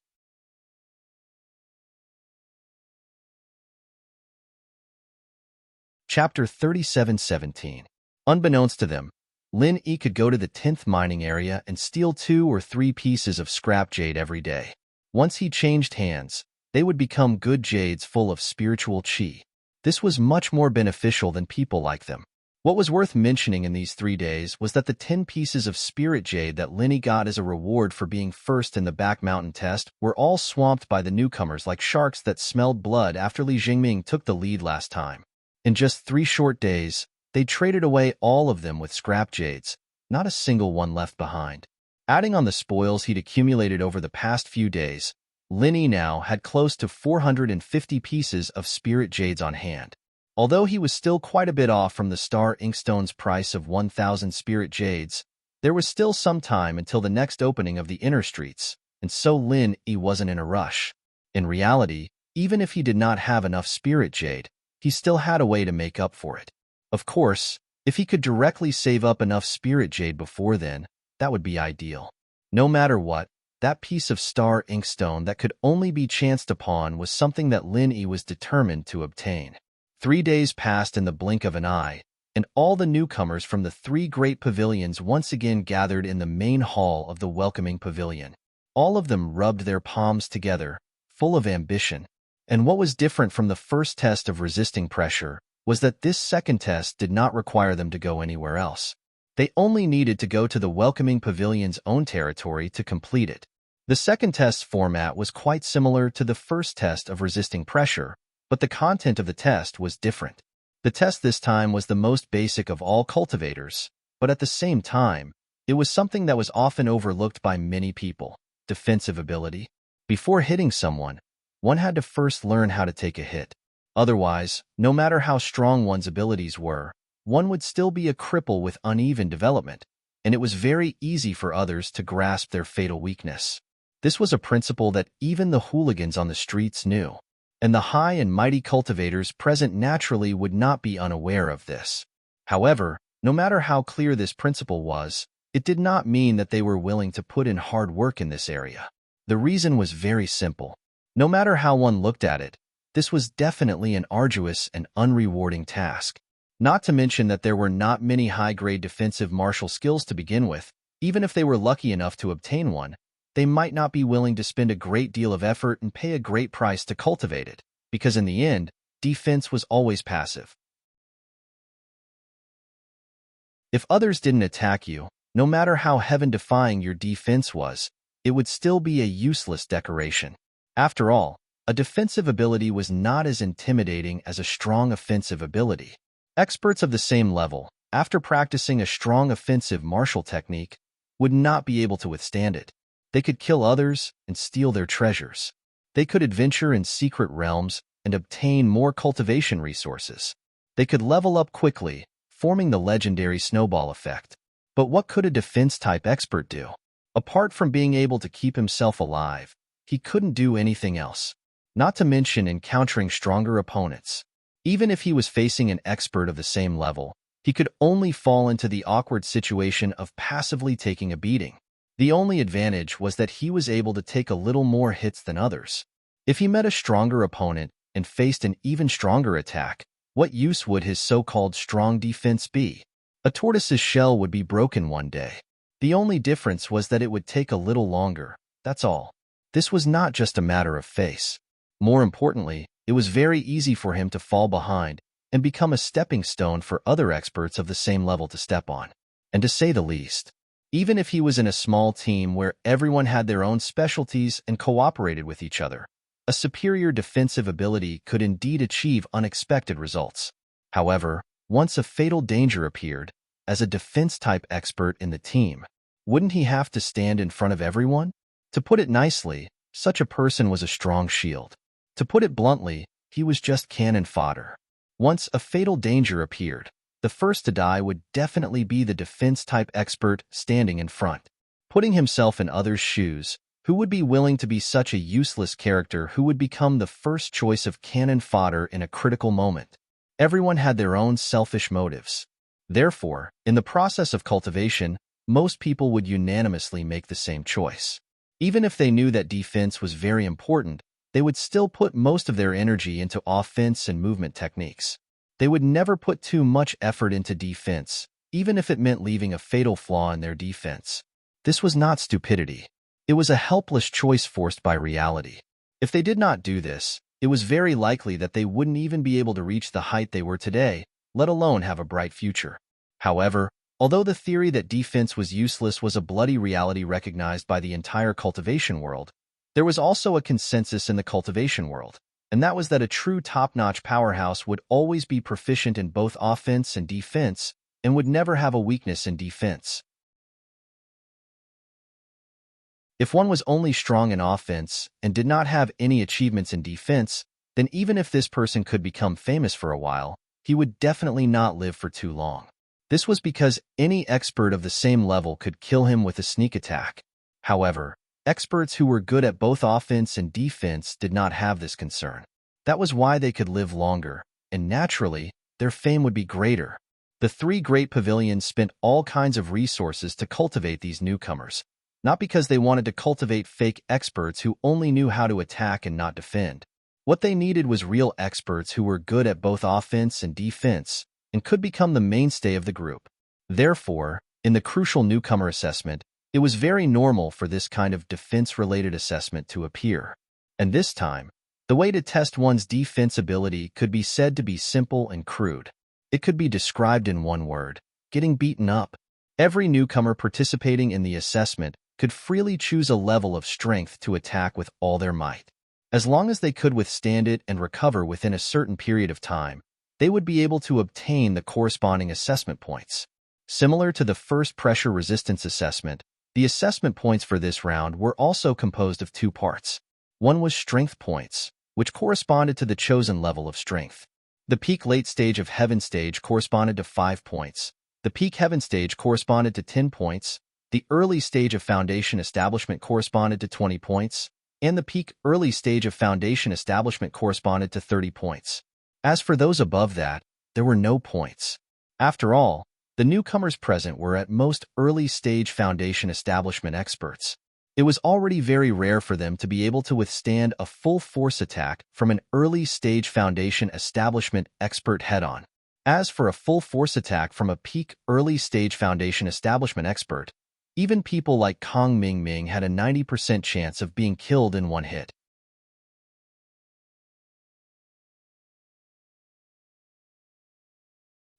Chapter 37:17. Unbeknownst to them, Lin Yi could go to the 10th mining area and steal 2 or 3 pieces of scrap jade every day. Once he changed hands, they would become good jades full of spiritual qi. This was much more beneficial than people like them. What was worth mentioning in these 3 days was that the 10 pieces of spirit jade that Lin Yi got as a reward for being first in the back mountain test were all swamped by the newcomers like sharks that smelled blood after Li Jingming took the lead last time. In just 3 short days, they traded away all of them with scrap jades, not a single one left behind. Adding on the spoils he'd accumulated over the past few days, Lin Yi now had close to 450 pieces of spirit jades on hand. Although he was still quite a bit off from the star inkstone's price of 1,000 spirit jades, there was still some time until the next opening of the inner streets, and so Lin Yi wasn't in a rush. In reality, even if he did not have enough spirit jade, he still had a way to make up for it. Of course, if he could directly save up enough spirit jade before then, that would be ideal. No matter what, that piece of star inkstone that could only be chanced upon was something that Lin Yi was determined to obtain. 3 days passed in the blink of an eye, and all the newcomers from the 3 great pavilions once again gathered in the main hall of the welcoming pavilion. All of them rubbed their palms together, full of ambition. And what was different from the first test of resisting pressure was that this second test did not require them to go anywhere else. They only needed to go to the welcoming pavilion's own territory to complete it. The second test's format was quite similar to the first test of resisting pressure, but the content of the test was different. The test this time was the most basic of all cultivators, but at the same time, it was something that was often overlooked by many people: defensive ability. Before hitting someone, one had to first learn how to take a hit. Otherwise, no matter how strong one's abilities were, one would still be a cripple with uneven development, and it was very easy for others to grasp their fatal weakness. This was a principle that even the hooligans on the streets knew, and the high and mighty cultivators present naturally would not be unaware of this. However, no matter how clear this principle was, it did not mean that they were willing to put in hard work in this area. The reason was very simple. No matter how one looked at it, this was definitely an arduous and unrewarding task. Not to mention that there were not many high-grade defensive martial skills to begin with. Even if they were lucky enough to obtain one, they might not be willing to spend a great deal of effort and pay a great price to cultivate it, because in the end, defense was always passive. If others didn't attack you, no matter how heaven-defying your defense was, it would still be a useless decoration. After all, a defensive ability was not as intimidating as a strong offensive ability. Experts of the same level, after practicing a strong offensive martial technique, would not be able to withstand it. They could kill others and steal their treasures. They could adventure in secret realms and obtain more cultivation resources. They could level up quickly, forming the legendary snowball effect. But what could a defense-type expert do? Apart from being able to keep himself alive, he couldn't do anything else. Not to mention encountering stronger opponents. Even if he was facing an expert of the same level, he could only fall into the awkward situation of passively taking a beating. The only advantage was that he was able to take a little more hits than others. If he met a stronger opponent and faced an even stronger attack, what use would his so-called strong defense be? A tortoise's shell would be broken one day. The only difference was that it would take a little longer, that's all. This was not just a matter of face. More importantly, it was very easy for him to fall behind and become a stepping stone for other experts of the same level to step on. And to say the least, even if he was in a small team where everyone had their own specialties and cooperated with each other, a superior defensive ability could indeed achieve unexpected results. However, once a fatal danger appeared, as a defense-type expert in the team, wouldn't he have to stand in front of everyone? To put it nicely, such a person was a strong shield. To put it bluntly, he was just cannon fodder. Once a fatal danger appeared, the first to die would definitely be the defense-type expert standing in front. Putting himself in others' shoes, who would be willing to be such a useless character who would become the first choice of cannon fodder in a critical moment? Everyone had their own selfish motives. Therefore, in the process of cultivation, most people would unanimously make the same choice. Even if they knew that defense was very important, they would still put most of their energy into offense and movement techniques. They would never put too much effort into defense, even if it meant leaving a fatal flaw in their defense. This was not stupidity. It was a helpless choice forced by reality. If they did not do this, it was very likely that they wouldn't even be able to reach the height they were today, let alone have a bright future. However, although the theory that defense was useless was a bloody reality recognized by the entire cultivation world, there was also a consensus in the cultivation world, and that was that a true top-notch powerhouse would always be proficient in both offense and defense, and would never have a weakness in defense. If one was only strong in offense and did not have any achievements in defense, then even if this person could become famous for a while, he would definitely not live for too long. This was because any expert of the same level could kill him with a sneak attack. However, experts who were good at both offense and defense did not have this concern. That was why they could live longer, and naturally, their fame would be greater. The three great pavilions spent all kinds of resources to cultivate these newcomers, not because they wanted to cultivate fake experts who only knew how to attack and not defend. What they needed was real experts who were good at both offense and defense, and could become the mainstay of the group. Therefore, in the crucial newcomer assessment, it was very normal for this kind of defense-related assessment to appear. And this time, the way to test one's defense ability could be said to be simple and crude. It could be described in one word: getting beaten up. Every newcomer participating in the assessment could freely choose a level of strength to attack with all their might. As long as they could withstand it and recover within a certain period of time, they would be able to obtain the corresponding assessment points. Similar to the first pressure resistance assessment, the assessment points for this round were also composed of two parts. One was strength points, which corresponded to the chosen level of strength. The peak late stage of heaven stage corresponded to 5 points. The peak heaven stage corresponded to 10 points. The early stage of foundation establishment corresponded to 20 points, and the peak early stage of foundation establishment corresponded to 30 points. As for those above that, there were no points. After all, the newcomers present were at most early stage foundation establishment experts. It was already very rare for them to be able to withstand a full force attack from an early stage foundation establishment expert head-on. As for a full force attack from a peak early stage foundation establishment expert, even people like Kong Ming Ming had a 90% chance of being killed in one hit.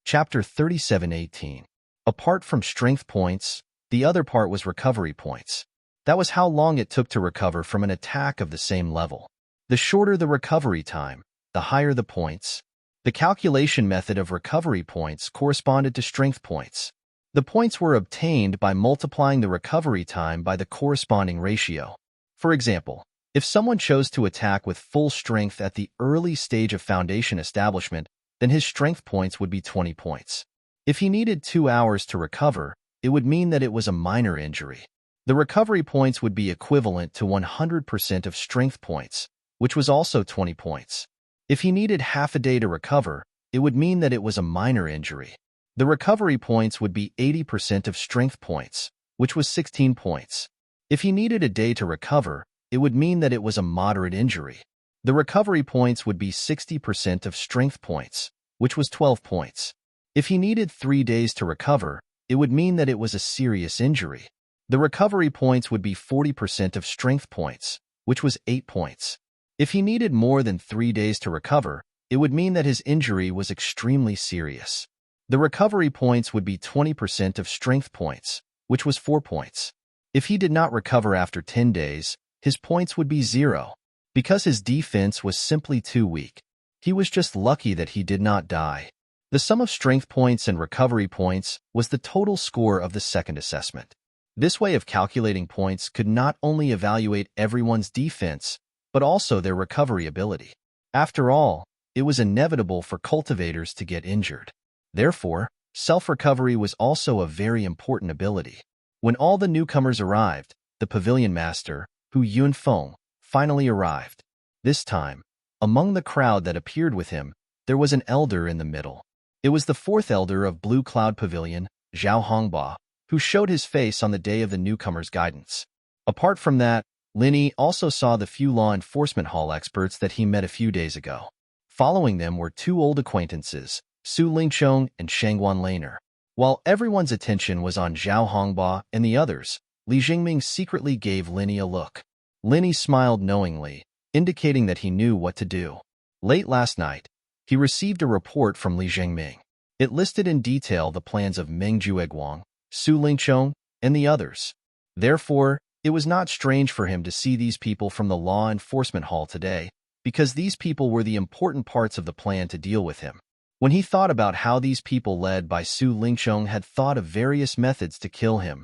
Chapter 37:18. Apart from strength points, the other part was recovery points. That was how long it took to recover from an attack of the same level. The shorter the recovery time, the higher the points. The calculation method of recovery points corresponded to strength points. The points were obtained by multiplying the recovery time by the corresponding ratio. For example, if someone chose to attack with full strength at the early stage of foundation establishment, then his strength points would be 20 points. If he needed 2 hours to recover, it would mean that it was a minor injury. The recovery points would be equivalent to 100% of strength points, which was also 20 points. If he needed half a day to recover, it would mean that it was a minor injury. The recovery points would be 80% of strength points, which was 16 points. If he needed a day to recover, it would mean that it was a moderate injury. The recovery points would be 60% of strength points, which was 12 points. If he needed 3 days to recover, it would mean that it was a serious injury. The recovery points would be 40% of strength points, which was 8 points. If he needed more than 3 days to recover, it would mean that his injury was extremely serious. The recovery points would be 20% of strength points, which was 4 points. If he did not recover after 10 days, his points would be 0. Because his defense was simply too weak. He was just lucky that he did not die. The sum of strength points and recovery points was the total score of the second assessment. This way of calculating points could not only evaluate everyone's defense, but also their recovery ability. After all, it was inevitable for cultivators to get injured. Therefore, self-recovery was also a very important ability. When all the newcomers arrived, the pavilion master, Hu Yunfeng, finally arrived. This time, among the crowd that appeared with him, there was an elder in the middle. It was the fourth elder of Blue Cloud Pavilion, Zhao Hongba, who showed his face on the day of the newcomers' guidance. Apart from that, Lin Yi also saw the few law enforcement hall experts that he met a few days ago. Following them were two old acquaintances, Su Lingchong and Shangguan Laner. While everyone's attention was on Zhao Hongba and the others, Li Jingming secretly gave Lin Yi a look. Lin Yi smiled knowingly, indicating that he knew what to do. Late last night, he received a report from Li Jingming. It listed in detail the plans of Meng Jueguang, Su Lingchong, and the others. Therefore, it was not strange for him to see these people from the law enforcement hall today, because these people were the important parts of the plan to deal with him. When he thought about how these people led by Su Lingchong had thought of various methods to kill him,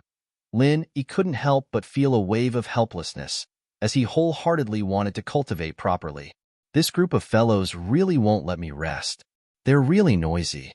he couldn't help but feel a wave of helplessness, as he wholeheartedly wanted to cultivate properly. This group of fellows really won't let me rest. They're really noisy.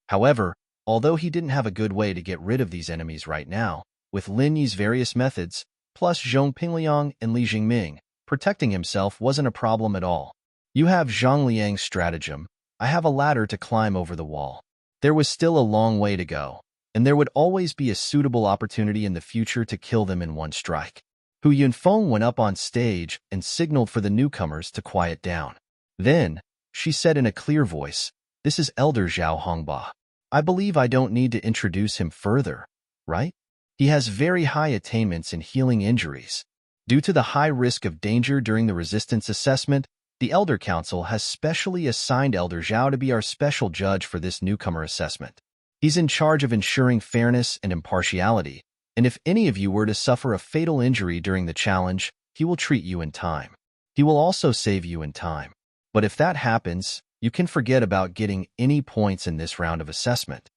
However, although he didn't have a good way to get rid of these enemies right now, with Lin Yi's various methods, plus Zhong Pingliang and Li Jingming, protecting himself wasn't a problem at all. You have Zhang Liang's stratagem. I have a ladder to climb over the wall. There was still a long way to go, and there would always be a suitable opportunity in the future to kill them in one strike. Hu Yunfeng went up on stage and signaled for the newcomers to quiet down. Then, she said in a clear voice, "This is Elder Zhao Hongba. I believe I don't need to introduce him further, right? He has very high attainments in healing injuries. Due to the high risk of danger during the resistance assessment, the Elder Council has specially assigned Elder Zhao to be our special judge for this newcomer assessment. He's in charge of ensuring fairness and impartiality, and if any of you were to suffer a fatal injury during the challenge, he will treat you in time. He will also save you in time. But if that happens, you can forget about getting any points in this round of assessment."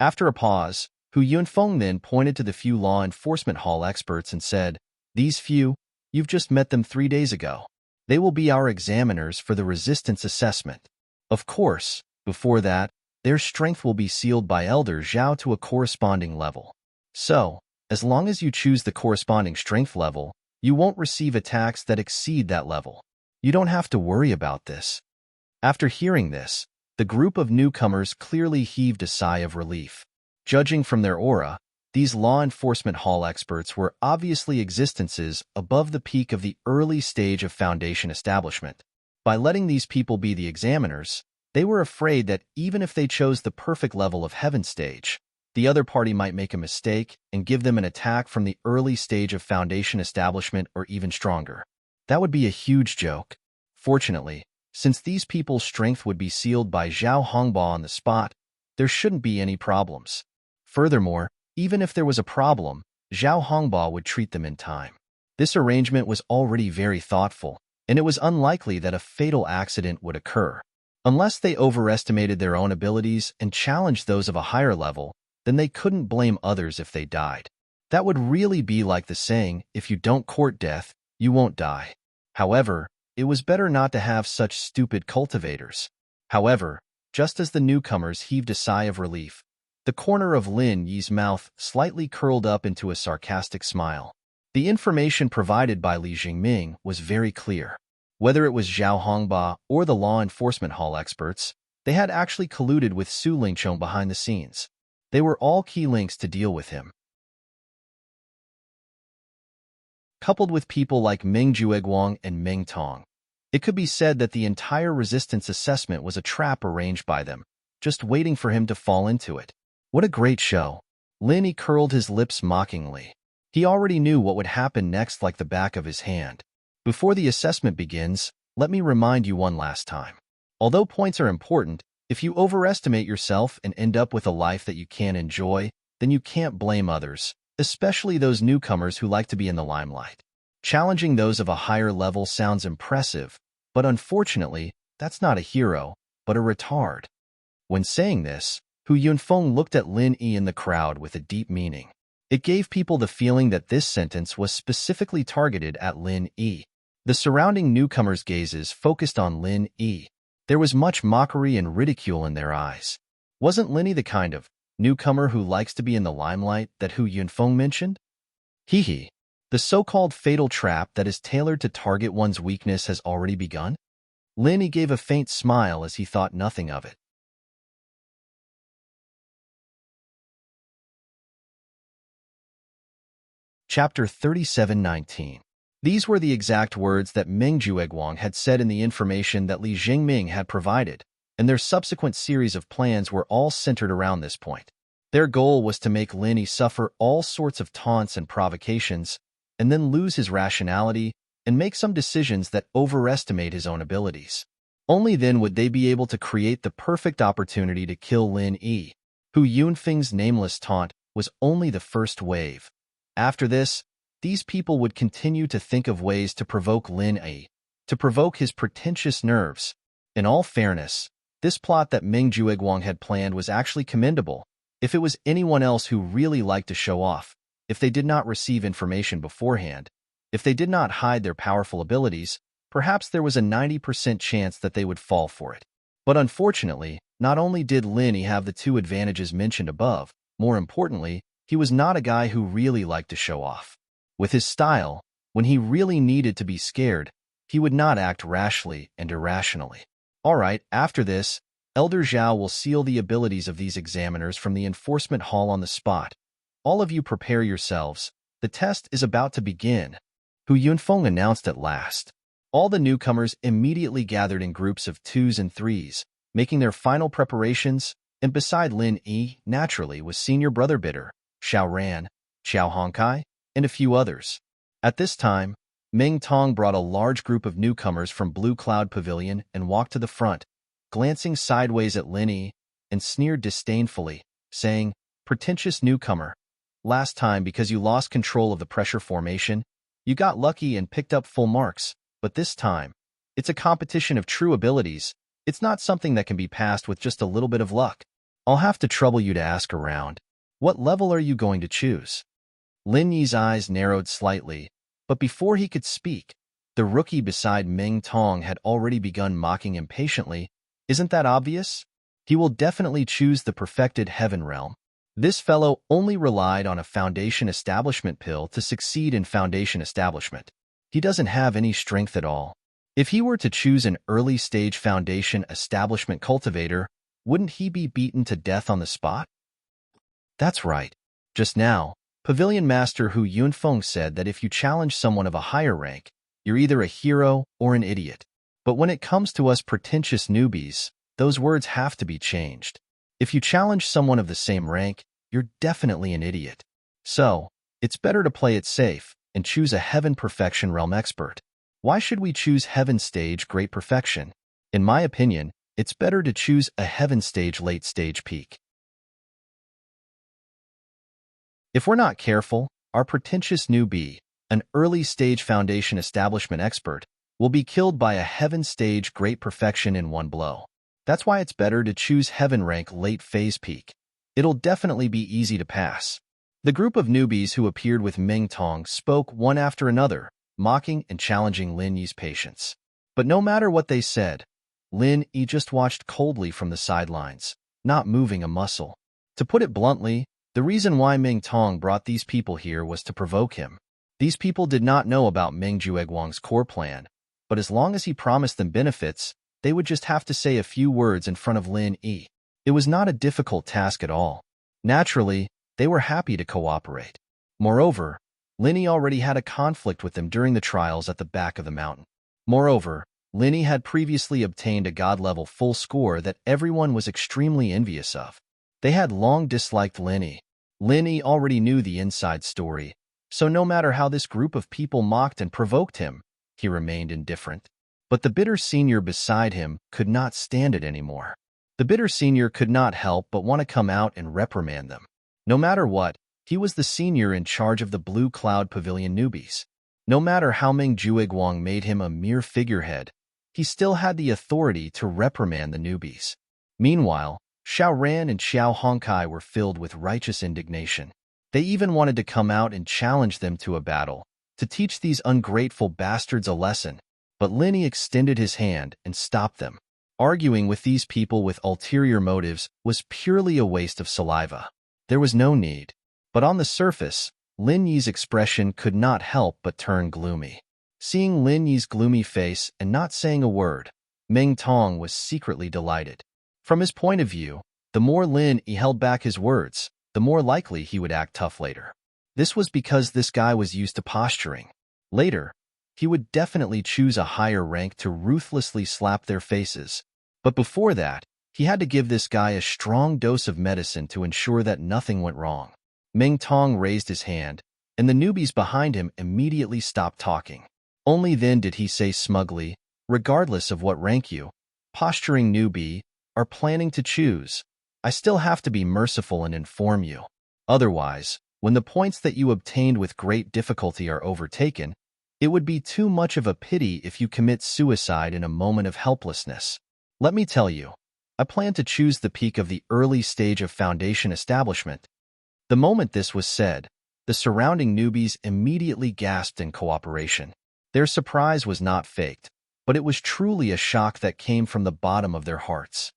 After a pause, Hu Yunfeng then pointed to the few law enforcement hall experts and said, "These few, you've just met them 3 days ago. They will be our examiners for the resistance assessment. Of course, before that, their strength will be sealed by Elder Zhao to a corresponding level. So, as long as you choose the corresponding strength level, you won't receive attacks that exceed that level. You don't have to worry about this." After hearing this, the group of newcomers clearly heaved a sigh of relief. Judging from their aura, these law enforcement hall experts were obviously existences above the peak of the early stage of Foundation establishment. By letting these people be the examiners, they were afraid that even if they chose the perfect level of Heaven stage, the other party might make a mistake and give them an attack from the early stage of Foundation establishment or even stronger. That would be a huge joke. Fortunately, since these people's strength would be sealed by Zhao Hongba on the spot, there shouldn't be any problems. Furthermore, even if there was a problem, Zhao Hongba would treat them in time. This arrangement was already very thoughtful, and it was unlikely that a fatal accident would occur. Unless they overestimated their own abilities and challenged those of a higher level, then they couldn't blame others if they died. That would really be like the saying, "If you don't court death, you won't die." However, it was better not to have such stupid cultivators. However, just as the newcomers heaved a sigh of relief, the corner of Lin Yi's mouth slightly curled up into a sarcastic smile. The information provided by Li Jingming was very clear. Whether it was Zhao Hongba or the law enforcement hall experts, they had actually colluded with Su Lingchong behind the scenes. They were all key links to deal with him. Coupled with people like Meng Jueguang and Meng Tong, it could be said that the entire resistance assessment was a trap arranged by them, just waiting for him to fall into it. What a great show. Lin Yi curled his lips mockingly. He already knew what would happen next like the back of his hand. Before the assessment begins, let me remind you one last time. Although points are important, if you overestimate yourself and end up with a life that you can't enjoy, then you can't blame others, especially those newcomers who like to be in the limelight. Challenging those of a higher level sounds impressive, but unfortunately, that's not a hero, but a retard. When saying this, Hu Yunfeng looked at Lin Yi in the crowd with a deep meaning. It gave people the feeling that this sentence was specifically targeted at Lin Yi. The surrounding newcomers' gazes focused on Lin Yi. There was much mockery and ridicule in their eyes. Wasn't Linny the kind of newcomer who likes to be in the limelight that Hu Yunfeng mentioned? Hee hee. The so-called fatal trap that is tailored to target one's weakness has already begun? Lin Yi gave a faint smile as he thought nothing of it. Chapter 37:19. These were the exact words that Meng Jueguang had said in the information that Li Jingming had provided, and their subsequent series of plans were all centered around this point. Their goal was to make Lin Yi suffer all sorts of taunts and provocations, and then lose his rationality and make some decisions that overestimate his own abilities. Only then would they be able to create the perfect opportunity to kill Lin Yi. Hu Yunfeng's nameless taunt was only the first wave. After this, these people would continue to think of ways to provoke Lin Yi, to provoke his pretentious nerves. In all fairness, this plot that Meng Jueguang had planned was actually commendable. If it was anyone else who really liked to show off, if they did not receive information beforehand, if they did not hide their powerful abilities, perhaps there was a 90% chance that they would fall for it. But unfortunately, not only did Lin Yi have the two advantages mentioned above, more importantly, he was not a guy who really liked to show off. With his style, when he really needed to be scared, he would not act rashly and irrationally. All right, after this, Elder Zhao will seal the abilities of these examiners from the enforcement hall on the spot. All of you prepare yourselves. The test is about to begin. Hu Yunfeng announced at last. All the newcomers immediately gathered in groups of 2s and 3s, making their final preparations, and beside Lin Yi, naturally, was senior brother Bitter, Xiao Ran, Xiao Hongkai, and a few others. At this time, Meng Tong brought a large group of newcomers from Blue Cloud Pavilion and walked to the front, glancing sideways at Lin Yi, and sneered disdainfully, saying, "Pretentious newcomer, last time because you lost control of the pressure formation, you got lucky and picked up full marks, but this time, it's a competition of true abilities. It's not something that can be passed with just a little bit of luck. I'll have to trouble you to ask around. What level are you going to choose?" Lin Yi's eyes narrowed slightly, but before he could speak, the rookie beside Meng Tong had already begun mocking impatiently. "Isn't that obvious? He will definitely choose the perfected heaven realm. This fellow only relied on a foundation establishment pill to succeed in foundation establishment. He doesn't have any strength at all. If he were to choose an early-stage foundation establishment cultivator, wouldn't he be beaten to death on the spot?" That's right. Just now, Pavilion Master Hu Yunfeng said that if you challenge someone of a higher rank, you're either a hero or an idiot. But when it comes to us pretentious newbies, those words have to be changed. If you challenge someone of the same rank, you're definitely an idiot. So, it's better to play it safe and choose a Heaven Perfection Realm expert. Why should we choose Heaven Stage Great Perfection? In my opinion, it's better to choose a Heaven Stage Late Stage Peak. If we're not careful, our pretentious newbie, an early-stage foundation establishment expert, will be killed by a Heaven Stage Great Perfection in one blow. That's why it's better to choose Heaven Rank Late Phase Peak. It'll definitely be easy to pass. The group of newbies who appeared with Meng Tong spoke one after another, mocking and challenging Lin Yi's patience. But no matter what they said, Lin Yi just watched coldly from the sidelines, not moving a muscle. To put it bluntly, the reason why Meng Tong brought these people here was to provoke him. These people did not know about Meng Jueguang's core plan, but as long as he promised them benefits, they would just have to say a few words in front of Lin Yi. It was not a difficult task at all. Naturally, they were happy to cooperate. Moreover, Lin Yi already had a conflict with them during the trials at the back of the mountain. Moreover, Lin Yi had previously obtained a god-level full score that everyone was extremely envious of. They had long disliked Lin Yi. Lin Yi already knew the inside story, so no matter how this group of people mocked and provoked him, he remained indifferent. But the bitter senior beside him could not stand it anymore. The bitter senior could not help but want to come out and reprimand them. No matter what, he was the senior in charge of the Blue Cloud Pavilion newbies. No matter how Meng Jueguang made him a mere figurehead, he still had the authority to reprimand the newbies. Meanwhile, Xiao Ran and Xiao Hongkai were filled with righteous indignation. They even wanted to come out and challenge them to a battle, to teach these ungrateful bastards a lesson, but Lin Yi extended his hand and stopped them. Arguing with these people with ulterior motives was purely a waste of saliva. There was no need. But on the surface, Lin Yi's expression could not help but turn gloomy. Seeing Lin Yi's gloomy face and not saying a word, Meng Tong was secretly delighted. From his point of view, the more Lin Yi held back his words, the more likely he would act tough later. This was because this guy was used to posturing. Later, he would definitely choose a higher rank to ruthlessly slap their faces. But before that, he had to give this guy a strong dose of medicine to ensure that nothing went wrong. Meng Tong raised his hand, and the newbies behind him immediately stopped talking. Only then did he say smugly, "Regardless of what rank you, posturing newbie, are planning to choose, I still have to be merciful and inform you. Otherwise, when the points that you obtained with great difficulty are overtaken, it would be too much of a pity if you commit suicide in a moment of helplessness. Let me tell you, I plan to choose the peak of the early stage of foundation establishment." The moment this was said, the surrounding newbies immediately gasped in cooperation. Their surprise was not faked, but it was truly a shock that came from the bottom of their hearts.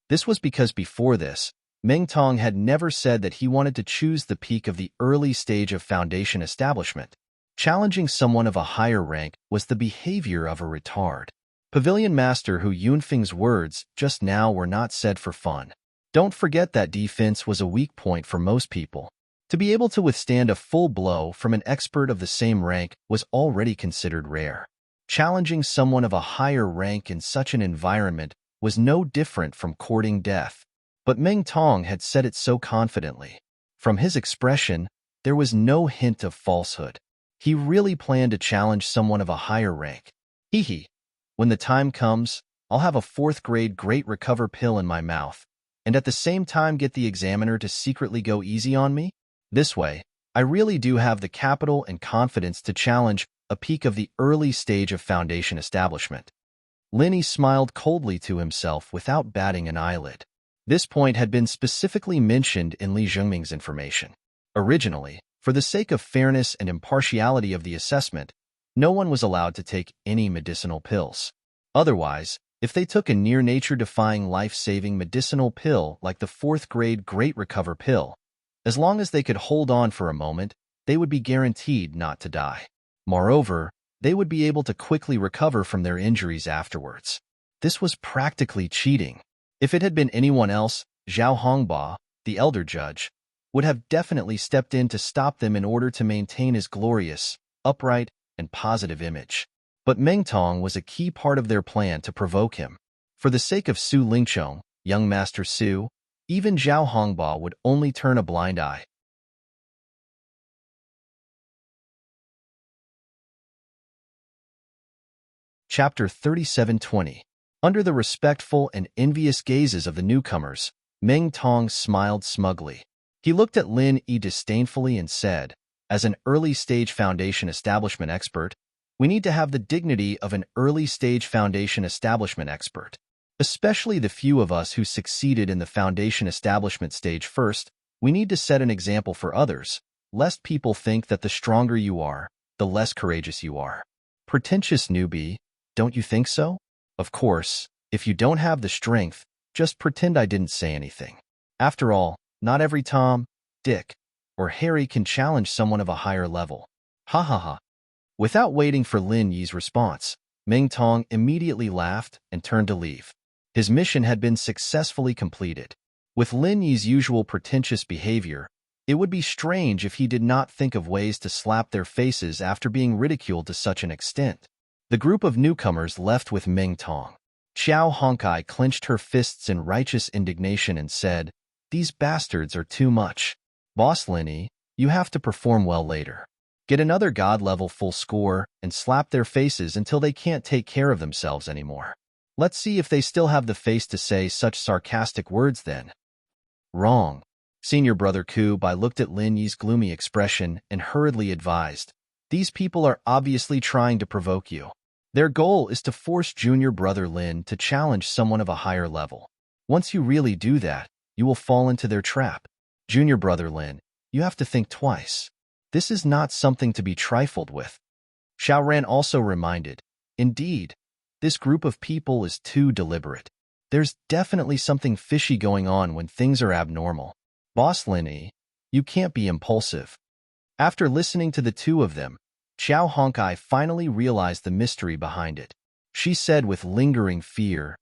This was because before this, Meng Tong had never said that he wanted to choose the peak of the early stage of foundation establishment. Challenging someone of a higher rank was the behavior of a retard. Pavilion Master Hu Yunfeng's words just now were not said for fun. Don't forget that defense was a weak point for most people. To be able to withstand a full blow from an expert of the same rank was already considered rare. Challenging someone of a higher rank in such an environment was no different from courting death. But Meng Tong had said it so confidently. From his expression, there was no hint of falsehood. He really planned to challenge someone of a higher rank. Hee hee. When the time comes, I'll have a 4th grade Great Recover pill in my mouth, and at the same time get the examiner to secretly go easy on me? This way, I really do have the capital and confidence to challenge a peak of the early stage of foundation establishment. Lin Yi smiled coldly to himself without batting an eyelid. This point had been specifically mentioned in Li Zhengming's information. Originally, for the sake of fairness and impartiality of the assessment, no one was allowed to take any medicinal pills. Otherwise, if they took a near-nature-defying life-saving medicinal pill like the 4th grade Great Recover pill, as long as they could hold on for a moment, they would be guaranteed not to die. Moreover, they would be able to quickly recover from their injuries afterwards. This was practically cheating. If it had been anyone else, Zhao Hongba, the elder judge, would have definitely stepped in to stop them in order to maintain his glorious, upright, and positive image. But Meng Tong was a key part of their plan to provoke him. For the sake of Su Lingchong, young Master Su, even Zhao Hongba would only turn a blind eye. Chapter 3720. Under the respectful and envious gazes of the newcomers, Meng Tong smiled smugly. He looked at Lin Yi disdainfully and said, "As an early-stage foundation establishment expert, we need to have the dignity of an early-stage foundation establishment expert. Especially the few of us who succeeded in the foundation establishment stage first, we need to set an example for others, lest people think that the stronger you are, the less courageous you are. Pretentious newbie, don't you think so? Of course, if you don't have the strength, just pretend I didn't say anything. After all, not every Tom, Dick, or Harry can challenge someone of a higher level." Ha ha ha. Without waiting for Lin Yi's response, Meng Tong immediately laughed and turned to leave. His mission had been successfully completed. With Lin Yi's usual pretentious behavior, it would be strange if he did not think of ways to slap their faces after being ridiculed to such an extent. The group of newcomers left with Meng Tong. Xiao Honkai clenched her fists in righteous indignation and said, "These bastards are too much. Boss Lin Yi, you have to perform well later. Get another god-level full score and slap their faces until they can't take care of themselves anymore. Let's see if they still have the face to say such sarcastic words then." Wrong. Senior Brother Ku-bai looked at Lin Yi's gloomy expression and hurriedly advised, "These people are obviously trying to provoke you. Their goal is to force Junior Brother Lin to challenge someone of a higher level. Once you really do that, you will fall into their trap. Junior Brother Lin, you have to think twice. This is not something to be trifled with. Xiaoran also reminded, indeed, this group of people is too deliberate. There's definitely something fishy going on when things are abnormal. Boss Lin, you can't be impulsive. After listening to the two of them, Xiao Honkai finally realized the mystery behind it. She said with lingering fear,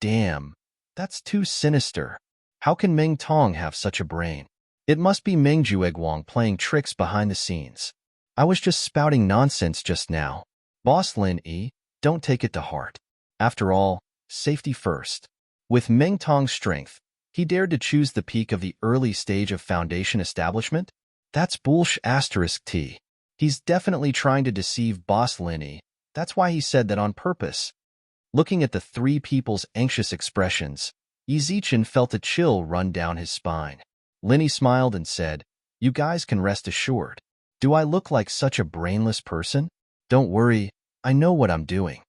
damn, that's too sinister. How can Meng Tong have such a brain? It must be Meng Jueguang playing tricks behind the scenes. I was just spouting nonsense just now. Boss Lin, don't take it to heart. After all, safety first. With Meng Tong's strength, he dared to choose the peak of the early stage of foundation establishment? That's bullsh asterisk T. He's definitely trying to deceive Boss Lin. That's why he said that on purpose. Looking at the three people's anxious expressions, Yi Zichen felt a chill run down his spine. Lin smiled and said, you guys can rest assured. Do I look like such a brainless person? Don't worry, I know what I'm doing.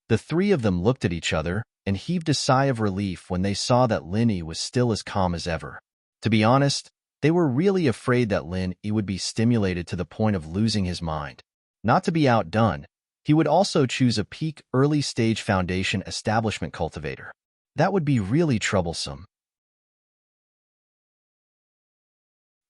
The three of them looked at each other and heaved a sigh of relief when they saw that Lin was still as calm as ever. To be honest, they were really afraid that Lin would be stimulated to the point of losing his mind. Not to be outdone, he would also choose a peak early-stage foundation establishment cultivator. That would be really troublesome.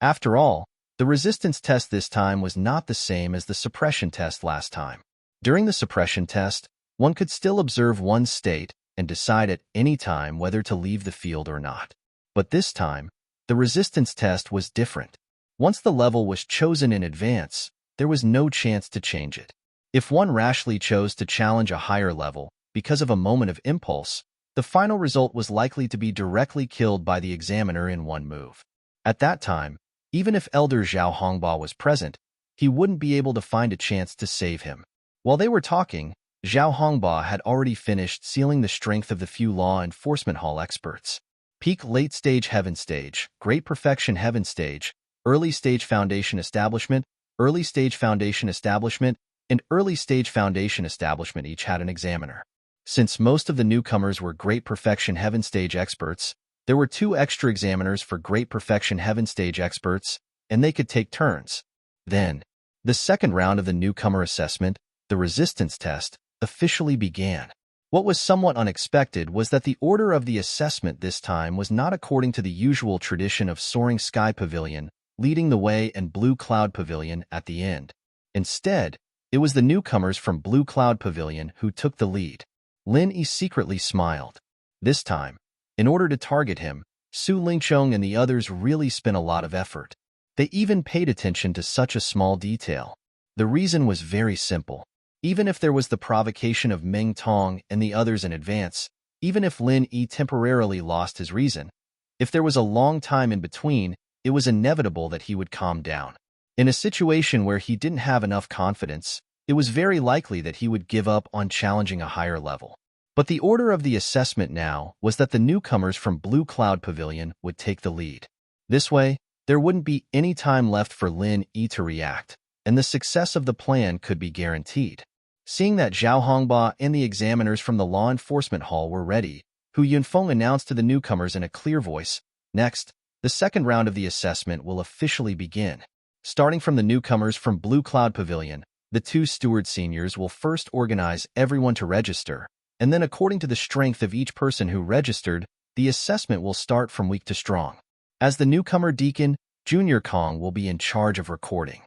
After all, the resistance test this time was not the same as the suppression test last time. During the suppression test, one could still observe one's state and decide at any time whether to leave the field or not. But this time, the resistance test was different. Once the level was chosen in advance, there was no chance to change it. If one rashly chose to challenge a higher level because of a moment of impulse, the final result was likely to be directly killed by the examiner in one move. At that time, even if Elder Zhao Hongba was present, he wouldn't be able to find a chance to save him. While they were talking, Zhao Hongba had already finished sealing the strength of the few law enforcement hall experts. Peak late stage heaven stage, great perfection heaven stage, early stage foundation establishment, early stage foundation establishment, and early stage foundation establishment each had an examiner. Since most of the newcomers were great perfection heaven stage experts, there were 2 extra examiners for great perfection heaven stage experts, and they could take turns. Then, the second round of the newcomer assessment, the resistance test, officially began. What was somewhat unexpected was that the order of the assessment this time was not according to the usual tradition of Soaring Sky Pavilion, leading the way, and Blue Cloud Pavilion at the end. Instead, it was the newcomers from Blue Cloud Pavilion who took the lead. Lin secretly smiled. This time, in order to target him, Su Lingchong and the others really spent a lot of effort. They even paid attention to such a small detail. The reason was very simple. Even if there was the provocation of Meng Tong and the others in advance, even if Lin temporarily lost his reason, if there was a long time in between, it was inevitable that he would calm down. In a situation where he didn't have enough confidence, it was very likely that he would give up on challenging a higher level. But the order of the assessment now was that the newcomers from Blue Cloud Pavilion would take the lead. This way, there wouldn't be any time left for Lin to react, and the success of the plan could be guaranteed. Seeing that Zhao Hongba and the examiners from the law enforcement hall were ready, Hu Yunfeng announced to the newcomers in a clear voice, "Next, the second round of the assessment will officially begin. Starting from the newcomers from Blue Cloud Pavilion, the 2 steward seniors will first organize everyone to register, and then according to the strength of each person who registered, the assessment will start from weak to strong. As the newcomer deacon, Junior Kong will be in charge of recording."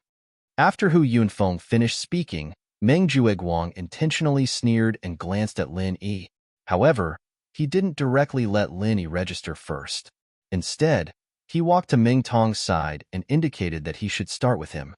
After Hu Yunfeng finished speaking, Meng Jueguang intentionally sneered and glanced at Lin Yi. However, he didn't directly let Lin Yi register first. Instead, he walked to Meng Tong's side and indicated that he should start with him.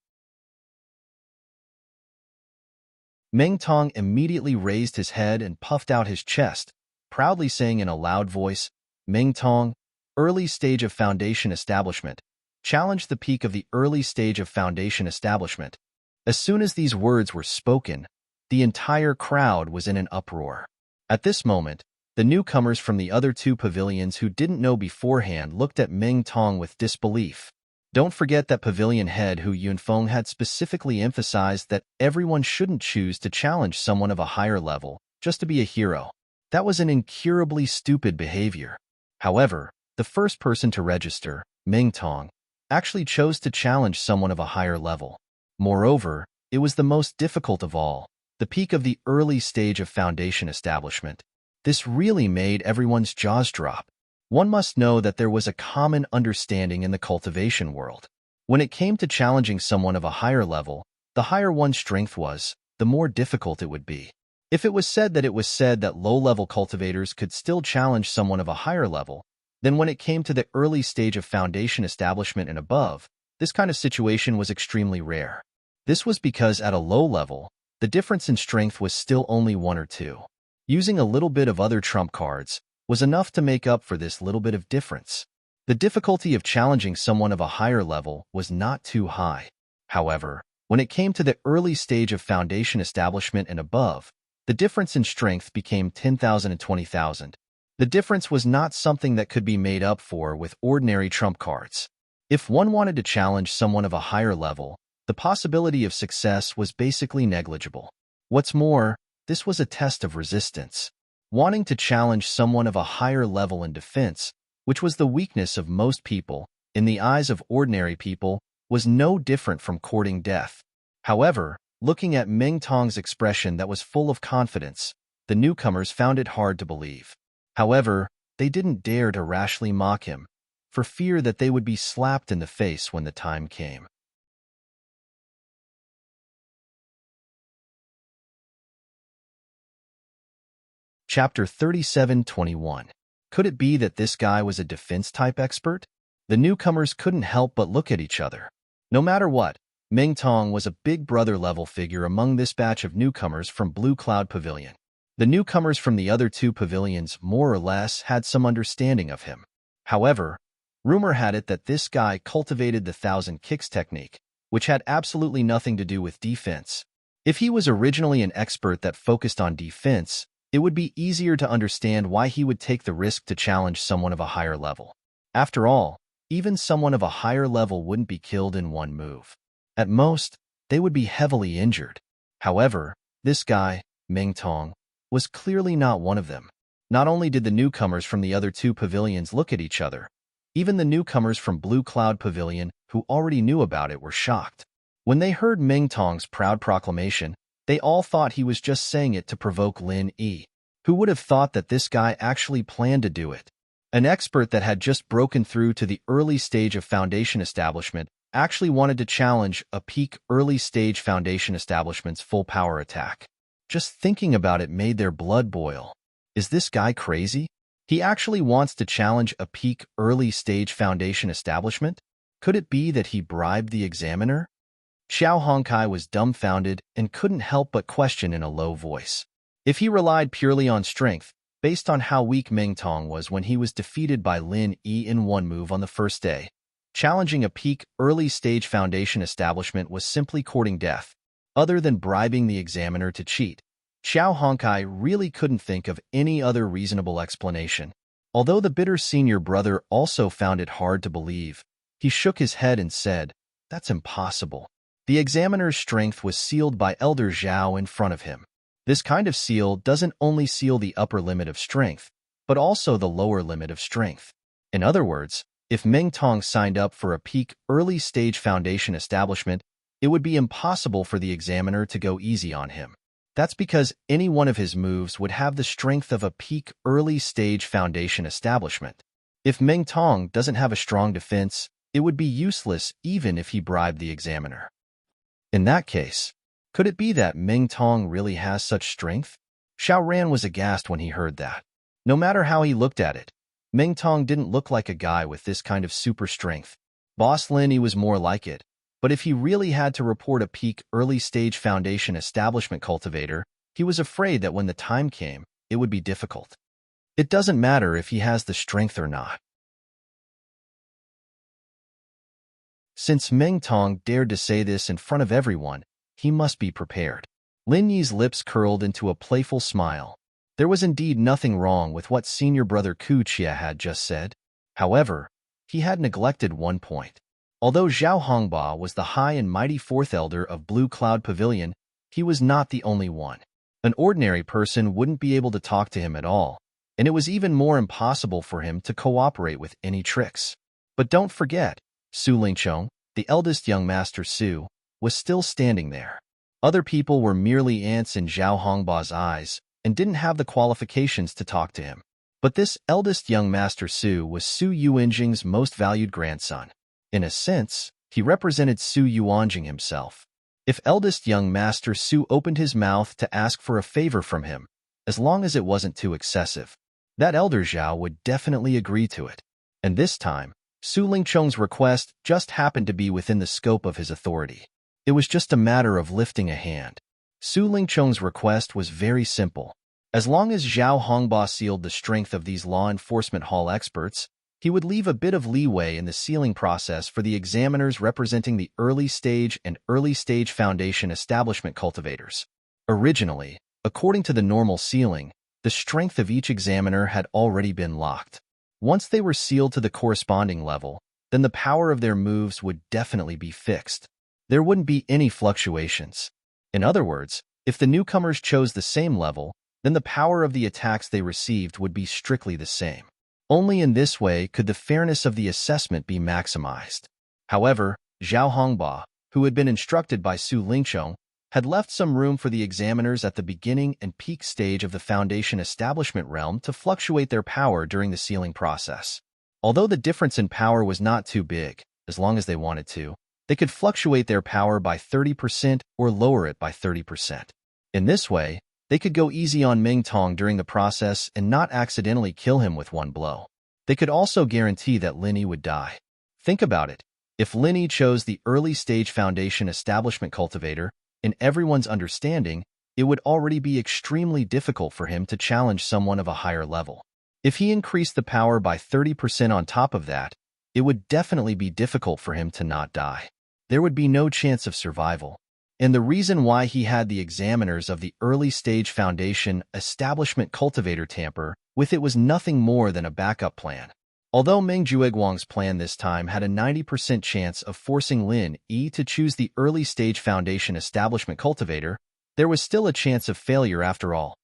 Meng Tong immediately raised his head and puffed out his chest, proudly saying in a loud voice, "Meng Tong, early stage of foundation establishment. Challenge the peak of the early stage of foundation establishment." As soon as these words were spoken, the entire crowd was in an uproar. At this moment, the newcomers from the other 2 pavilions who didn't know beforehand looked at Meng Tong with disbelief. Don't forget that pavilion head Hu Yunfeng had specifically emphasized that everyone shouldn't choose to challenge someone of a higher level just to be a hero. That was an incurably stupid behavior. However, the first person to register, Meng Tong, actually chose to challenge someone of a higher level. Moreover, it was the most difficult of all, the peak of the early stage of foundation establishment. This really made everyone's jaws drop. One must know that there was a common understanding in the cultivation world. When it came to challenging someone of a higher level, the higher one's strength was, the more difficult it would be. If it was said that low-level cultivators could still challenge someone of a higher level, then when it came to the early stage of foundation establishment and above, this kind of situation was extremely rare. This was because at a low level, the difference in strength was still only 1 or 2. Using a little bit of other trump cards was enough to make up for this little bit of difference. The difficulty of challenging someone of a higher level was not too high. However, when it came to the early stage of foundation establishment and above, the difference in strength became 10,000 and 20,000. The difference was not something that could be made up for with ordinary trump cards. If one wanted to challenge someone of a higher level, the possibility of success was basically negligible. What's more, this was a test of resistance. Wanting to challenge someone of a higher level in defense, which was the weakness of most people, in the eyes of ordinary people, was no different from courting death. However, looking at Meng Tong's expression that was full of confidence, the newcomers found it hard to believe. However, they didn't dare to rashly mock him, for fear that they would be slapped in the face when the time came. Chapter 37:21. Could it be that this guy was a defense-type expert? The newcomers couldn't help but look at each other. No matter what, Meng Tong was a big brother-level figure among this batch of newcomers from Blue Cloud Pavilion. The newcomers from the other 2 pavilions more or less had some understanding of him. However, rumor had it that this guy cultivated the 1,000 kicks technique, which had absolutely nothing to do with defense. If he was originally an expert that focused on defense, it would be easier to understand why he would take the risk to challenge someone of a higher level. After all, even someone of a higher level wouldn't be killed in one move. At most, they would be heavily injured. However, this guy, Meng Tong, was clearly not one of them. Not only did the newcomers from the other 2 pavilions look at each other, even the newcomers from Blue Cloud Pavilion who already knew about it were shocked. When they heard Meng Tong's proud proclamation, they all thought he was just saying it to provoke Lin Yi. Who would have thought that this guy actually planned to do it? An expert that had just broken through to the early stage of foundation establishment actually wanted to challenge a peak early stage foundation establishment's full power attack. Just thinking about it made their blood boil. Is this guy crazy? He actually wants to challenge a peak early stage foundation establishment? Could it be that he bribed the examiner? Xiao Hongkai was dumbfounded and couldn't help but question in a low voice. If he relied purely on strength, based on how weak Meng Tong was when he was defeated by Lin Yi in one move on the first day, challenging a peak early-stage foundation establishment was simply courting death. Other than bribing the examiner to cheat, Xiao Hongkai really couldn't think of any other reasonable explanation. Although the bitter senior brother also found it hard to believe, he shook his head and said, "That's impossible." The examiner's strength was sealed by Elder Zhao in front of him. This kind of seal doesn't only seal the upper limit of strength, but also the lower limit of strength. In other words, if Meng Tong signed up for a peak early-stage foundation establishment, it would be impossible for the examiner to go easy on him. That's because any one of his moves would have the strength of a peak early-stage foundation establishment. If Meng Tong doesn't have a strong defense, it would be useless even if he bribed the examiner. In that case, could it be that Meng Tong really has such strength? Xiao Ran was aghast when he heard that. No matter how he looked at it, Meng Tong didn't look like a guy with this kind of super strength. Boss Lin Yi was more like it, but if he really had to report a peak early-stage foundation establishment cultivator, he was afraid that when the time came, it would be difficult. It doesn't matter if he has the strength or not. Since Meng Tong dared to say this in front of everyone, he must be prepared. Lin Yi's lips curled into a playful smile. There was indeed nothing wrong with what senior brother Ku Chia had just said. However, he had neglected one point. Although Zhao Hongba was the high and mighty fourth elder of Blue Cloud Pavilion, he was not the only one. An ordinary person wouldn't be able to talk to him at all, and it was even more impossible for him to cooperate with any tricks. But don't forget, Su Lingchong, the eldest young master Su, was still standing there. Other people were merely ants in Zhao Hongba's eyes and didn't have the qualifications to talk to him. But this eldest young master Su was Su Yuanjing's most valued grandson. In a sense, he represented Su Yuanjing himself. If eldest young master Su opened his mouth to ask for a favor from him, as long as it wasn't too excessive, that elder Zhao would definitely agree to it. And this time, Su Lingchong's request just happened to be within the scope of his authority. It was just a matter of lifting a hand. Su Lingchong's request was very simple. As long as Zhao Hongba sealed the strength of these law enforcement hall experts, he would leave a bit of leeway in the sealing process for the examiners representing the early stage and early stage foundation establishment cultivators. Originally, according to the normal sealing, the strength of each examiner had already been locked. Once they were sealed to the corresponding level, then the power of their moves would definitely be fixed. There wouldn't be any fluctuations. In other words, if the newcomers chose the same level, then the power of the attacks they received would be strictly the same. Only in this way could the fairness of the assessment be maximized. However, Zhao Hongba, who had been instructed by Su Lingchong, had left some room for the examiners at the beginning and peak stage of the foundation establishment realm to fluctuate their power during the sealing process. Although the difference in power was not too big, as long as they wanted to, they could fluctuate their power by 30% or lower it by 30%. In this way, they could go easy on Ming Tong during the process and not accidentally kill him with one blow. They could also guarantee that Lin Yi would die. Think about it. If Lin Yi chose the early stage foundation establishment cultivator, in everyone's understanding, it would already be extremely difficult for him to challenge someone of a higher level. If he increased the power by 30% on top of that, it would definitely be difficult for him to not die. There would be no chance of survival. And the reason why he had the examiners of the early stage foundation establishment cultivator tamper with it was nothing more than a backup plan. Although Meng Jueguang's plan this time had a 90% chance of forcing Lin Yi to choose the early stage foundation establishment cultivator, there was still a chance of failure after all.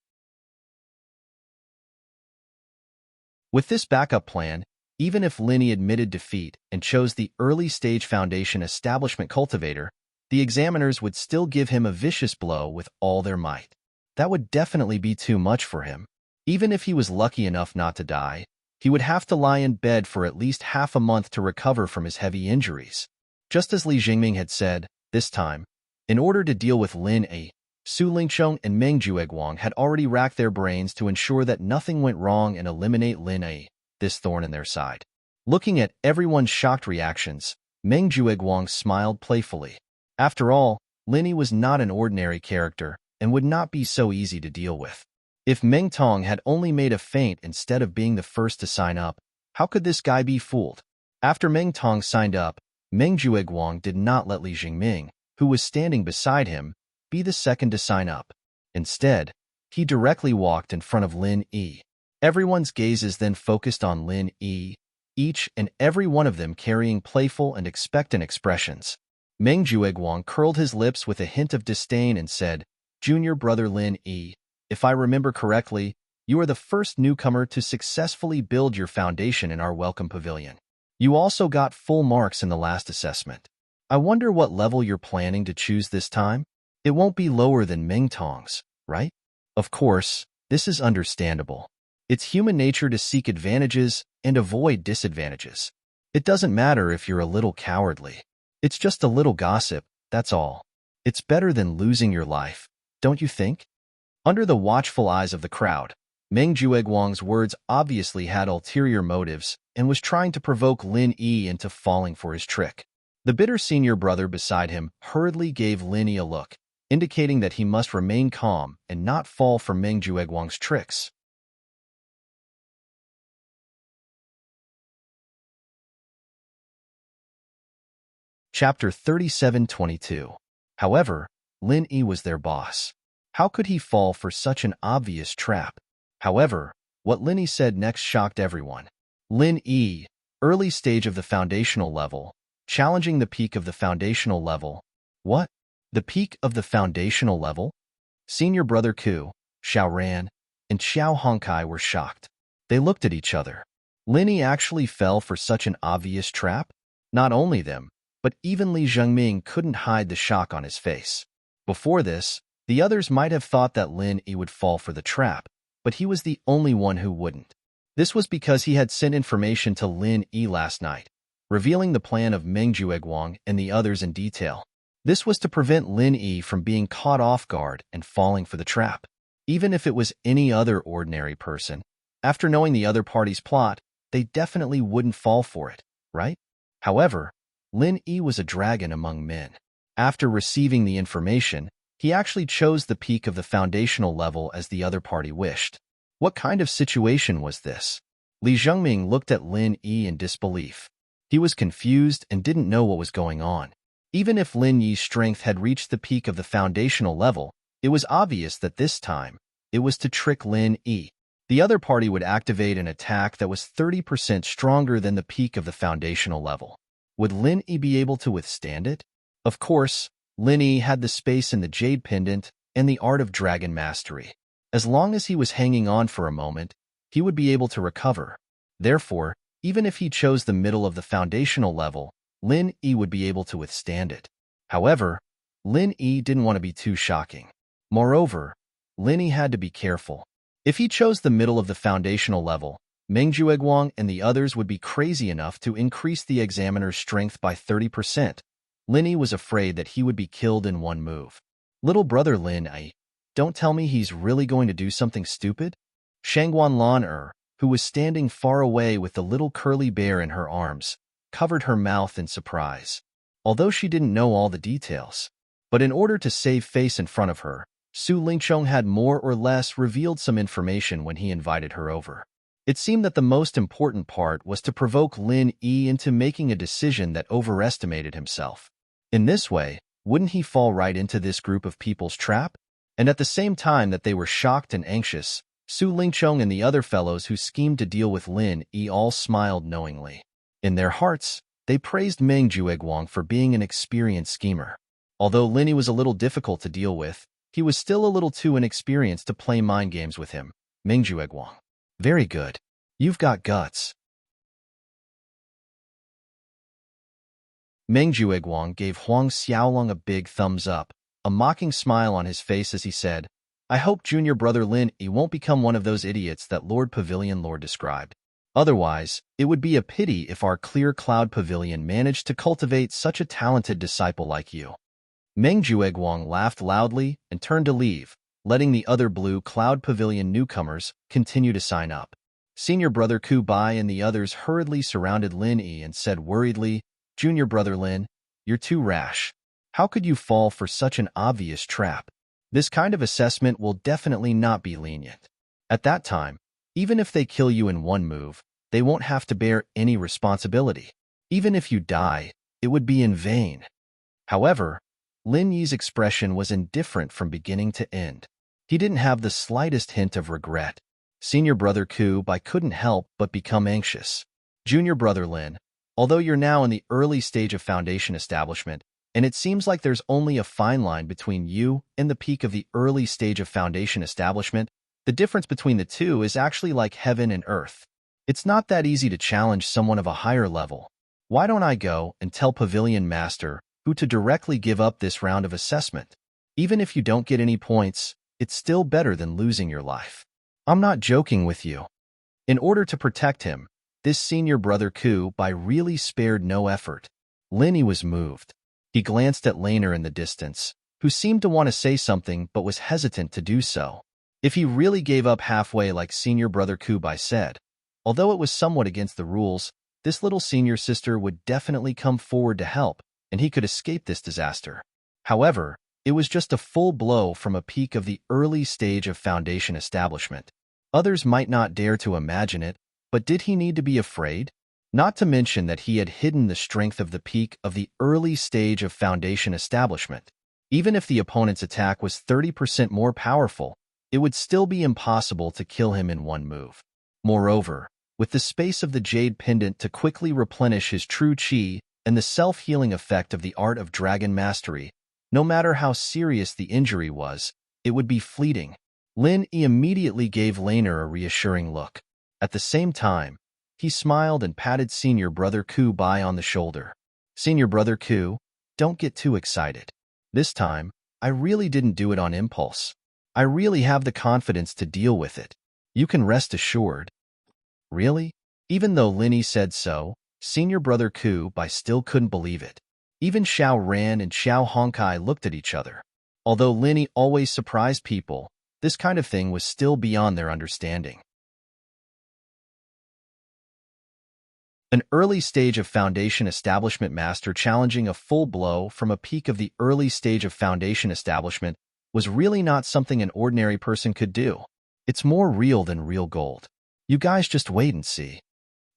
With this backup plan, even if Lin Yi admitted defeat and chose the early stage foundation establishment cultivator, the examiners would still give him a vicious blow with all their might. That would definitely be too much for him. Even if he was lucky enough not to die, he would have to lie in bed for at least half a month to recover from his heavy injuries. Just as Li Jingming had said, this time, in order to deal with Lin Yi, Su Lingchong and Meng Jueguang had already racked their brains to ensure that nothing went wrong and eliminate Lin Yi, this thorn in their side. Looking at everyone's shocked reactions, Meng Jueguang smiled playfully. After all, Lin Yi was not an ordinary character and would not be so easy to deal with. If Meng Tong had only made a feint instead of being the first to sign up, how could this guy be fooled? After Meng Tong signed up, Meng Jueguang did not let Li Jingming, who was standing beside him, be the second to sign up. Instead, he directly walked in front of Lin Yi. Everyone's gazes then focused on Lin Yi, each and every one of them carrying playful and expectant expressions. Meng Jueguang curled his lips with a hint of disdain and said, "Junior brother Lin Yi, if I remember correctly, you are the first newcomer to successfully build your foundation in our welcome pavilion. You also got full marks in the last assessment. I wonder what level you're planning to choose this time? It won't be lower than Meng Tong's, right?" Of course, this is understandable. It's human nature to seek advantages and avoid disadvantages. It doesn't matter if you're a little cowardly. It's just a little gossip, that's all. It's better than losing your life, don't you think? Under the watchful eyes of the crowd, Meng Jueguang's words obviously had ulterior motives and was trying to provoke Lin Yi into falling for his trick. The bitter senior brother beside him hurriedly gave Lin Yi a look, indicating that he must remain calm and not fall for Meng Jueguang's tricks. Chapter 37:22. However, Lin Yi was their boss. How could he fall for such an obvious trap? However, what Lin Yi said next shocked everyone. Lin Yi, early stage of the foundational level, challenging the peak of the foundational level. What? The peak of the foundational level? Senior brother Ku, Xiao Ran, and Xiao Hongkai were shocked. They looked at each other. Lin Yi actually fell for such an obvious trap? Not only them, but even Li Zhengming couldn't hide the shock on his face. Before this, the others might have thought that Lin Yi would fall for the trap, but he was the only one who wouldn't. This was because he had sent information to Lin Yi last night, revealing the plan of Meng Jueguang and the others in detail. This was to prevent Lin Yi from being caught off guard and falling for the trap. Even if it was any other ordinary person, after knowing the other party's plot, they definitely wouldn't fall for it, right? However, Lin Yi was a dragon among men. After receiving the information, he actually chose the peak of the foundational level as the other party wished. What kind of situation was this? Li Zhengming looked at Lin Yi in disbelief. He was confused and didn't know what was going on. Even if Lin Yi's strength had reached the peak of the foundational level, it was obvious that this time, it was to trick Lin Yi. The other party would activate an attack that was 30% stronger than the peak of the foundational level. Would Lin Yi be able to withstand it? Of course, Lin Yi had the space in the Jade Pendant and the art of dragon mastery. As long as he was hanging on for a moment, he would be able to recover. Therefore, even if he chose the middle of the foundational level, Lin Yi would be able to withstand it. However, Lin Yi didn't want to be too shocking. Moreover, Lin Yi had to be careful. If he chose the middle of the foundational level, Meng Jueguang and the others would be crazy enough to increase the examiner's strength by 30%. Lin Yi was afraid that he would be killed in one move. Little brother Lin Yi, don't tell me he's really going to do something stupid? Shangguan Lan who was standing far away with the little curly bear in her arms, covered her mouth in surprise, although she didn't know all the details. But in order to save face in front of her, Su Lingchong had more or less revealed some information when he invited her over. It seemed that the most important part was to provoke Lin Yi into making a decision that overestimated himself. In this way, wouldn't he fall right into this group of people's trap? And at the same time that they were shocked and anxious, Su Lingchong and the other fellows who schemed to deal with Lin Yi all smiled knowingly. In their hearts, they praised Meng Jueguang for being an experienced schemer. Although Lin Yi was a little difficult to deal with, he was still a little too inexperienced to play mind games with him. Meng Jueguang. Very good. You've got guts. Meng Jueguang gave Huang Xiaolong a big thumbs up, a mocking smile on his face as he said, I hope junior brother Lin Yi won't become one of those idiots that Lord Pavilion Lord described. Otherwise, it would be a pity if our Clear Cloud Pavilion managed to cultivate such a talented disciple like you. Meng Jueguang laughed loudly and turned to leave, letting the other Blue Cloud Pavilion newcomers continue to sign up. Senior brother Ku Bai and the others hurriedly surrounded Lin Yi and said worriedly, Junior brother Lin, you're too rash. How could you fall for such an obvious trap? This kind of assessment will definitely not be lenient. At that time, even if they kill you in one move, they won't have to bear any responsibility. Even if you die, it would be in vain. However, Lin Yi's expression was indifferent from beginning to end. He didn't have the slightest hint of regret. Senior brother Ku Bai couldn't help but become anxious. Junior brother Lin, although you're now in the early stage of foundation establishment, and it seems like there's only a fine line between you and the peak of the early stage of foundation establishment, the difference between the two is actually like heaven and earth. It's not that easy to challenge someone of a higher level. Why don't I go and tell Pavilion Master who to directly give up this round of assessment? Even if you don't get any points, it's still better than losing your life. I'm not joking with you. In order to protect him, this senior brother Ku Bai really spared no effort. Lin Yi was moved. He glanced at Laner in the distance, who seemed to want to say something but was hesitant to do so. If he really gave up halfway like senior brother Ku Bai said, although it was somewhat against the rules, this little senior sister would definitely come forward to help, and he could escape this disaster. However, it was just a full blow from a peak of the early stage of foundation establishment. Others might not dare to imagine it, but did he need to be afraid? Not to mention that he had hidden the strength of the peak of the early stage of foundation establishment. Even if the opponent's attack was 30% more powerful, it would still be impossible to kill him in one move. Moreover, with the space of the Jade Pendant to quickly replenish his true chi and the self-healing effect of the art of dragon mastery, no matter how serious the injury was, it would be fleeting. Lin Yi immediately gave Laner a reassuring look. At the same time, he smiled and patted senior brother Ku Bai on the shoulder. Senior brother Ku, don't get too excited. This time, I really didn't do it on impulse. I really have the confidence to deal with it. You can rest assured. Really? Even though Linny said so, senior brother Ku Bai still couldn't believe it. Even Xiao Ran and Xiao Hongkai looked at each other. Although Linny always surprised people, this kind of thing was still beyond their understanding. An early stage of foundation establishment master challenging a full blow from a peak of the early stage of foundation establishment was really not something an ordinary person could do. It's more real than real gold. You guys just wait and see.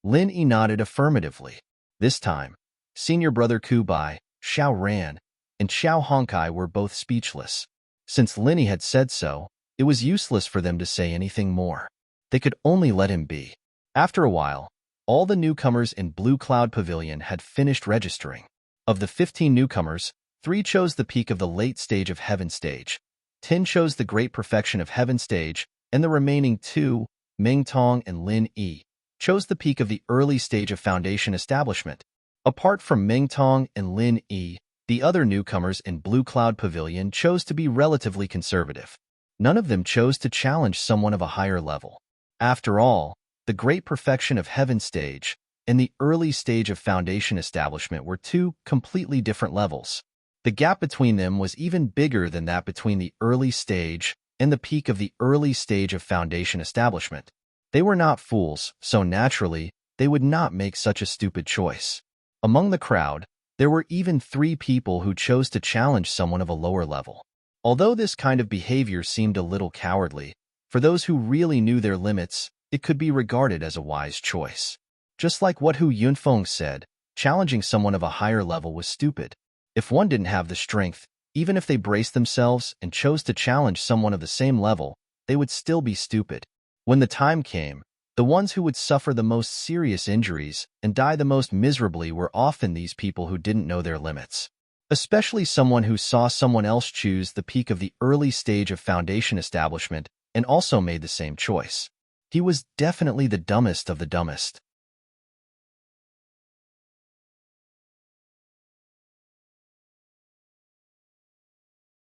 Lin Yi nodded affirmatively. This time, senior brother Ku Bai, Xiao Ran, and Xiao Hongkai were both speechless. Since Lin Yi had said so, it was useless for them to say anything more. They could only let him be. After a while, all the newcomers in Blue Cloud Pavilion had finished registering. Of the 15 newcomers, 3 chose the peak of the late stage of Heaven stage, 10 chose the great perfection of Heaven stage, and the remaining 2, Ming Tong and Lin Yi, chose the peak of the early stage of foundation establishment. Apart from Ming Tong and Lin Yi, the other newcomers in Blue Cloud Pavilion chose to be relatively conservative. None of them chose to challenge someone of a higher level. After all, the great perfection of Heaven stage and the early stage of foundation establishment were 2 completely different levels. The gap between them was even bigger than that between the early stage and the peak of the early stage of foundation establishment. They were not fools, so naturally, they would not make such a stupid choice. Among the crowd, there were even 3 people who chose to challenge someone of a lower level. Although this kind of behavior seemed a little cowardly, for those who really knew their limits, it could be regarded as a wise choice. Just like what Hu Yunfeng said, challenging someone of a higher level was stupid. If one didn't have the strength, even if they braced themselves and chose to challenge someone of the same level, they would still be stupid. When the time came, the ones who would suffer the most serious injuries and die the most miserably were often these people who didn't know their limits. Especially someone who saw someone else choose the peak of the early stage of foundation establishment and also made the same choice. He was definitely the dumbest of the dumbest.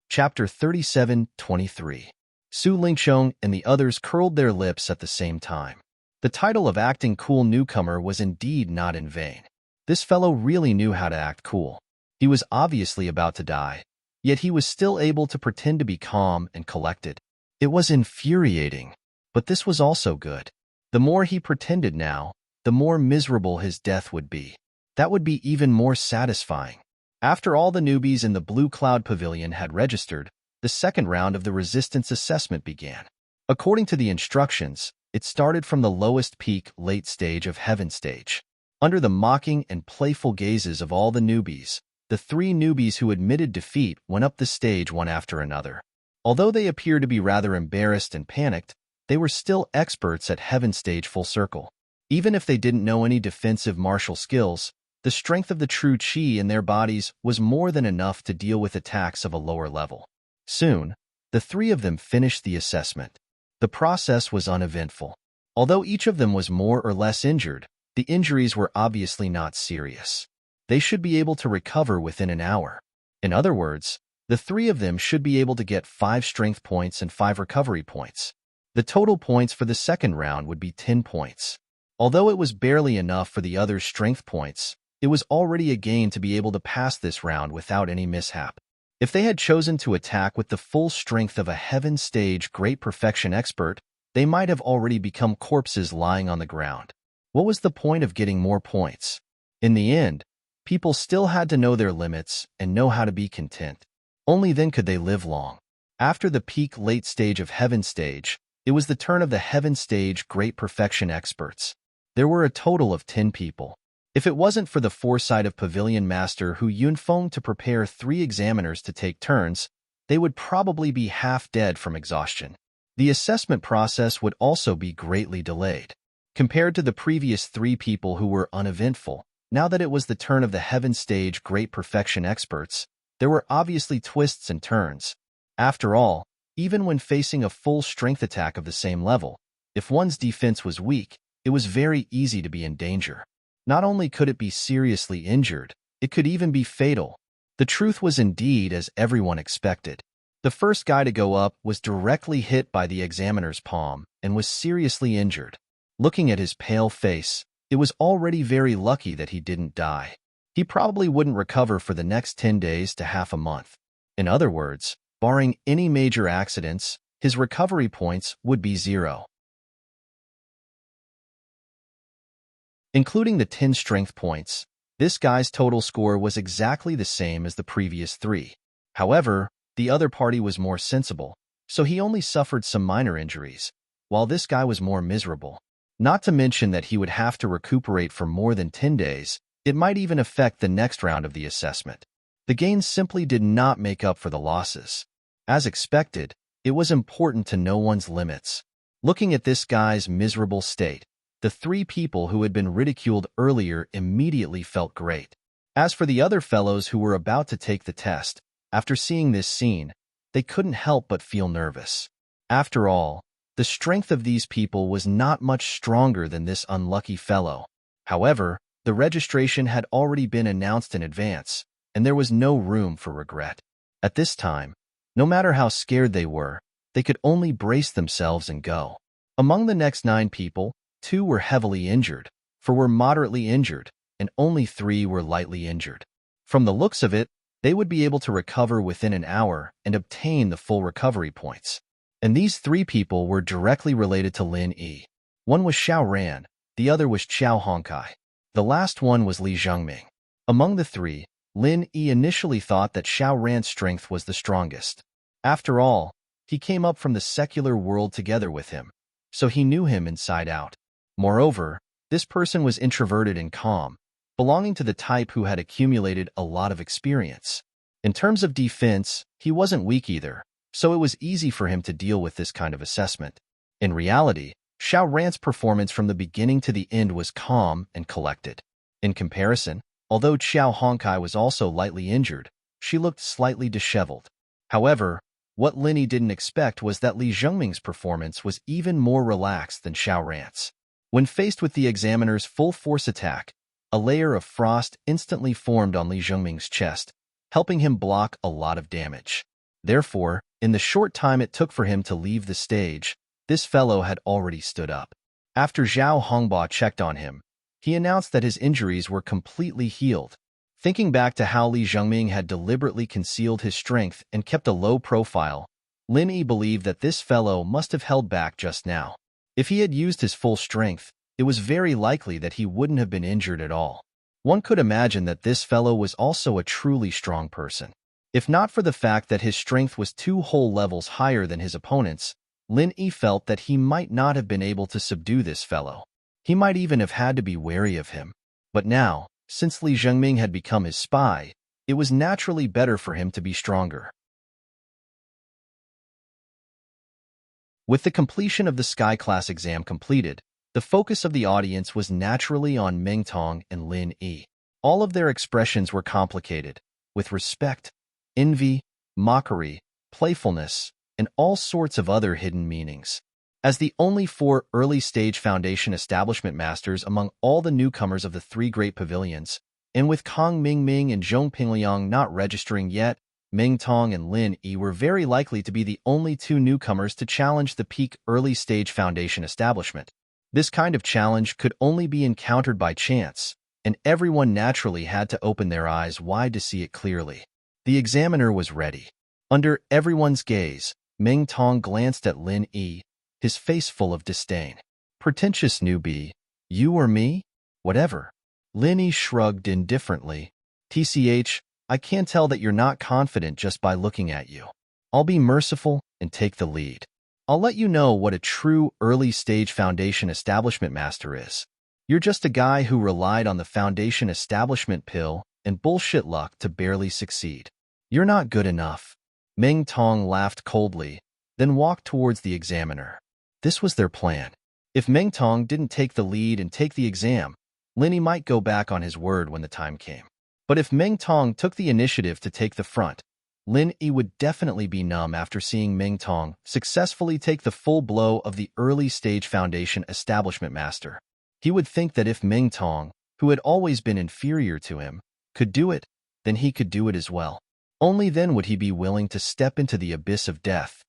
Chapter 37-23. Su Lingxiong and the others curled their lips at the same time. The title of acting cool newcomer was indeed not in vain. This fellow really knew how to act cool. He was obviously about to die, yet he was still able to pretend to be calm and collected. It was infuriating, but this was also good. The more he pretended now, the more miserable his death would be. That would be even more satisfying. After all the newbies in the Blue Cloud Pavilion had registered, the second round of the resistance assessment began. According to the instructions, it started from the lowest peak late stage of Heaven stage. Under the mocking and playful gazes of all the newbies, the 3 newbies who admitted defeat went up the stage one after another. Although they appeared to be rather embarrassed and panicked, they were still experts at Heaven stage full circle. Even if they didn't know any defensive martial skills, the strength of the true qi in their bodies was more than enough to deal with attacks of a lower level. Soon, the 3 of them finished the assessment. The process was uneventful. Although each of them was more or less injured, the injuries were obviously not serious. They should be able to recover within an hour. In other words, the 3 of them should be able to get 5 strength points and 5 recovery points. The total points for the second round would be 10 points. Although it was barely enough for the others' strength points, it was already a gain to be able to pass this round without any mishap. If they had chosen to attack with the full strength of a Heaven stage great perfection expert, they might have already become corpses lying on the ground. What was the point of getting more points? In the end, people still had to know their limits and know how to be content. Only then could they live long. After the peak late stage of Heaven stage, it was the turn of the Heaven stage great perfection experts. There were a total of 10 people. If it wasn't for the foresight of Pavilion Master Hu Yunfeng to prepare 3 examiners to take turns, they would probably be half dead from exhaustion. The assessment process would also be greatly delayed. Compared to the previous 3 people who were uneventful, now that it was the turn of the Heaven stage great perfection experts, there were obviously twists and turns. After all, even when facing a full strength attack of the same level, if one's defense was weak, it was very easy to be in danger. Not only could it be seriously injured, It could even be fatal. The truth was indeed as everyone expected. The first guy to go up was directly hit by the examiner's palm and was seriously injured. Looking at his pale face, it was already very lucky that he didn't die. He probably wouldn't recover for the next 10 days to half a month. In other words, barring any major accidents, his recovery points would be 0. Including the 10 strength points, this guy's total score was exactly the same as the previous 3. However, the other party was more sensible, so he only suffered some minor injuries, while this guy was more miserable. Not to mention that he would have to recuperate for more than 10 days. It might even affect the next round of the assessment. The gains simply did not make up for the losses. As expected, it was important to know one's limits. Looking at this guy's miserable state, the 3 people who had been ridiculed earlier immediately felt great. As for the other fellows who were about to take the test, after seeing this scene, they couldn't help but feel nervous. After all, the strength of these people was not much stronger than this unlucky fellow. However, the registration had already been announced in advance, and there was no room for regret. At this time, no matter how scared they were, they could only brace themselves and go. Among the next 9 people, 2 were heavily injured, 4 were moderately injured, and only 3 were lightly injured. From the looks of it, they would be able to recover within an hour and obtain the full recovery points. And these 3 people were directly related to Lin Yi. One was Xiao Ran, the other was Qiao Hongkai. The last one was Li Zhengming. Among the 3, Lin Yi initially thought that Xiao Ran's strength was the strongest. After all, he came up from the secular world together with him, so he knew him inside out. Moreover, this person was introverted and calm, belonging to the type who had accumulated a lot of experience. In terms of defense, he wasn't weak either, so it was easy for him to deal with this kind of assessment. In reality, Xiao Ran's performance from the beginning to the end was calm and collected. In comparison, although Qiao Hongkai was also lightly injured, she looked slightly disheveled. However, what Lin Yi didn't expect was that Li Zhengming's performance was even more relaxed than Xiao Ran's. When faced with the examiner's full-force attack, a layer of frost instantly formed on Li Zhengming's chest, helping him block a lot of damage. Therefore, in the short time it took for him to leave the stage, this fellow had already stood up. After Zhao Hongba checked on him, he announced that his injuries were completely healed. Thinking back to how Li Zhengming had deliberately concealed his strength and kept a low profile, Lin Yi believed that this fellow must have held back just now. If he had used his full strength, it was very likely that he wouldn't have been injured at all. One could imagine that this fellow was also a truly strong person. If not for the fact that his strength was 2 whole levels higher than his opponent's, Lin Yi felt that he might not have been able to subdue this fellow. He might even have had to be wary of him. But now, since Li Zhengming had become his spy, it was naturally better for him to be stronger. With the completion of the Sky Class exam completed, the focus of the audience was naturally on Meng Tong and Lin Yi. All of their expressions were complicated, with respect, envy, mockery, playfulness, and all sorts of other hidden meanings. As the only 4 early-stage foundation establishment masters among all the newcomers of the 3 great pavilions, and with Kang Mingming and Zhong Pingliang not registering yet, Meng Tong and Lin Yi were very likely to be the only 2 newcomers to challenge the peak early-stage foundation establishment. This kind of challenge could only be encountered by chance, and everyone naturally had to open their eyes wide to see it clearly. The examiner was ready. Under everyone's gaze, Meng Tong glanced at Lin Yi, his face full of disdain. "Pretentious newbie, you or me? Whatever." Lin Yi shrugged indifferently. "TCH, I can tell that you're not confident just by looking at you. I'll be merciful and take the lead. I'll let you know what a true early-stage foundation establishment master is. You're just a guy who relied on the foundation establishment pill and bullshit luck to barely succeed. You're not good enough." Meng Tong laughed coldly, then walked towards the examiner. This was their plan. If Meng Tong didn't take the lead and take the exam, Lin Yi might go back on his word when the time came. But if Meng Tong took the initiative to take the front, Lin Yi would definitely be numb after seeing Meng Tong successfully take the full blow of the early-stage foundation establishment master. He would think that if Meng Tong, who had always been inferior to him, could do it, then he could do it as well. Only then would he be willing to step into the abyss of death.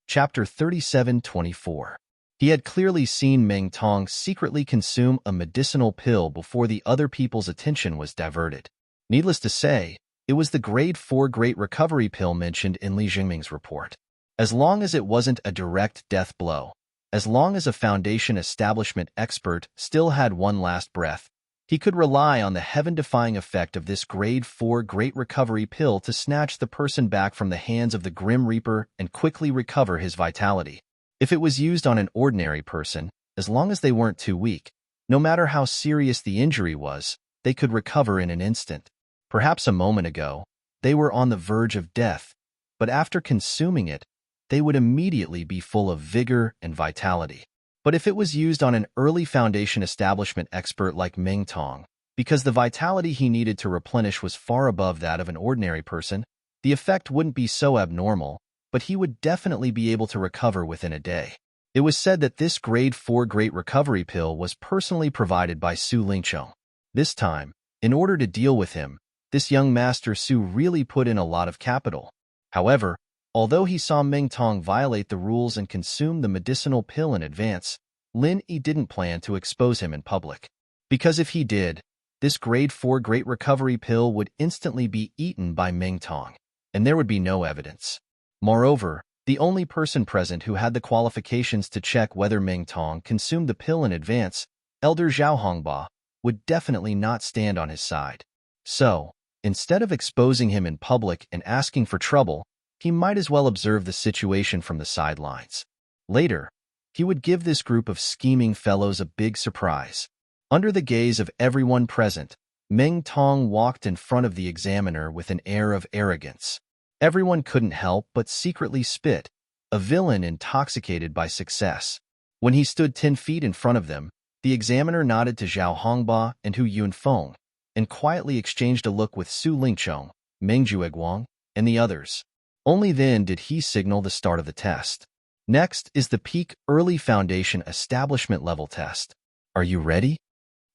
Chapter 37:24. He had clearly seen Meng Tong secretly consume a medicinal pill before the other people's attention was diverted. Needless to say, it was the Grade 4 Great Recovery pill mentioned in Li Jingming's report. As long as it wasn't a direct death blow, as long as a Foundation establishment expert still had one last breath, he could rely on the heaven-defying effect of this Grade 4 Great Recovery pill to snatch the person back from the hands of the Grim Reaper and quickly recover his vitality. If it was used on an ordinary person, as long as they weren't too weak, no matter how serious the injury was, they could recover in an instant. Perhaps a moment ago, they were on the verge of death, but after consuming it, they would immediately be full of vigor and vitality. But if it was used on an early Foundation establishment expert like Meng Tong, because the vitality he needed to replenish was far above that of an ordinary person, the effect wouldn't be so abnormal, but he would definitely be able to recover within a day. It was said that this Grade 4 Great Recovery pill was personally provided by Su Lingchong. This time, in order to deal with him, this young Master Su really put in a lot of capital. However, although he saw Meng Tong violate the rules and consume the medicinal pill in advance, Lin Yi didn't plan to expose him in public. Because if he did, this Grade 4 Great Recovery pill would instantly be eaten by Meng Tong, and there would be no evidence. Moreover, the only person present who had the qualifications to check whether Meng Tong consumed the pill in advance, Elder Zhao Hongba, would definitely not stand on his side. So, instead of exposing him in public and asking for trouble, he might as well observe the situation from the sidelines. Later, he would give this group of scheming fellows a big surprise. Under the gaze of everyone present, Meng Tong walked in front of the examiner with an air of arrogance. Everyone couldn't help but secretly spit, a villain intoxicated by success. When he stood 10 feet in front of them, the examiner nodded to Zhao Hongba and Hu Yunfeng, and quietly exchanged a look with Su Lingchong, Meng Jueguang, and the others. Only then did he signal the start of the test. Next is the Peak Early Foundation Establishment Level Test. Are you ready?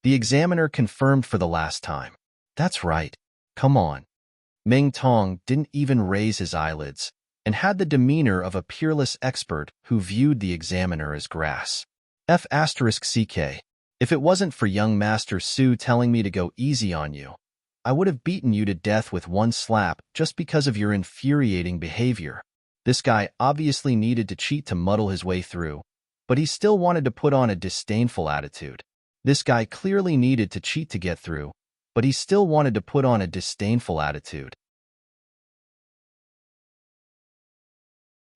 The examiner confirmed for the last time. That's right. Come on. Meng Tong didn't even raise his eyelids, and had the demeanor of a peerless expert who viewed the examiner as grass. F*CK. If it wasn't for young Master Su telling me to go easy on you, I would have beaten you to death with one slap just because of your infuriating behavior. This guy obviously needed to cheat to muddle his way through, but he still wanted to put on a disdainful attitude. This guy clearly needed to cheat to get through, but he still wanted to put on a disdainful attitude.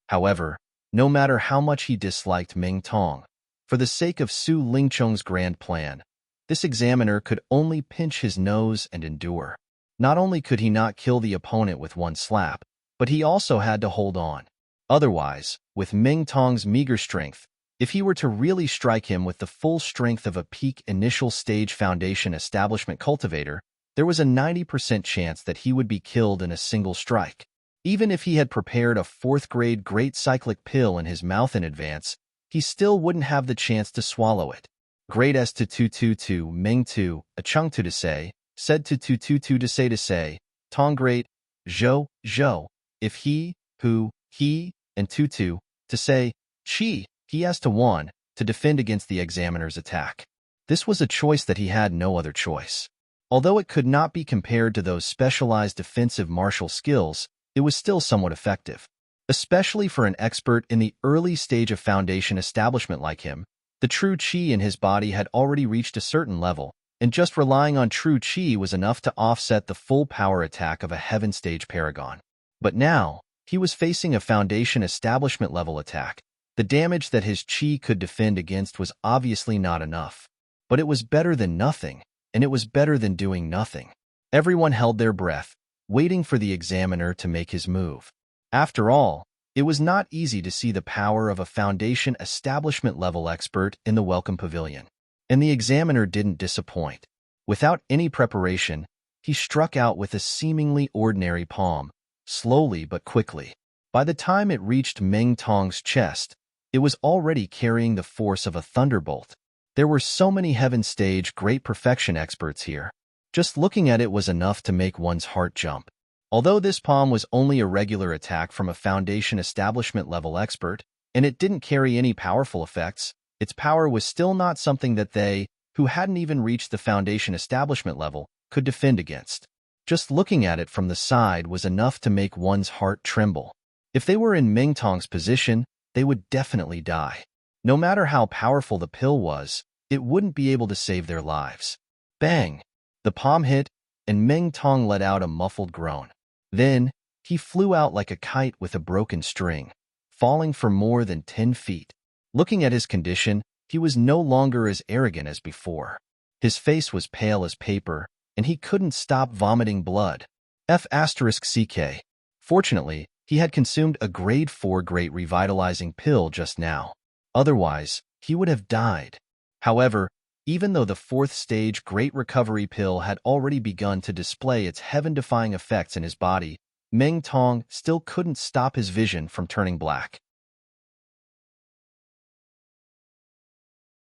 However, no matter how much he disliked Meng Tong, for the sake of Su Lingchong's grand plan, this examiner could only pinch his nose and endure. Not only could he not kill the opponent with one slap, but he also had to hold on. Otherwise, with Meng Tong's meager strength, if he were to really strike him with the full strength of a peak initial stage Foundation establishment cultivator, there was a 90% chance that he would be killed in a single strike. Even if he had prepared a 4th-grade Great Cyclic pill in his mouth in advance, he still wouldn't have the chance to swallow it. Grade S to 222 Meng Tu, a Chung Tu to say, said to 222 to say, Tong Great, Zhou, if he, who, he, and Tutu, to say, Chi, he has to 1, to defend against the examiner's attack. This was a choice that he had no other choice. Although it could not be compared to those specialized defensive martial skills, it was still somewhat effective. Especially for an expert in the early stage of Foundation establishment like him, the true Qi in his body had already reached a certain level, and just relying on true Qi was enough to offset the full power attack of a heaven stage paragon. But now, he was facing a Foundation establishment level attack. The damage that his Qi could defend against was obviously not enough. But it was better than nothing, and it was better than doing nothing. Everyone held their breath, waiting for the examiner to make his move. After all, it was not easy to see the power of a Foundation establishment level expert in the Welcome Pavilion. And the examiner didn't disappoint. Without any preparation, he struck out with a seemingly ordinary palm, slowly but quickly. By the time it reached Meng Tong's chest, It was already carrying the force of a thunderbolt. There were so many Heaven Stage Great Perfection experts here. Just looking at it was enough to make one's heart jump. Although this palm was only a regular attack from a Foundation Establishment level expert, and it didn't carry any powerful effects, its power was still not something that they, who hadn't even reached the Foundation Establishment level, could defend against. Just looking at it from the side was enough to make one's heart tremble. If they were in Ming Tong's position, they would definitely die. No matter how powerful the pill was, it wouldn't be able to save their lives. Bang! The palm hit, and Ming Tong let out a muffled groan. Then, he flew out like a kite with a broken string, falling for more than 10 feet. Looking at his condition, he was no longer as arrogant as before. His face was pale as paper, and he couldn't stop vomiting blood. F***CK. Fortunately, he had consumed a grade 4 great revitalizing pill just now. Otherwise, he would have died. However, even though the 4th stage Great Recovery pill had already begun to display its heaven-defying effects in his body, Ming Tong still couldn't stop his vision from turning black.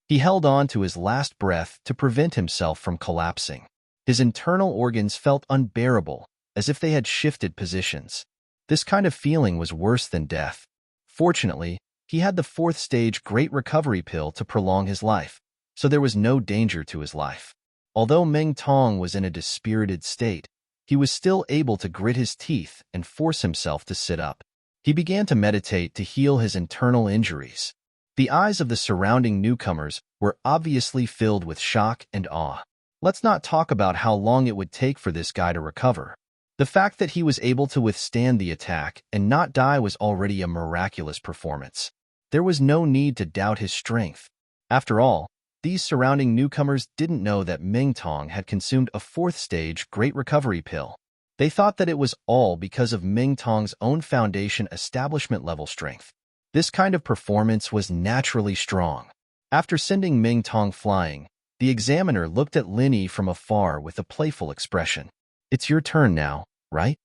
He held on to his last breath to prevent himself from collapsing. His internal organs felt unbearable, as if they had shifted positions. This kind of feeling was worse than death. Fortunately, he had the 4th stage Great Recovery pill to prolong his life, so there was no danger to his life. Although Ming Tong was in a dispirited state, he was still able to grit his teeth and force himself to sit up. He began to meditate to heal his internal injuries. The eyes of the surrounding newcomers were obviously filled with shock and awe. Let's not talk about how long it would take for this guy to recover. The fact that he was able to withstand the attack and not die was already a miraculous performance. There was no need to doubt his strength. After all, these surrounding newcomers didn't know that Ming Tong had consumed a 4th stage Great Recovery pill. They thought that it was all because of Ming Tong's own Foundation Establishment level strength. This kind of performance was naturally strong. After sending Ming Tong flying, the examiner looked at Lin Yi from afar with a playful expression. It's your turn now, right?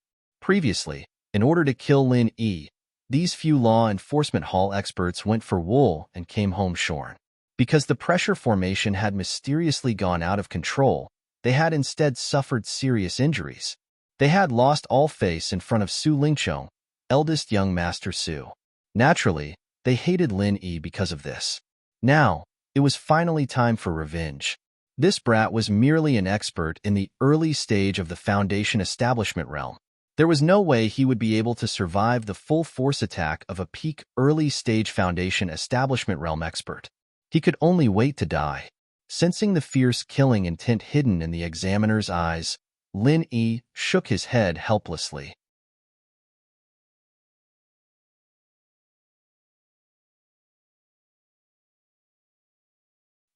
Previously, in order to kill Lin Yi, these few law enforcement hall experts went for wool and came home shorn. Because the pressure formation had mysteriously gone out of control, they had instead suffered serious injuries. They had lost all face in front of Su Lingqiong, eldest young Master Su. Naturally, they hated Lin Yi because of this. Now, it was finally time for revenge. This brat was merely an expert in the early stage of the Foundation Establishment realm. There was no way he would be able to survive the full force attack of a peak early stage Foundation Establishment realm expert. He could only wait to die. Sensing the fierce killing intent hidden in the examiner's eyes, Lin Yi shook his head helplessly.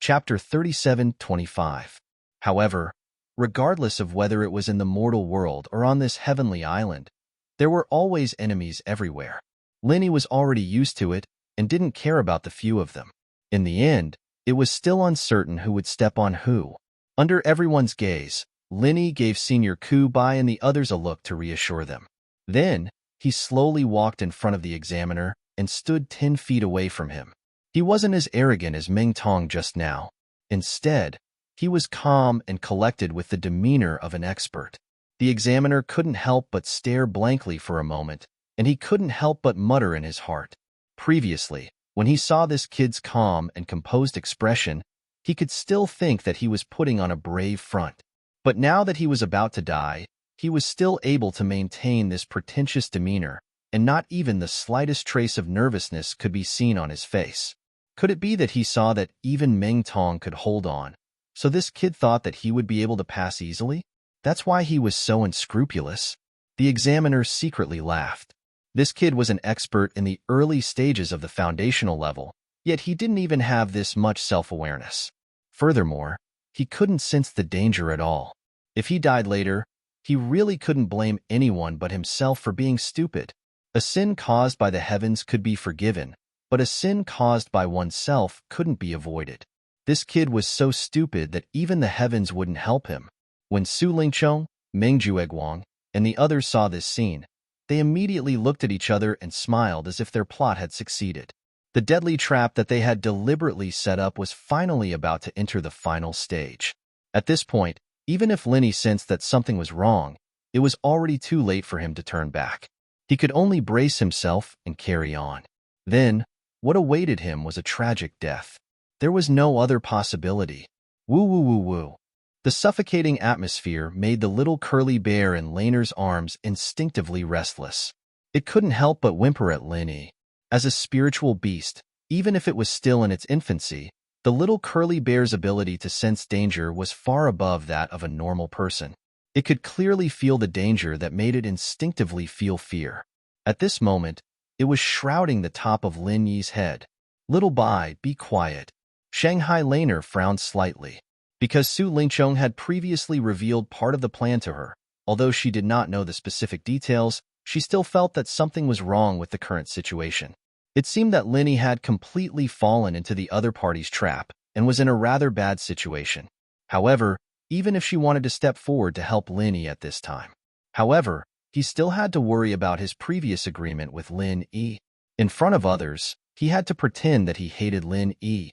Chapter 37:25. However, regardless of whether it was in the mortal world or on this heavenly island, there were always enemies everywhere. Lin Yi was already used to it and didn't care about the few of them. In the end, it was still uncertain who would step on who. Under everyone's gaze, Lin Yi gave Senior Ku Bai and the others a look to reassure them. Then, he slowly walked in front of the examiner and stood 10 feet away from him. He wasn't as arrogant as Ming Tong just now. Instead, he was calm and collected with the demeanor of an expert. The examiner couldn't help but stare blankly for a moment, and he couldn't help but mutter in his heart. Previously, when he saw this kid's calm and composed expression, he could still think that he was putting on a brave front. But now that he was about to die, he was still able to maintain this pretentious demeanor, and not even the slightest trace of nervousness could be seen on his face. Could it be that he saw that even Ming Tong could hold on, so this kid thought that he would be able to pass easily? That's why he was so unscrupulous. The examiner secretly laughed. This kid was an expert in the early stages of the foundational level, yet he didn't even have this much self-awareness. Furthermore, he couldn't sense the danger at all. If he died later, he really couldn't blame anyone but himself for being stupid. A sin caused by the heavens could be forgiven, but a sin caused by oneself couldn't be avoided. This kid was so stupid that even the heavens wouldn't help him. When Su Lingqiong, Meng Jueguang, and the others saw this scene, they immediately looked at each other and smiled as if their plot had succeeded. The deadly trap that they had deliberately set up was finally about to enter the final stage. At this point, even if Linny sensed that something was wrong, it was already too late for him to turn back. He could only brace himself and carry on. Then, what awaited him was a tragic death. There was no other possibility. Woo woo woo woo. The suffocating atmosphere made the little curly bear in Laner's arms instinctively restless. It couldn't help but whimper at Linny. As a spiritual beast, even if it was still in its infancy, the little curly bear's ability to sense danger was far above that of a normal person. It could clearly feel the danger that made it instinctively feel fear. At this moment, it was shrouding the top of Lin Yi's head. Little Bai, be quiet. Shanghai Laner frowned slightly. Because Su Lingchong had previously revealed part of the plan to her, although she did not know the specific details, she still felt that something was wrong with the current situation. It seemed that Linny had completely fallen into the other party's trap and was in a rather bad situation. However, even if she wanted to step forward to help Linny at this time. However, he still had to worry about his previous agreement with Lin Yi. In front of others, he had to pretend that he hated Lin Yi.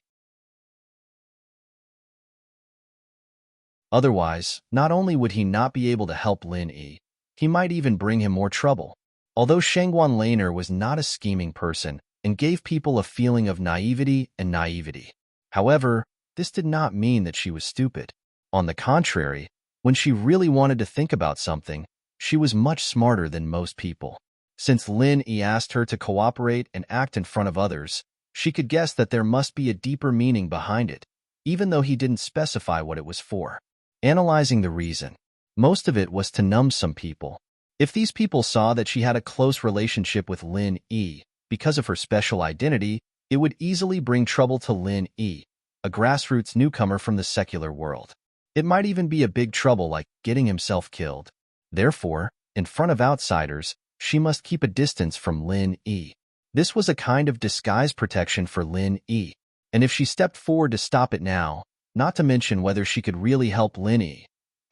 Otherwise, not only would he not be able to help Lin Yi, he might even bring him more trouble. Although Shangguan Laner was not a scheming person and gave people a feeling of naivety. However, this did not mean that she was stupid. On the contrary, when she really wanted to think about something, she was much smarter than most people. Since Lin Yi asked her to cooperate and act in front of others, she could guess that there must be a deeper meaning behind it, even though he didn't specify what it was for. Analyzing the reason, most of it was to numb some people. If these people saw that she had a close relationship with Lin Yi because of her special identity, it would easily bring trouble to Lin Yi, a grassroots newcomer from the secular world. It might even be a big trouble like getting himself killed. Therefore, in front of outsiders, she must keep a distance from Lin Yi. This was a kind of disguise protection for Lin Yi, and if she stepped forward to stop it now, not to mention whether she could really help Lin Yi,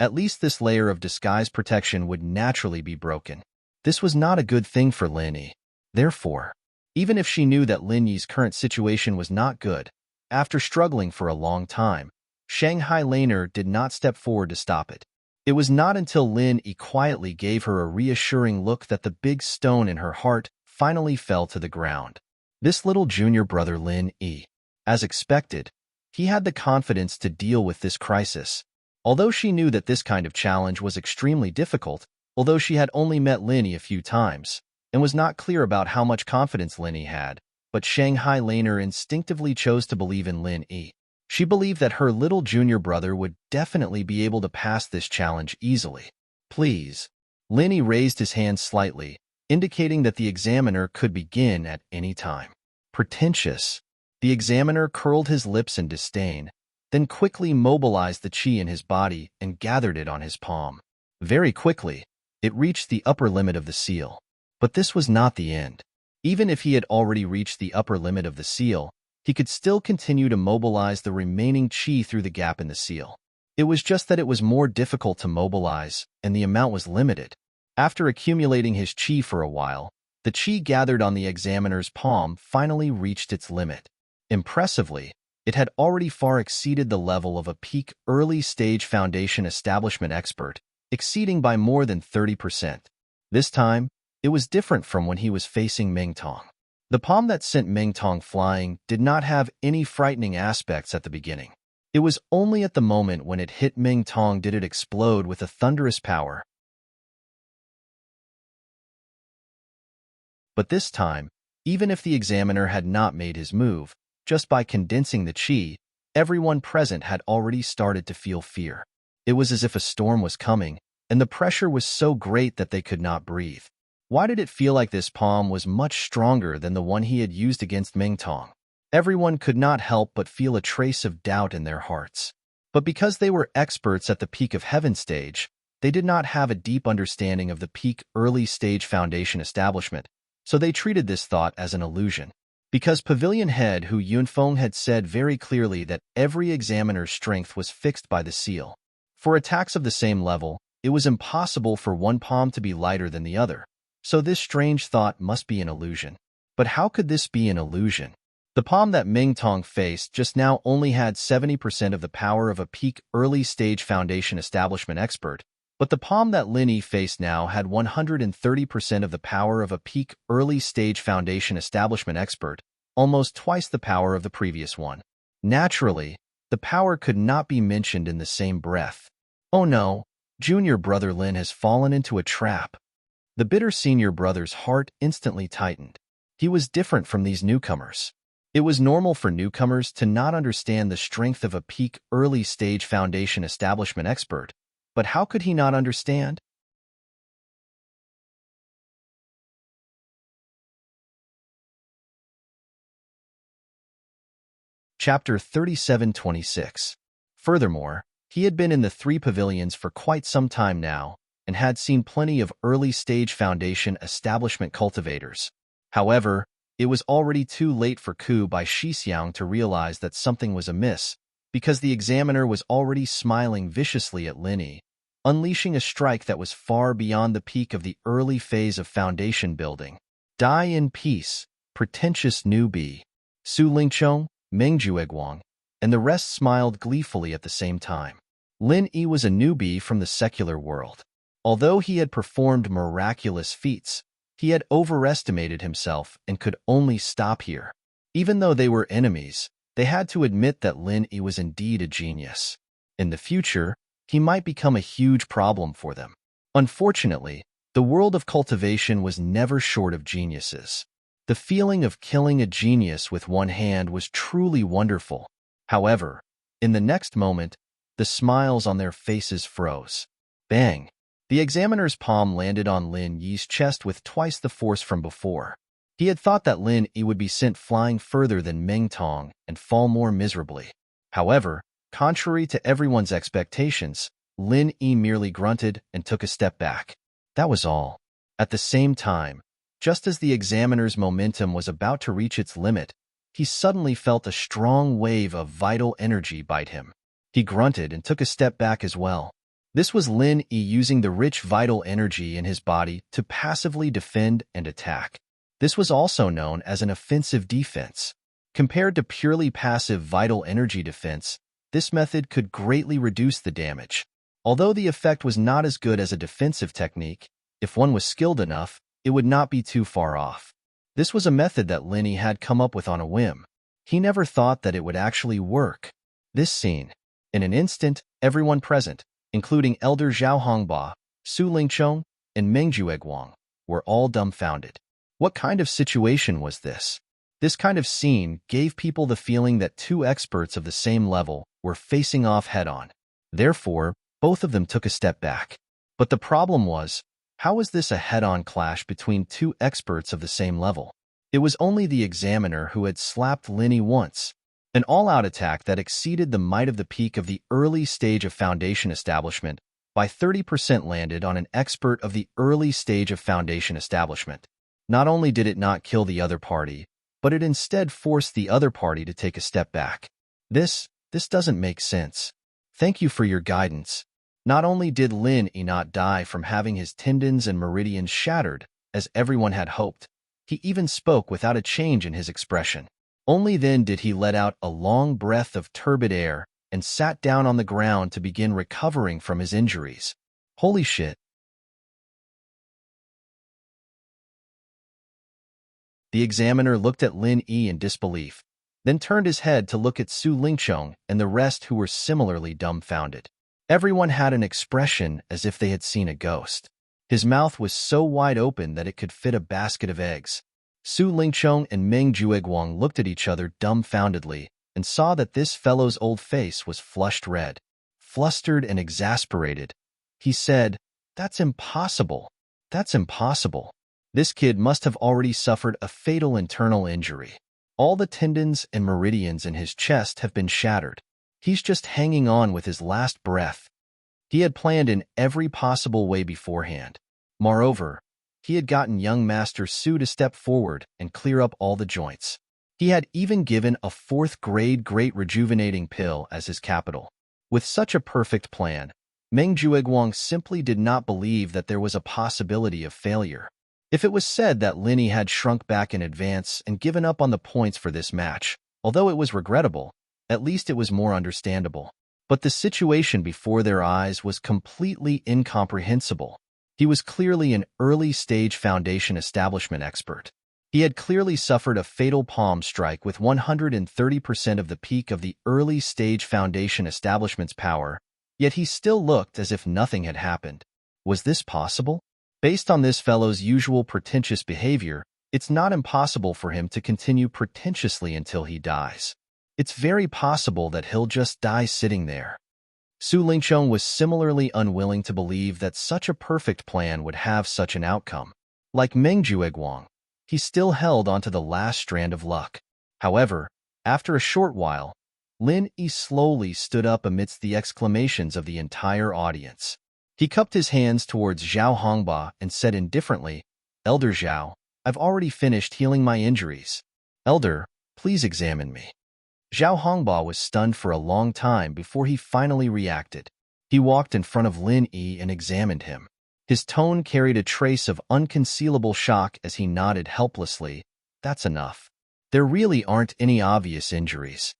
at least this layer of disguise protection would naturally be broken. This was not a good thing for Lin Yi. Therefore, even if she knew that Lin Yi's current situation was not good, after struggling for a long time, Shanghai Laner did not step forward to stop it. It was not until Lin Yi quietly gave her a reassuring look that the big stone in her heart finally fell to the ground. This little junior brother Lin Yi. As expected, he had the confidence to deal with this crisis. Although she knew that this kind of challenge was extremely difficult, although she had only met Lin Yi a few times, and was not clear about how much confidence Lin Yi had, but Shanghai Laner instinctively chose to believe in Lin Yi. She believed that her little junior brother would definitely be able to pass this challenge easily. Please. Lin Yi raised his hand slightly, indicating that the examiner could begin at any time. Pretentious. The examiner curled his lips in disdain, then quickly mobilized the qi in his body and gathered it on his palm. Very quickly, it reached the upper limit of the seal. But this was not the end. Even if he had already reached the upper limit of the seal, he could still continue to mobilize the remaining qi through the gap in the seal. It was just that it was more difficult to mobilize, and the amount was limited. After accumulating his qi for a while, the qi gathered on the examiner's palm finally reached its limit. Impressively, it had already far exceeded the level of a peak early-stage foundation establishment expert, exceeding by more than 30%. This time, it was different from when he was facing Meng Tong. The palm that sent Meng Tong flying did not have any frightening aspects at the beginning. It was only at the moment when it hit Meng Tong did it explode with a thunderous power. But this time, even if the examiner had not made his move, just by condensing the qi, everyone present had already started to feel fear. It was as if a storm was coming, and the pressure was so great that they could not breathe. Why did it feel like this palm was much stronger than the one he had used against Meng Tong? Everyone could not help but feel a trace of doubt in their hearts. But because they were experts at the peak of heaven stage, they did not have a deep understanding of the peak early stage foundation establishment, so they treated this thought as an illusion. Because Pavilion Head Hu Yunfeng had said very clearly that every examiner's strength was fixed by the seal. For attacks of the same level, it was impossible for one palm to be lighter than the other, so this strange thought must be an illusion. But how could this be an illusion? The palm that Ming Tong faced just now only had 70% of the power of a peak early-stage foundation establishment expert, but the palm that Lin Yi faced now had 130% of the power of a peak early-stage foundation establishment expert, almost twice the power of the previous one. Naturally, the power could not be mentioned in the same breath. Oh no, junior brother Lin has fallen into a trap. The bitter senior brother's heart instantly tightened. He was different from these newcomers. It was normal for newcomers to not understand the strength of a peak early-stage foundation establishment expert, but how could he not understand? Chapter 3726. Furthermore, he had been in the three pavilions for quite some time now, and had seen plenty of early-stage foundation establishment cultivators. However, it was already too late for Ku Bai Shixiang to realize that something was amiss, because the examiner was already smiling viciously at Lin Yi, unleashing a strike that was far beyond the peak of the early phase of foundation building. Die in peace, pretentious newbie. Su Lingchong, Meng Jueguang, and the rest smiled gleefully at the same time. Lin Yi was a newbie from the secular world. Although he had performed miraculous feats, he had overestimated himself and could only stop here. Even though they were enemies, they had to admit that Lin Yi was indeed a genius. In the future, he might become a huge problem for them. Unfortunately, the world of cultivation was never short of geniuses. The feeling of killing a genius with one hand was truly wonderful. However, in the next moment, the smiles on their faces froze. Bang! The examiner's palm landed on Lin Yi's chest with twice the force from before. He had thought that Lin Yi would be sent flying further than Meng Tong and fall more miserably. However, contrary to everyone's expectations, Lin Yi merely grunted and took a step back. That was all. At the same time, just as the examiner's momentum was about to reach its limit, he suddenly felt a strong wave of vital energy bite him. He grunted and took a step back as well. This was Lin Yi using the rich vital energy in his body to passively defend and attack. This was also known as an offensive defense. Compared to purely passive vital energy defense, this method could greatly reduce the damage. Although the effect was not as good as a defensive technique, if one was skilled enough, it would not be too far off. This was a method that Lin Yi had come up with on a whim. He never thought that it would actually work. This scene. In an instant, everyone present, including Elder Zhao Hongba, Su Lingchong, and Meng Jueguang, were all dumbfounded. What kind of situation was this? This kind of scene gave people the feeling that two experts of the same level were facing off head-on. Therefore, both of them took a step back. But the problem was, how was this a head-on clash between two experts of the same level? It was only the examiner who had slapped Lin Yi once. An all-out attack that exceeded the might of the peak of the early stage of foundation establishment by 30% landed on an expert of the early stage of foundation establishment. Not only did it not kill the other party, but it instead forced the other party to take a step back. This doesn't make sense. Thank you for your guidance. Not only did Lin Yi not die from having his tendons and meridians shattered, as everyone had hoped, he even spoke without a change in his expression. Only then did he let out a long breath of turbid air and sat down on the ground to begin recovering from his injuries. Holy shit. The examiner looked at Lin Yi in disbelief, then turned his head to look at Su Lingchong and the rest who were similarly dumbfounded. Everyone had an expression as if they had seen a ghost. His mouth was so wide open that it could fit a basket of eggs. Su Lingchong and Meng Jueguang looked at each other dumbfoundedly and saw that this fellow's old face was flushed red. Flustered and exasperated, he said, "That's impossible. That's impossible. This kid must have already suffered a fatal internal injury. All the tendons and meridians in his chest have been shattered. He's just hanging on with his last breath." He had planned in every possible way beforehand. Moreover, he had gotten young Master Su to step forward and clear up all the joints. He had even given a 4th-grade great rejuvenating pill as his capital. With such a perfect plan, Meng Jueguang simply did not believe that there was a possibility of failure. If it was said that Lin had shrunk back in advance and given up on the points for this match, although it was regrettable, at least it was more understandable. But the situation before their eyes was completely incomprehensible. He was clearly an early-stage foundation establishment expert. He had clearly suffered a fatal palm strike with 130% of the peak of the early-stage foundation establishment's power, yet he still looked as if nothing had happened. Was this possible? Based on this fellow's usual pretentious behavior, it's not impossible for him to continue pretentiously until he dies. It's very possible that he'll just die sitting there. Su Lingqiang was similarly unwilling to believe that such a perfect plan would have such an outcome. Like Meng Jueguang, he still held onto the last strand of luck. However, after a short while, Lin Yi slowly stood up amidst the exclamations of the entire audience. He cupped his hands towards Zhao Hongba and said indifferently, "Elder Zhao, I've already finished healing my injuries. Elder, please examine me." Zhao Hongba was stunned for a long time before he finally reacted. He walked in front of Lin Yi and examined him. His tone carried a trace of unconcealable shock as he nodded helplessly. "That's enough. There really aren't any obvious injuries."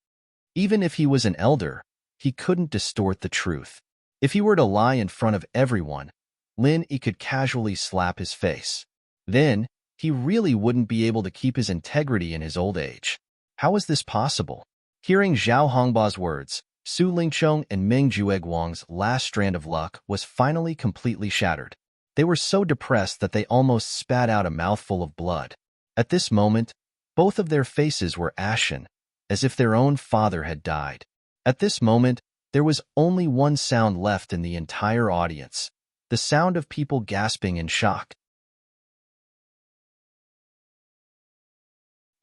Even if he was an elder, he couldn't distort the truth. If he were to lie in front of everyone, Lin Yi could casually slap his face. Then, he really wouldn't be able to keep his integrity in his old age. How was this possible? Hearing Zhao Hongba's words, Su Lingqiang and Meng Jueguang's last strand of luck was finally completely shattered. They were so depressed that they almost spat out a mouthful of blood. At this moment, both of their faces were ashen, as if their own father had died. At this moment, there was only one sound left in the entire audience, the sound of people gasping in shock.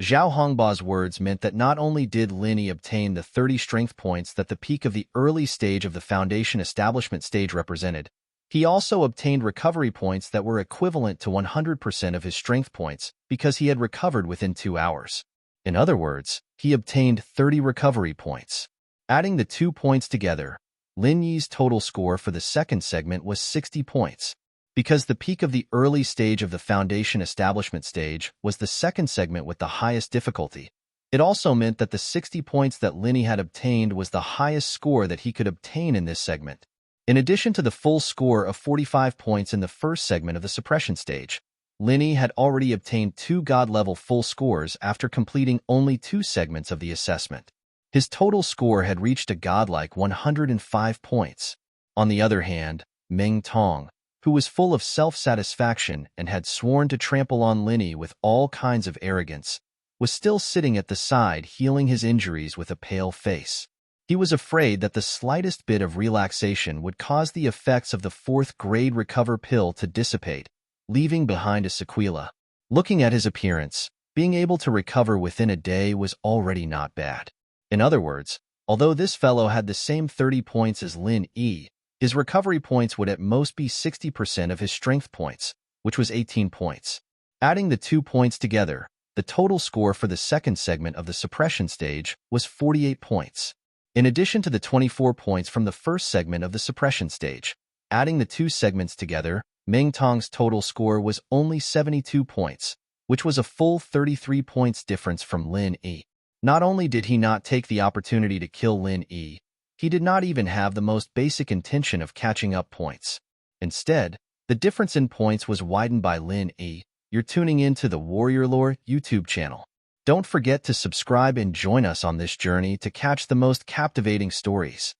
Zhao Hongba's words meant that not only did Lin Yi obtain the 30 strength points that the peak of the early stage of the foundation establishment stage represented, he also obtained recovery points that were equivalent to 100% of his strength points because he had recovered within 2 hours. In other words, he obtained 30 recovery points. Adding the 2 points together, Lin Yi's total score for the second segment was 60 points. Because the peak of the early stage of the foundation establishment stage was the second segment with the highest difficulty, it also meant that the 60 points that Lin Yi had obtained was the highest score that he could obtain in this segment. In addition to the full score of 45 points in the first segment of the suppression stage, Lin Yi had already obtained 2 God-level full scores after completing only 2 segments of the assessment. His total score had reached a godlike 105 points. On the other hand, Meng Tong, who was full of self-satisfaction and had sworn to trample on Lin Yi with all kinds of arrogance, was still sitting at the side healing his injuries with a pale face. He was afraid that the slightest bit of relaxation would cause the effects of the 4th-grade recover pill to dissipate, leaving behind a sequela. Looking at his appearance, being able to recover within a day was already not bad. In other words, although this fellow had the same 30 points as Lin Yi, his recovery points would at most be 60% of his strength points, which was 18 points. Adding the 2 points together, the total score for the second segment of the suppression stage was 48 points. In addition to the 24 points from the first segment of the suppression stage, adding the 2 segments together, Meng Tong's total score was only 72 points, which was a full 33 points difference from Lin Yi. Not only did he not take the opportunity to kill Lin Yi, he did not even have the most basic intention of catching up points. Instead, the difference in points was widened by Lin Yi. You're tuning in to the Warrior Lore YouTube channel. Don't forget to subscribe and join us on this journey to catch the most captivating stories.